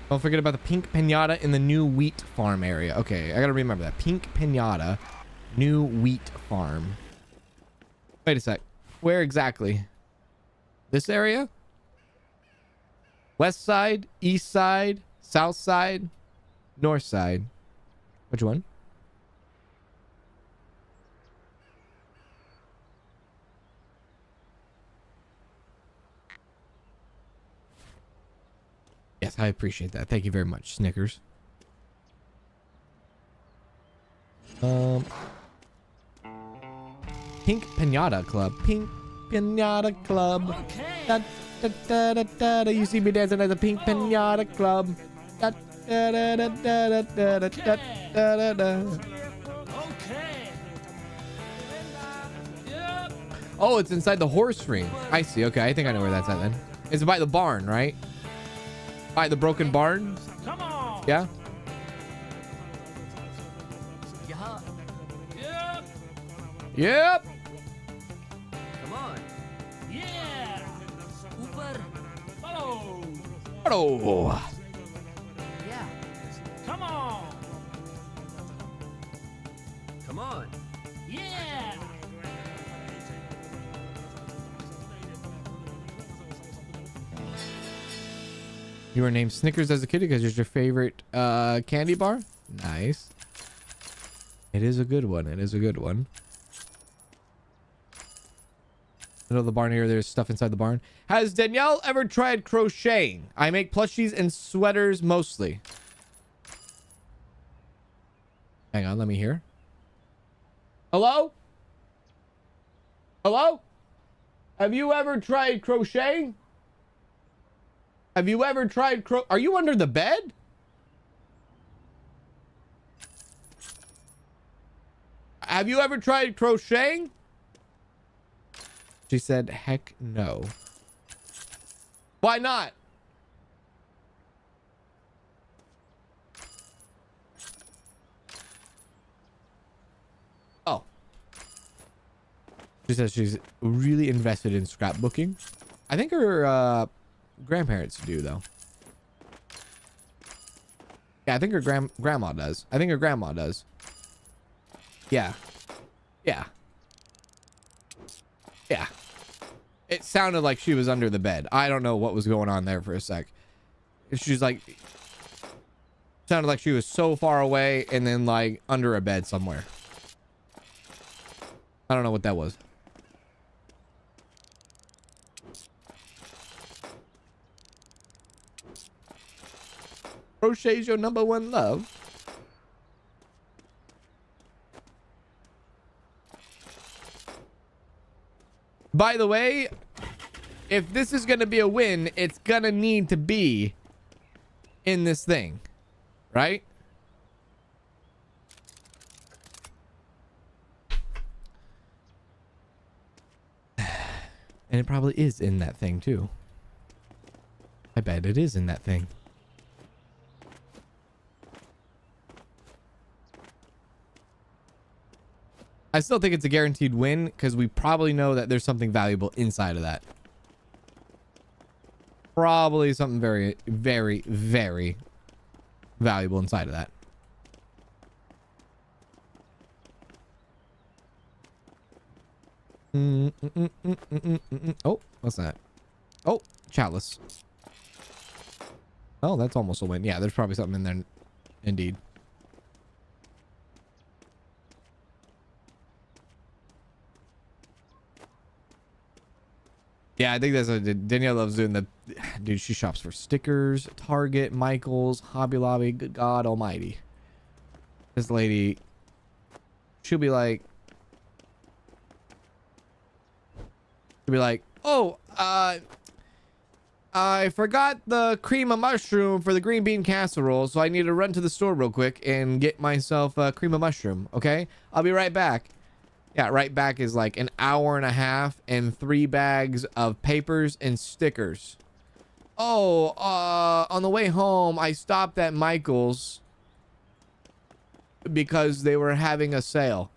Don't forget about the pink pinata in the new wheat farm area. Okay, I gotta remember that. Pink pinata, new wheat farm. Wait a sec. Where exactly? This area? West side, east side, south side, north side. Which one? Yes, I appreciate that. Thank you very much, Snickers. Pink Pinata Club. Pink Pinata Club. Da, da, da, da, da, da. You see me dancing at the Pink Pinata Club. Da, da, da, da, da, da, da, da, da, da. Oh, it's inside the horse ring. I see. Okay, I think I know where that's at then. It's by the barn, right? By the broken barn? Come on. Yeah? Yep. Come on. Yeah. Cooper. Follow. Follow. Yeah. Come on. Come on. Yeah. You were named Snickers as a kid because it's your favorite candy bar? Nice. It is a good one. It is a good one. Middle of the barn here, there's stuff inside the barn. Has Danielle ever tried crocheting? I make plushies and sweaters mostly. Hang on, let me hear. Hello? Hello? Have you ever tried crocheting? Have you ever tried Are you under the bed? Have you ever tried crocheting? She said, heck no. Why not? Oh. She says she's really invested in scrapbooking. I think her grandparents do, though. Yeah, I think her grandma does. I think her grandma does. Yeah. Yeah. Yeah. It sounded like she was under the bed. I don't know what was going on there for a sec. She's like... Sounded like she was so far away and then like under a bed somewhere. I don't know what that was. Crochet's your #1 love. By the way, if this is going to be a win, it's going to need to be in this thing, right? And it probably is in that thing too. I bet it is in that thing. I still think it's a guaranteed win because we probably know that there's something valuable inside of that. Probably something very, very, very valuable inside of that. Oh, what's that? Oh, chalice. Oh, that's almost a win. Yeah, there's probably something in there. Indeed. Yeah, I think that's what Danielle loves doing. Dude, she shops for stickers, Target, Michael's, Hobby Lobby. Good God almighty. This lady, she'll be like, oh, I forgot the cream of mushroom for the green bean casserole, so I need to run to the store real quick and get myself a cream of mushroom. Okay, I'll be right back. Yeah, right back is like an hour and a half and 3 bags of papers and stickers. Oh, on the way home, I stopped at Michael's because they were having a sale.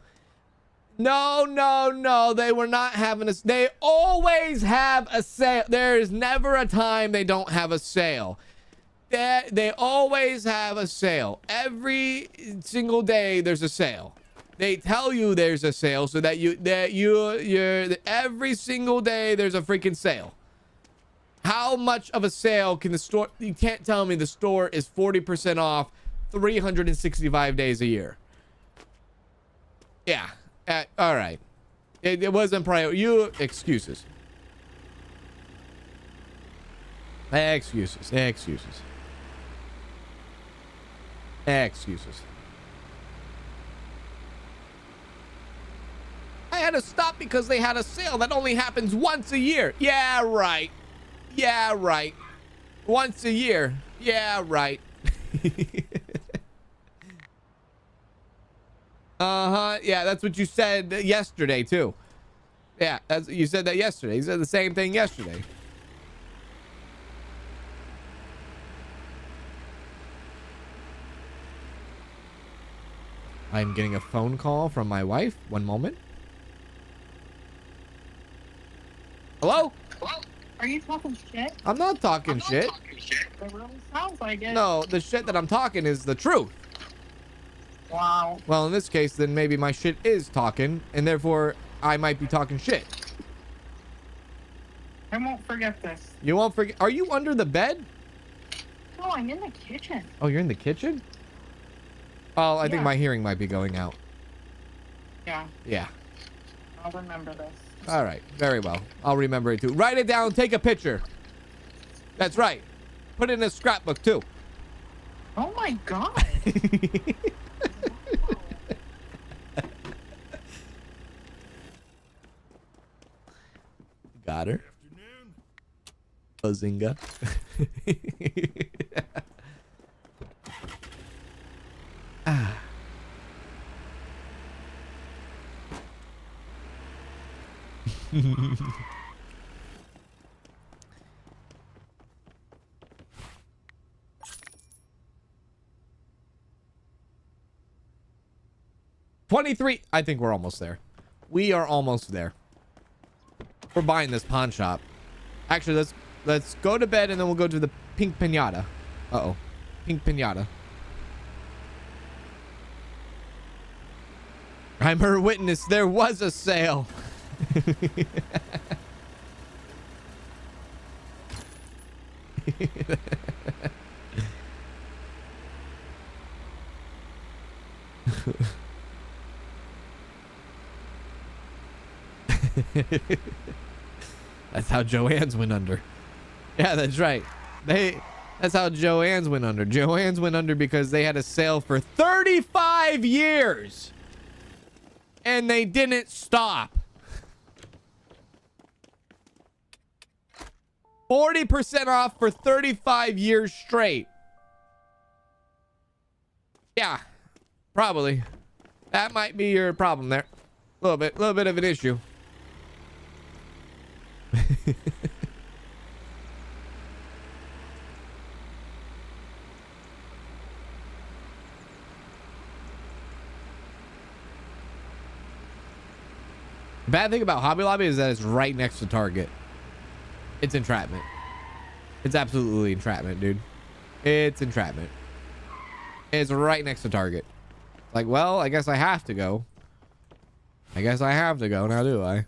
No, no, no, they were not having a... They always have a sale. There is never a time they don't have a sale. They always have a sale. Every single day there's a sale. They tell you there's a sale so that you're every single day there's a freaking sale. How much of a sale can the store... You can't tell me the store is 40% off 365 days a year. Yeah. All right. It wasn't prior. You excuses. Excuses. Excuses. Excuses. I had to stop because they had a sale that only happens once a year. Yeah, right. Yeah, right. Once a year. Yeah, right. Uh-huh. Yeah, that's what you said yesterday, too. Yeah, you said that yesterday. You said the same thing yesterday. I'm getting a phone call from my wife. One moment. Hello? Hello? Are you talking shit? I'm not talking shit. It really sounds like it. No, the shit that I'm talking is the truth. Wow. Well, in this case, then maybe my shit is talking, and therefore I might be talking shit. I won't forget this. You won't forget. Are you under the bed? No, I'm in the kitchen. Oh, you're in the kitchen? Oh, I think my hearing might be going out. Yeah. Yeah. I'll remember this. All right. Very well. I'll remember it too. Write it down. Take a picture. That's right. Put it in a scrapbook too. Oh my God. Got her. Bazinga. Ah. $23. I think we're almost there. We are almost there. We're buying this pawn shop. Actually, let's go to bed and then we'll go to the pink pinata. Uh-oh. Pink pinata. I'm her witness. There was a sale. That's how Joanne's went under. Yeah, that's right. That's how Joanne's went under. Joanne's went under because they had a sale for 35 years. And they didn't stop. 40% off for 35 years straight. Yeah, probably. That might be your problem there. A little bit of an issue. The bad thing about Hobby Lobby is that it's right next to Target. It's entrapment. It's absolutely entrapment, dude. It's entrapment. It's right next to Target. Like, well, I guess I have to go. I guess I have to go now, do I?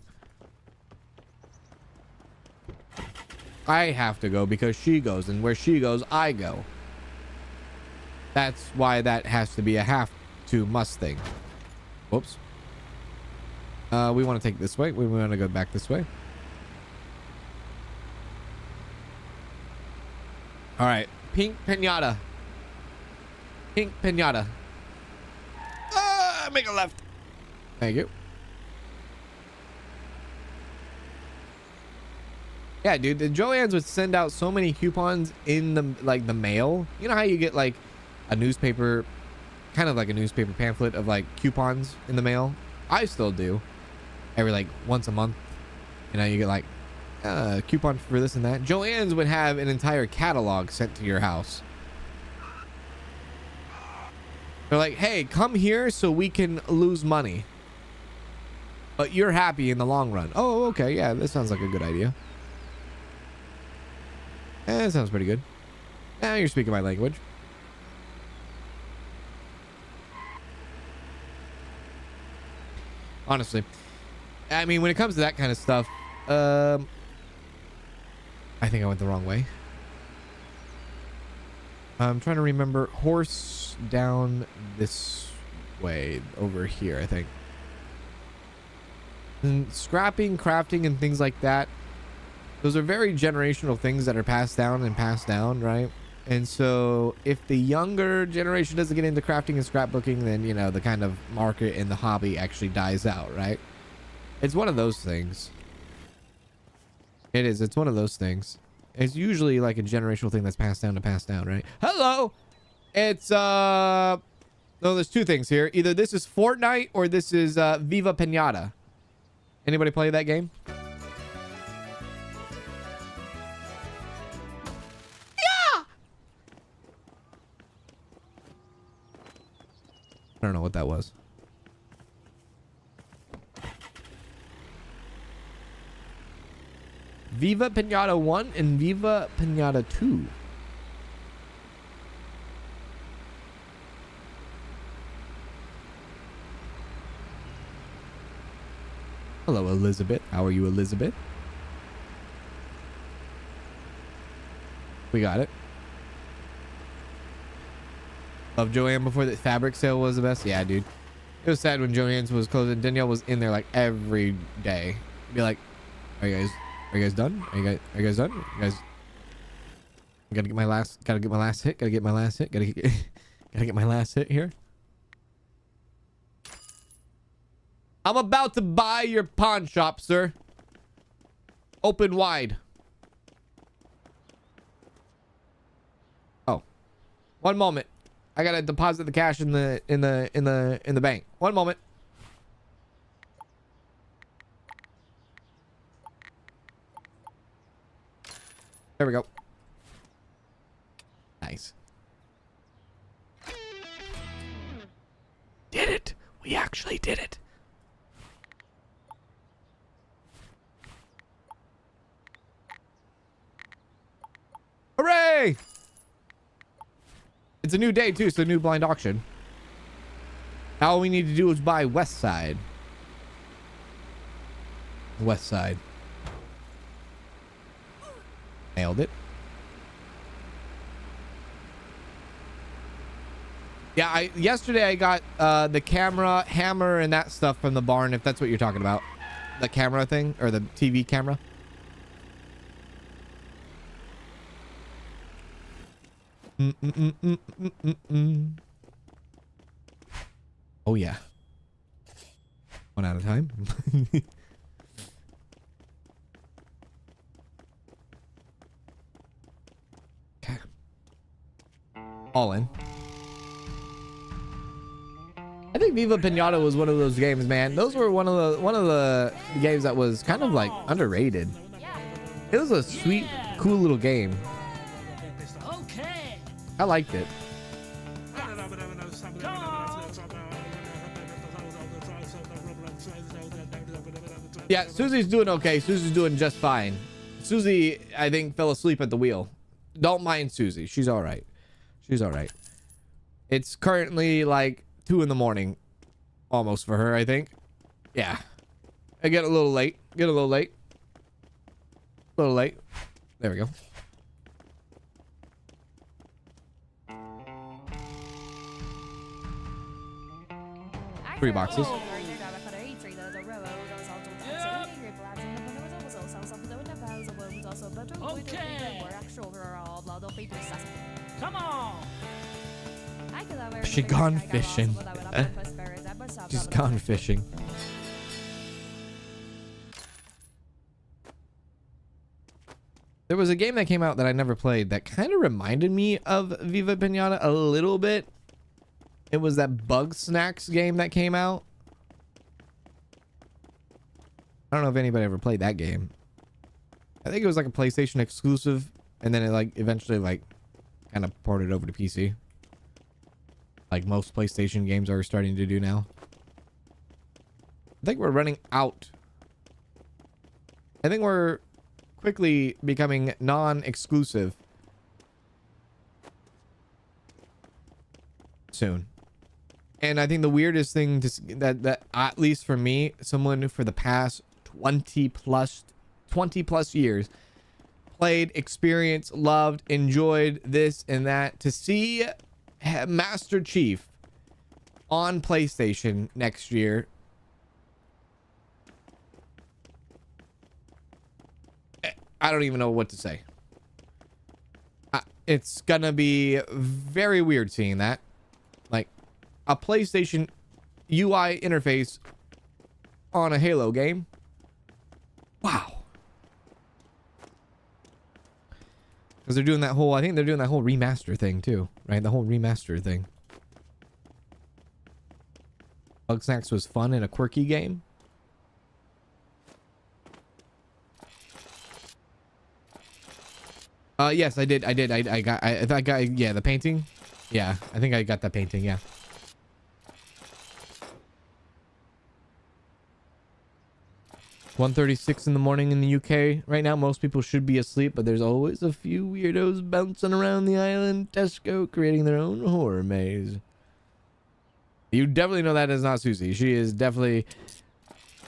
I have to go because she goes, and where she goes, I go. That's why that has to be a have to must thing. Whoops. We want to take this way. We want to go back this way. All right. Pink pinata. Pink pinata. Make a left. Thank you. Yeah, dude. The Joann's would send out so many coupons in the the mail. You know how you get like a newspaper, kind of like a newspaper pamphlet of like coupons in the mail? I still do. Every like once a month, you know, you get like a coupon for this and that. Joann's would have an entire catalog sent to your house. They're like, hey, come here so we can lose money, but you're happy in the long run. Oh, okay. Yeah, that sounds like a good idea. That sounds pretty good. Now you're speaking my language. Honestly, I mean, when it comes to that kind of stuff, I think I went the wrong way. I'm trying to remember. Horse down this way, over here, I think. And scrapping, crafting, and things like that, those are very generational things that are passed down, right? And so if the younger generation doesn't get into crafting and scrapbooking, then, you know, the kind of market in the hobby actually dies out, right? It's one of those things. It is. It's one of those things. It's usually like a generational thing that's passed down, right? Hello! It's, no, there's two things here. Either this is Fortnite or this is Viva Pinata. Anybody play that game? I don't know what that was. Viva Pinata 1 and Viva Pinata 2. Hello, Elizabeth. How are you, Elizabeth? We got it. Love Joann before the fabric sale was the best. Yeah, dude. It was sad when Joann's was closing. Danielle was in there like every day. Be like, are you guys done? Are you guys done? You guys gotta get my last hit. Gotta get my last hit here. I'm about to buy your pawn shop, sir. Open wide. Oh. One moment. I gotta deposit the cash in the bank. One moment. There we go. Nice. Did it. We actually did it. Hooray! It's a new day too, so new blind auction. All we need to do is buy West Side. West Side. Nailed it. Yeah, yesterday I got the camera, hammer, and that stuff from the barn, if that's what you're talking about. The camera thing, or the TV camera. Oh yeah. One at a time. All in. I think Viva Pinata was one of those games, man. Those were one of the games that was kind of like underrated. It was a sweet, cool little game. I liked it. Yeah, Susie's doing okay. Susie's doing just fine. Susie, I think, fell asleep at the wheel. Don't mind Susie. She's all right. She's all right. It's currently like 2 in the morning, almost for her, I think. Yeah. I get a little late. Get a little late. A little late. There we go. Three boxes. Okay. Come on. She gone fishing. She's gone fishing. There was a game that came out that I never played that kind of reminded me of Viva Pinata a little bit. It was that Bug Snacks game that came out. I don't know if anybody ever played that game. I think it was like a PlayStation exclusive, and then it like eventually like kind of ported over to PC. Like most PlayStation games are starting to do now. I think we're running out. I think we're quickly becoming non-exclusive soon. And I think the weirdest thing that at least for me, someone for the past 20 plus years played, experienced, loved, enjoyed this and that, to see Master Chief on PlayStation next year, I don't even know what to say. It's gonna be very weird seeing that, like a PlayStation UI interface on a Halo game. Wow. Because they're doing that whole, I think they're doing that whole remaster thing too, right? The whole remaster thing. Bug Snacks was fun and a quirky game. Yes, I did. I got, yeah, the painting. Yeah, I think I got that painting. Yeah. "1:36 in the morning in the UK right now. Most people should be asleep, but there's always a few weirdos bouncing around the island. Tesco creating their own horror maze." You definitely know that is not Susie. She is definitely,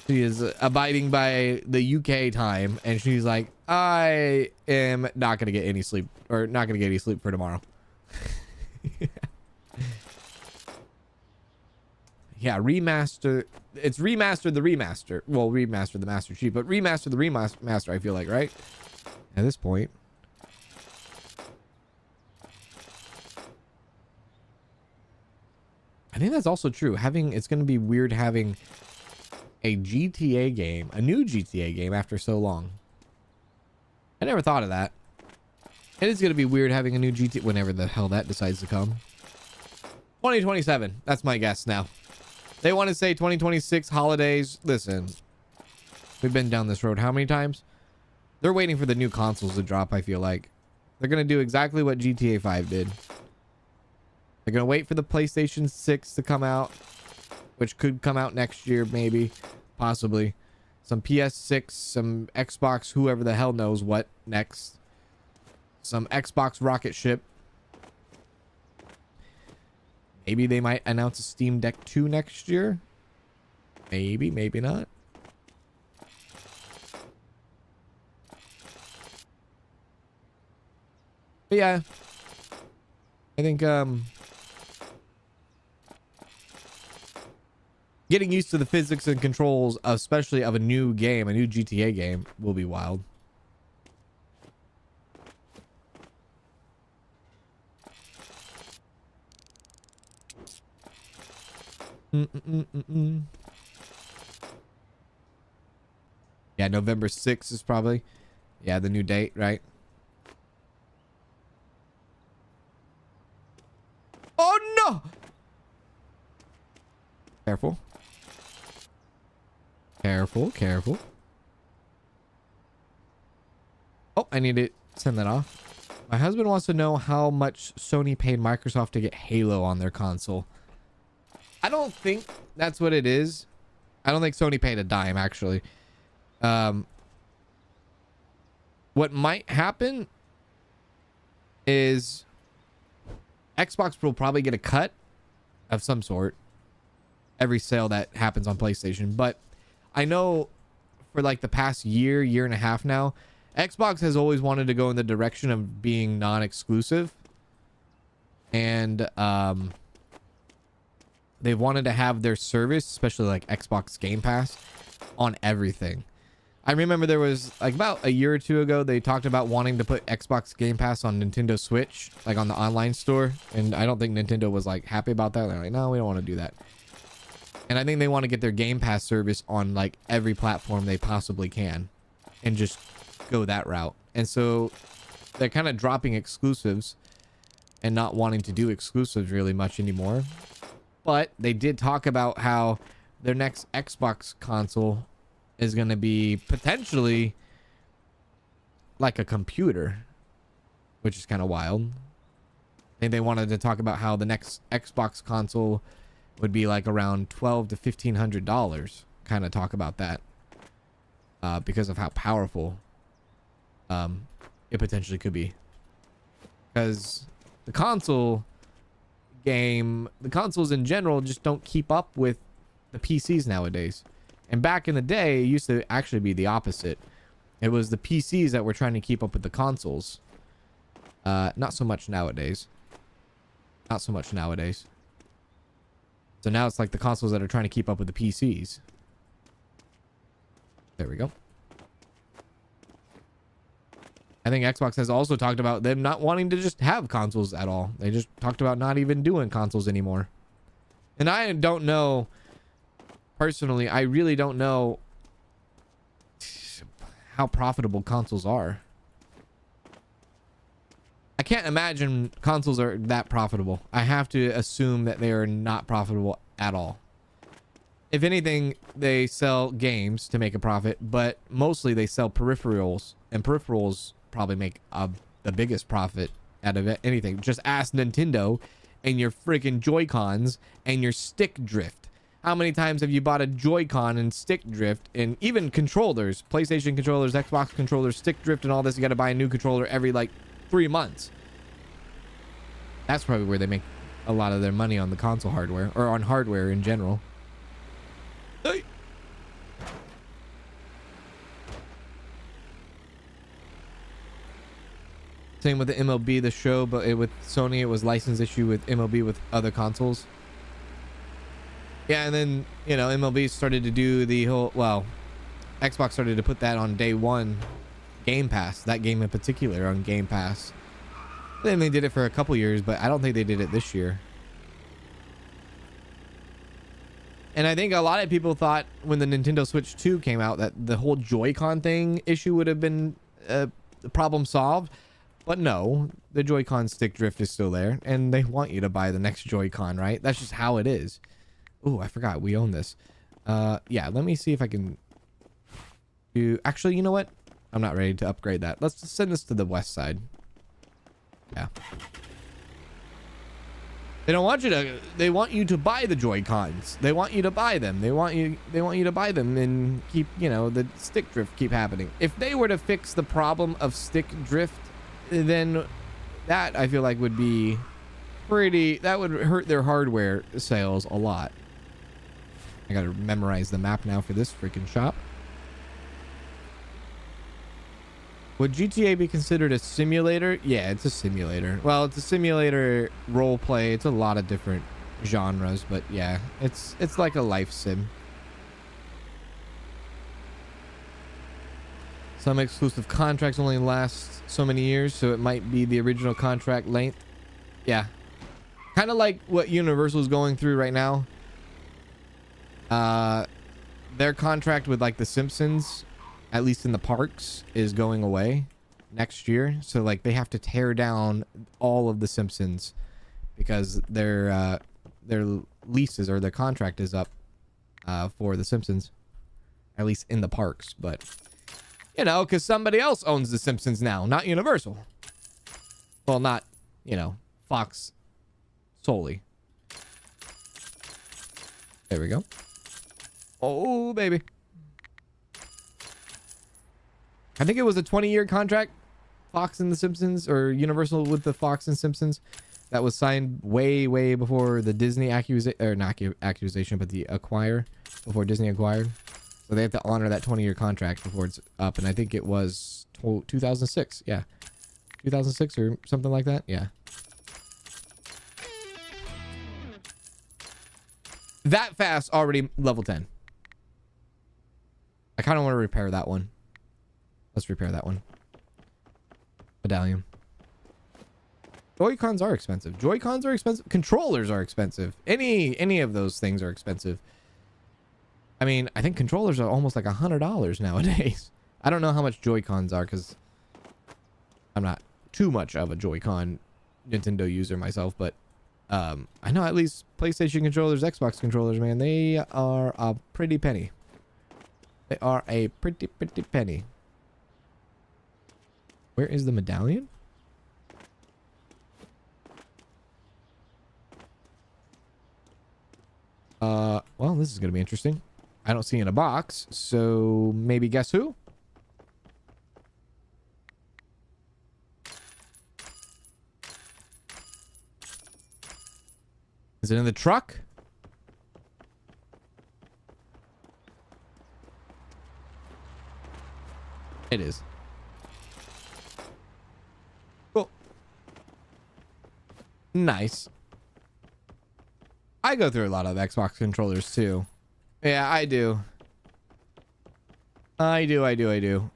she is abiding by the UK time, and she's like, I am not gonna get any sleep, or not gonna get any sleep for tomorrow. Yeah, remaster. It's remastered the remaster. Well, remaster the Master Chief, but remaster the remaster, I feel like, right? At this point. I think that's also true. It's going to be weird having a GTA game, a new GTA game after so long. I never thought of that. It is going to be weird having a new GTA whenever the hell that decides to come. 2027. That's my guess now. They want to say 2026 holidays. Listen, we've been down this road how many times? They're waiting for the new consoles to drop, I feel like. They're going to do exactly what GTA 5 did. They're going to wait for the PlayStation 6 to come out, which could come out next year, maybe, possibly. Some PS6, some Xbox, whoever the hell knows what next. Some Xbox rocket ship. Maybe they might announce a Steam Deck 2 next year. Maybe, maybe not. But yeah. I think getting used to the physics and controls, especially of a new game, a new GTA game, will be wild. Yeah, November 6th is probably, yeah, the new date, right? no. Careful. Careful, careful. Oh, I need to send that off. My husband wants to know how much Sony paid Microsoft to get Halo on their console. I don't think that's what it is. I don't think Sony paid a dime, actually. What might happen is Xbox will probably get a cut of some sort every sale that happens on PlayStation. But I know for like the past year and a half now, Xbox has always wanted to go in the direction of being non-exclusive. And they've wanted to have their service, especially like Xbox Game Pass, on everything. I remember there was like about a year or two ago, they talked about wanting to put Xbox Game Pass on Nintendo Switch, like on the online store. And I don't think Nintendo was like happy about that. They're like, no, we don't want to do that. And I think they want to get their Game Pass service on like every platform they possibly can and just go that route. And so they're kind of dropping exclusives and not wanting to do exclusives really much anymore. But they did talk about how their next Xbox console is going to be potentially like a computer, which is kind of wild. And they wanted to talk about how the next Xbox console would be like around $1,200 to $1,500. Kind of talk about that because of how powerful it potentially could be. Because the consoles in general just don't keep up with the PCs nowadays. And back in the day, it used to actually be the opposite. It was the PCs that were trying to keep up with the consoles. Not so much nowadays. Not so much nowadays. So now it's like the consoles that are trying to keep up with the PCs. There we go. I think Xbox has also talked about them not wanting to just have consoles at all. They just talked about not even doing consoles anymore. And I don't know, personally, I really don't know how profitable consoles are. I can't imagine consoles are that profitable. I have to assume that they are not profitable at all. If anything, they sell games to make a profit, but mostly they sell peripherals, and peripherals probably make the biggest profit out of anything. Just ask Nintendo and your freaking Joy-Cons and your stick drift. How many times have you bought a Joy-Con and stick drift, and even controllers, PlayStation controllers, Xbox controllers, stick drift and all this? You got to buy a new controller every like 3 months. That's probably where they make a lot of their money, on the console hardware, or on hardware in general. Hey. Same with the MLB The Show, but with Sony it was license issue with MLB with other consoles. Yeah, and then, you know, MLB started to do the whole, well, Xbox started to put that on day one, Game Pass, that game in particular on Game Pass. Then they did it for a couple years, but I don't think they did it this year. And I think a lot of people thought when the Nintendo Switch 2 came out that the whole Joy-Con thing issue would have been the problem solved. But no, the Joy-Con stick drift is still there, and they want you to buy the next Joy-Con, right? That's just how it is. Oh, I forgot we own this. Yeah, let me see if I can do... Actually, you know what? I'm not ready to upgrade that. Let's just send this to the west side. Yeah. They don't want you to... They want you to buy the Joy-Cons. They want you to buy them. They want you to buy them and keep, you know, the stick drift keep happening. If they were to fix the problem of stick drift, then that I feel like would be pretty... That would hurt their hardware sales a lot. I gotta memorize the map now for this freaking shop. Would GTA be considered a simulator? Yeah, it's a simulator. Well, it's a simulator role play. It's a lot of different genres, but yeah, it's like a life sim. Some exclusive contracts only last so many years, so it might be the original contract length. Yeah. Kind of like what Universal is going through right now. Their contract with like The Simpsons, at least in the parks, is going away next year. So like they have to tear down all of The Simpsons because their leases or their contract is up for The Simpsons, at least in the parks. But you know, because somebody else owns The Simpsons now, not Universal. Well, not, you know, Fox solely. There we go. Oh, baby. I think it was a 20-year contract, Fox and The Simpsons, or Universal with the Fox and Simpsons, that was signed way, way before the Disney accusation, or not accusation, but the acquire, before Disney acquired. So they have to honor that 20-year contract before it's up, and I think it was 2006. Yeah, 2006 or something like that. Yeah. That fast, already level 10. I kind of want to repair that one. Let's repair that one. Medallion. Joy-Cons are expensive. Joy-Cons are expensive. Controllers are expensive. Any of those things are expensive. I mean, I think controllers are almost like $100 nowadays. I don't know how much Joy-Cons are because I'm not too much of a Joy-Con Nintendo user myself, but I know at least PlayStation controllers, Xbox controllers, man, they are a pretty penny. They are a pretty penny. Where is the medallion? Well, this is going to be interesting. I don't see it in a box, so maybe guess who? Is it in the truck? It is. Cool. Nice. I go through a lot of Xbox controllers too. Yeah, I do. I do.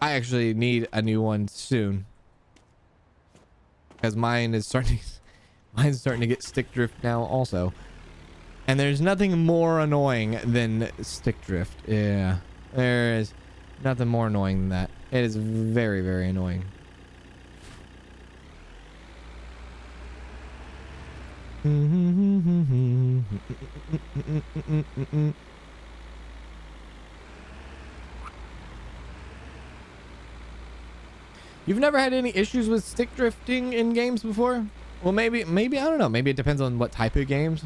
I actually need a new one soon. Because mine's starting to get stick drift now also. And there's nothing more annoying than stick drift. Yeah. There is nothing more annoying than that. It is very, very annoying. You've never had any issues with stick drifting in games before? Well, maybe I don't know. Maybe it depends on what type of games.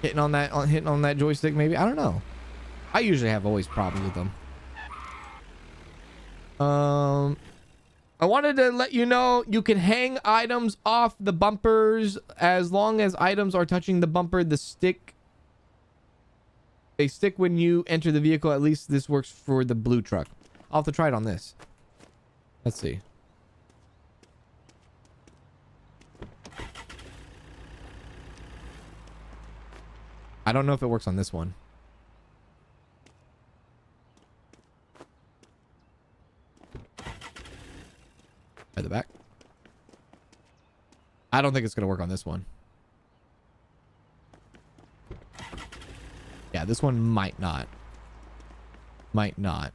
Hitting on that joystick, maybe. I don't know. I usually have always problems with them. I wanted to let you know you can hang items off the bumpers as long as items are touching the bumper. They stick when you enter the vehicle. At least this works for the blue truck. I'll have to try it on this. Let's see. I don't know if it works on this one. At the back. I don't think it's going to work on this one. Yeah, this one might not. Might not.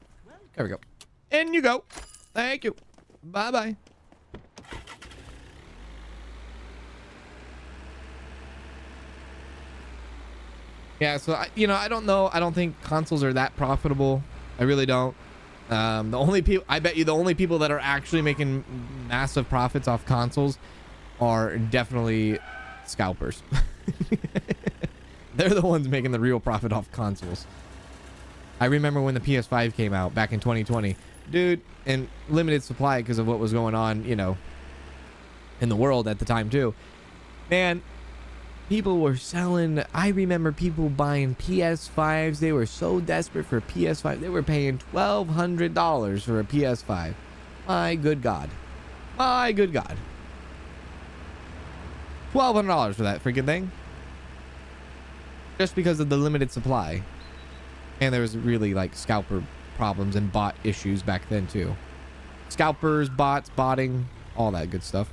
There we go. In you go. Thank you. Bye-bye. Yeah, so, I don't know. I don't think consoles are that profitable. I really don't. The only people, I bet you the only people that are actually making massive profits off consoles are definitely scalpers. They're the ones making the real profit off consoles. I remember when the PS5 came out back in 2020. Dude, in limited supply because of what was going on, in the world at the time too. Man, people were selling. I remember people buying PS5s. They were so desperate for a PS5. They were paying $1,200 for a PS5. My good God. My good God. $1,200 for that freaking thing. Just because of the limited supply. And there was really like scalper problems and bot issues back then too. Scalpers, bots, botting, all that good stuff.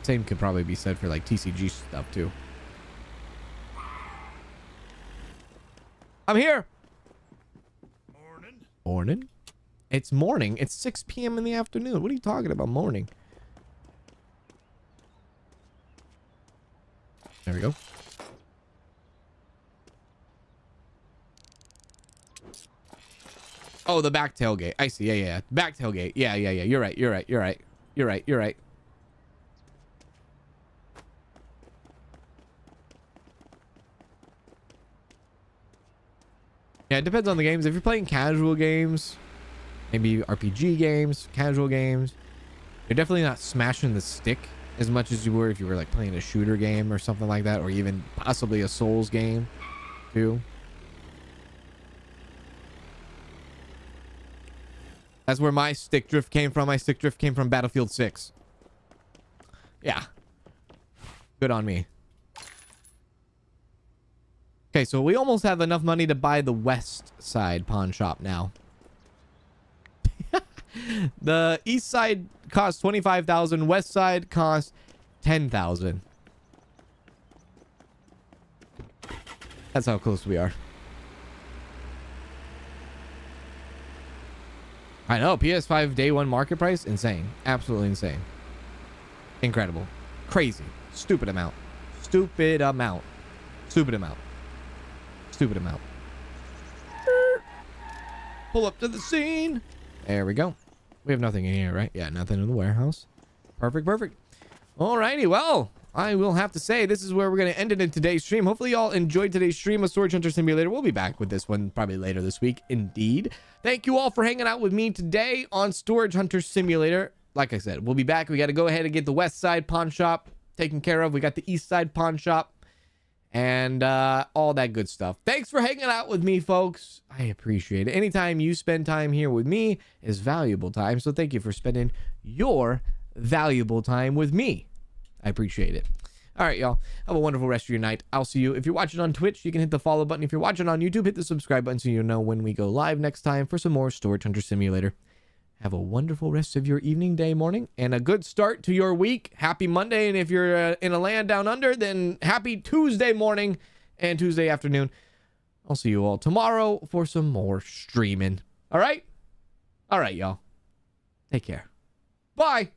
Same could probably be said for like TCG stuff too. I'm here. Morning. Morning. It's morning. It's 6 p.m. in the afternoon. What are you talking about, morning? There we go. Oh, the back tailgate. I see. Yeah. Back tailgate. Yeah. You're right. You're right. Yeah, it depends on the games. If you're playing casual games, maybe RPG games, casual games, you're definitely not smashing the stick as much as you were if you were like playing a shooter game or something like that, or even possibly a Souls game too. That's where my stick drift came from. My stick drift came from Battlefield 6. Yeah. Good on me. Okay, so we almost have enough money to buy the west side pawn shop now. The east side costs 25,000, west side costs 10,000. That's how close we are. I know, PS5 day one market price, insane. Absolutely insane. Incredible. Crazy. Stupid amount. Stupid amount. Stupid amount. Stupid amount. Pull up to the scene. There we go. We have nothing in here, right? Yeah, nothing in the warehouse. Perfect. Alrighty, well, I will have to say this is where we're going to end it in today's stream. Hopefully y'all enjoyed today's stream of Storage Hunter Simulator. We'll be back with this one probably later this week. Indeed. Thank you all for hanging out with me today on Storage Hunter Simulator. Like I said, we'll be back. We got to go ahead and get the west side pawn shop taken care of. We got the east side pawn shop and all that good stuff. Thanks for hanging out with me, folks. I appreciate it. Anytime you spend time here with me is valuable time. So thank you for spending your valuable time with me. I appreciate it. All right, y'all. Have a wonderful rest of your night. I'll see you. If you're watching on Twitch, you can hit the follow button. If you're watching on YouTube, hit the subscribe button so you know when we go live next time for some more Storage Hunter Simulator. Have a wonderful rest of your evening, day, morning, and a good start to your week. Happy Monday, and if you're in a land down under, then happy Tuesday morning and Tuesday afternoon. I'll see you all tomorrow for some more streaming. All right? All right, y'all. Take care. Bye.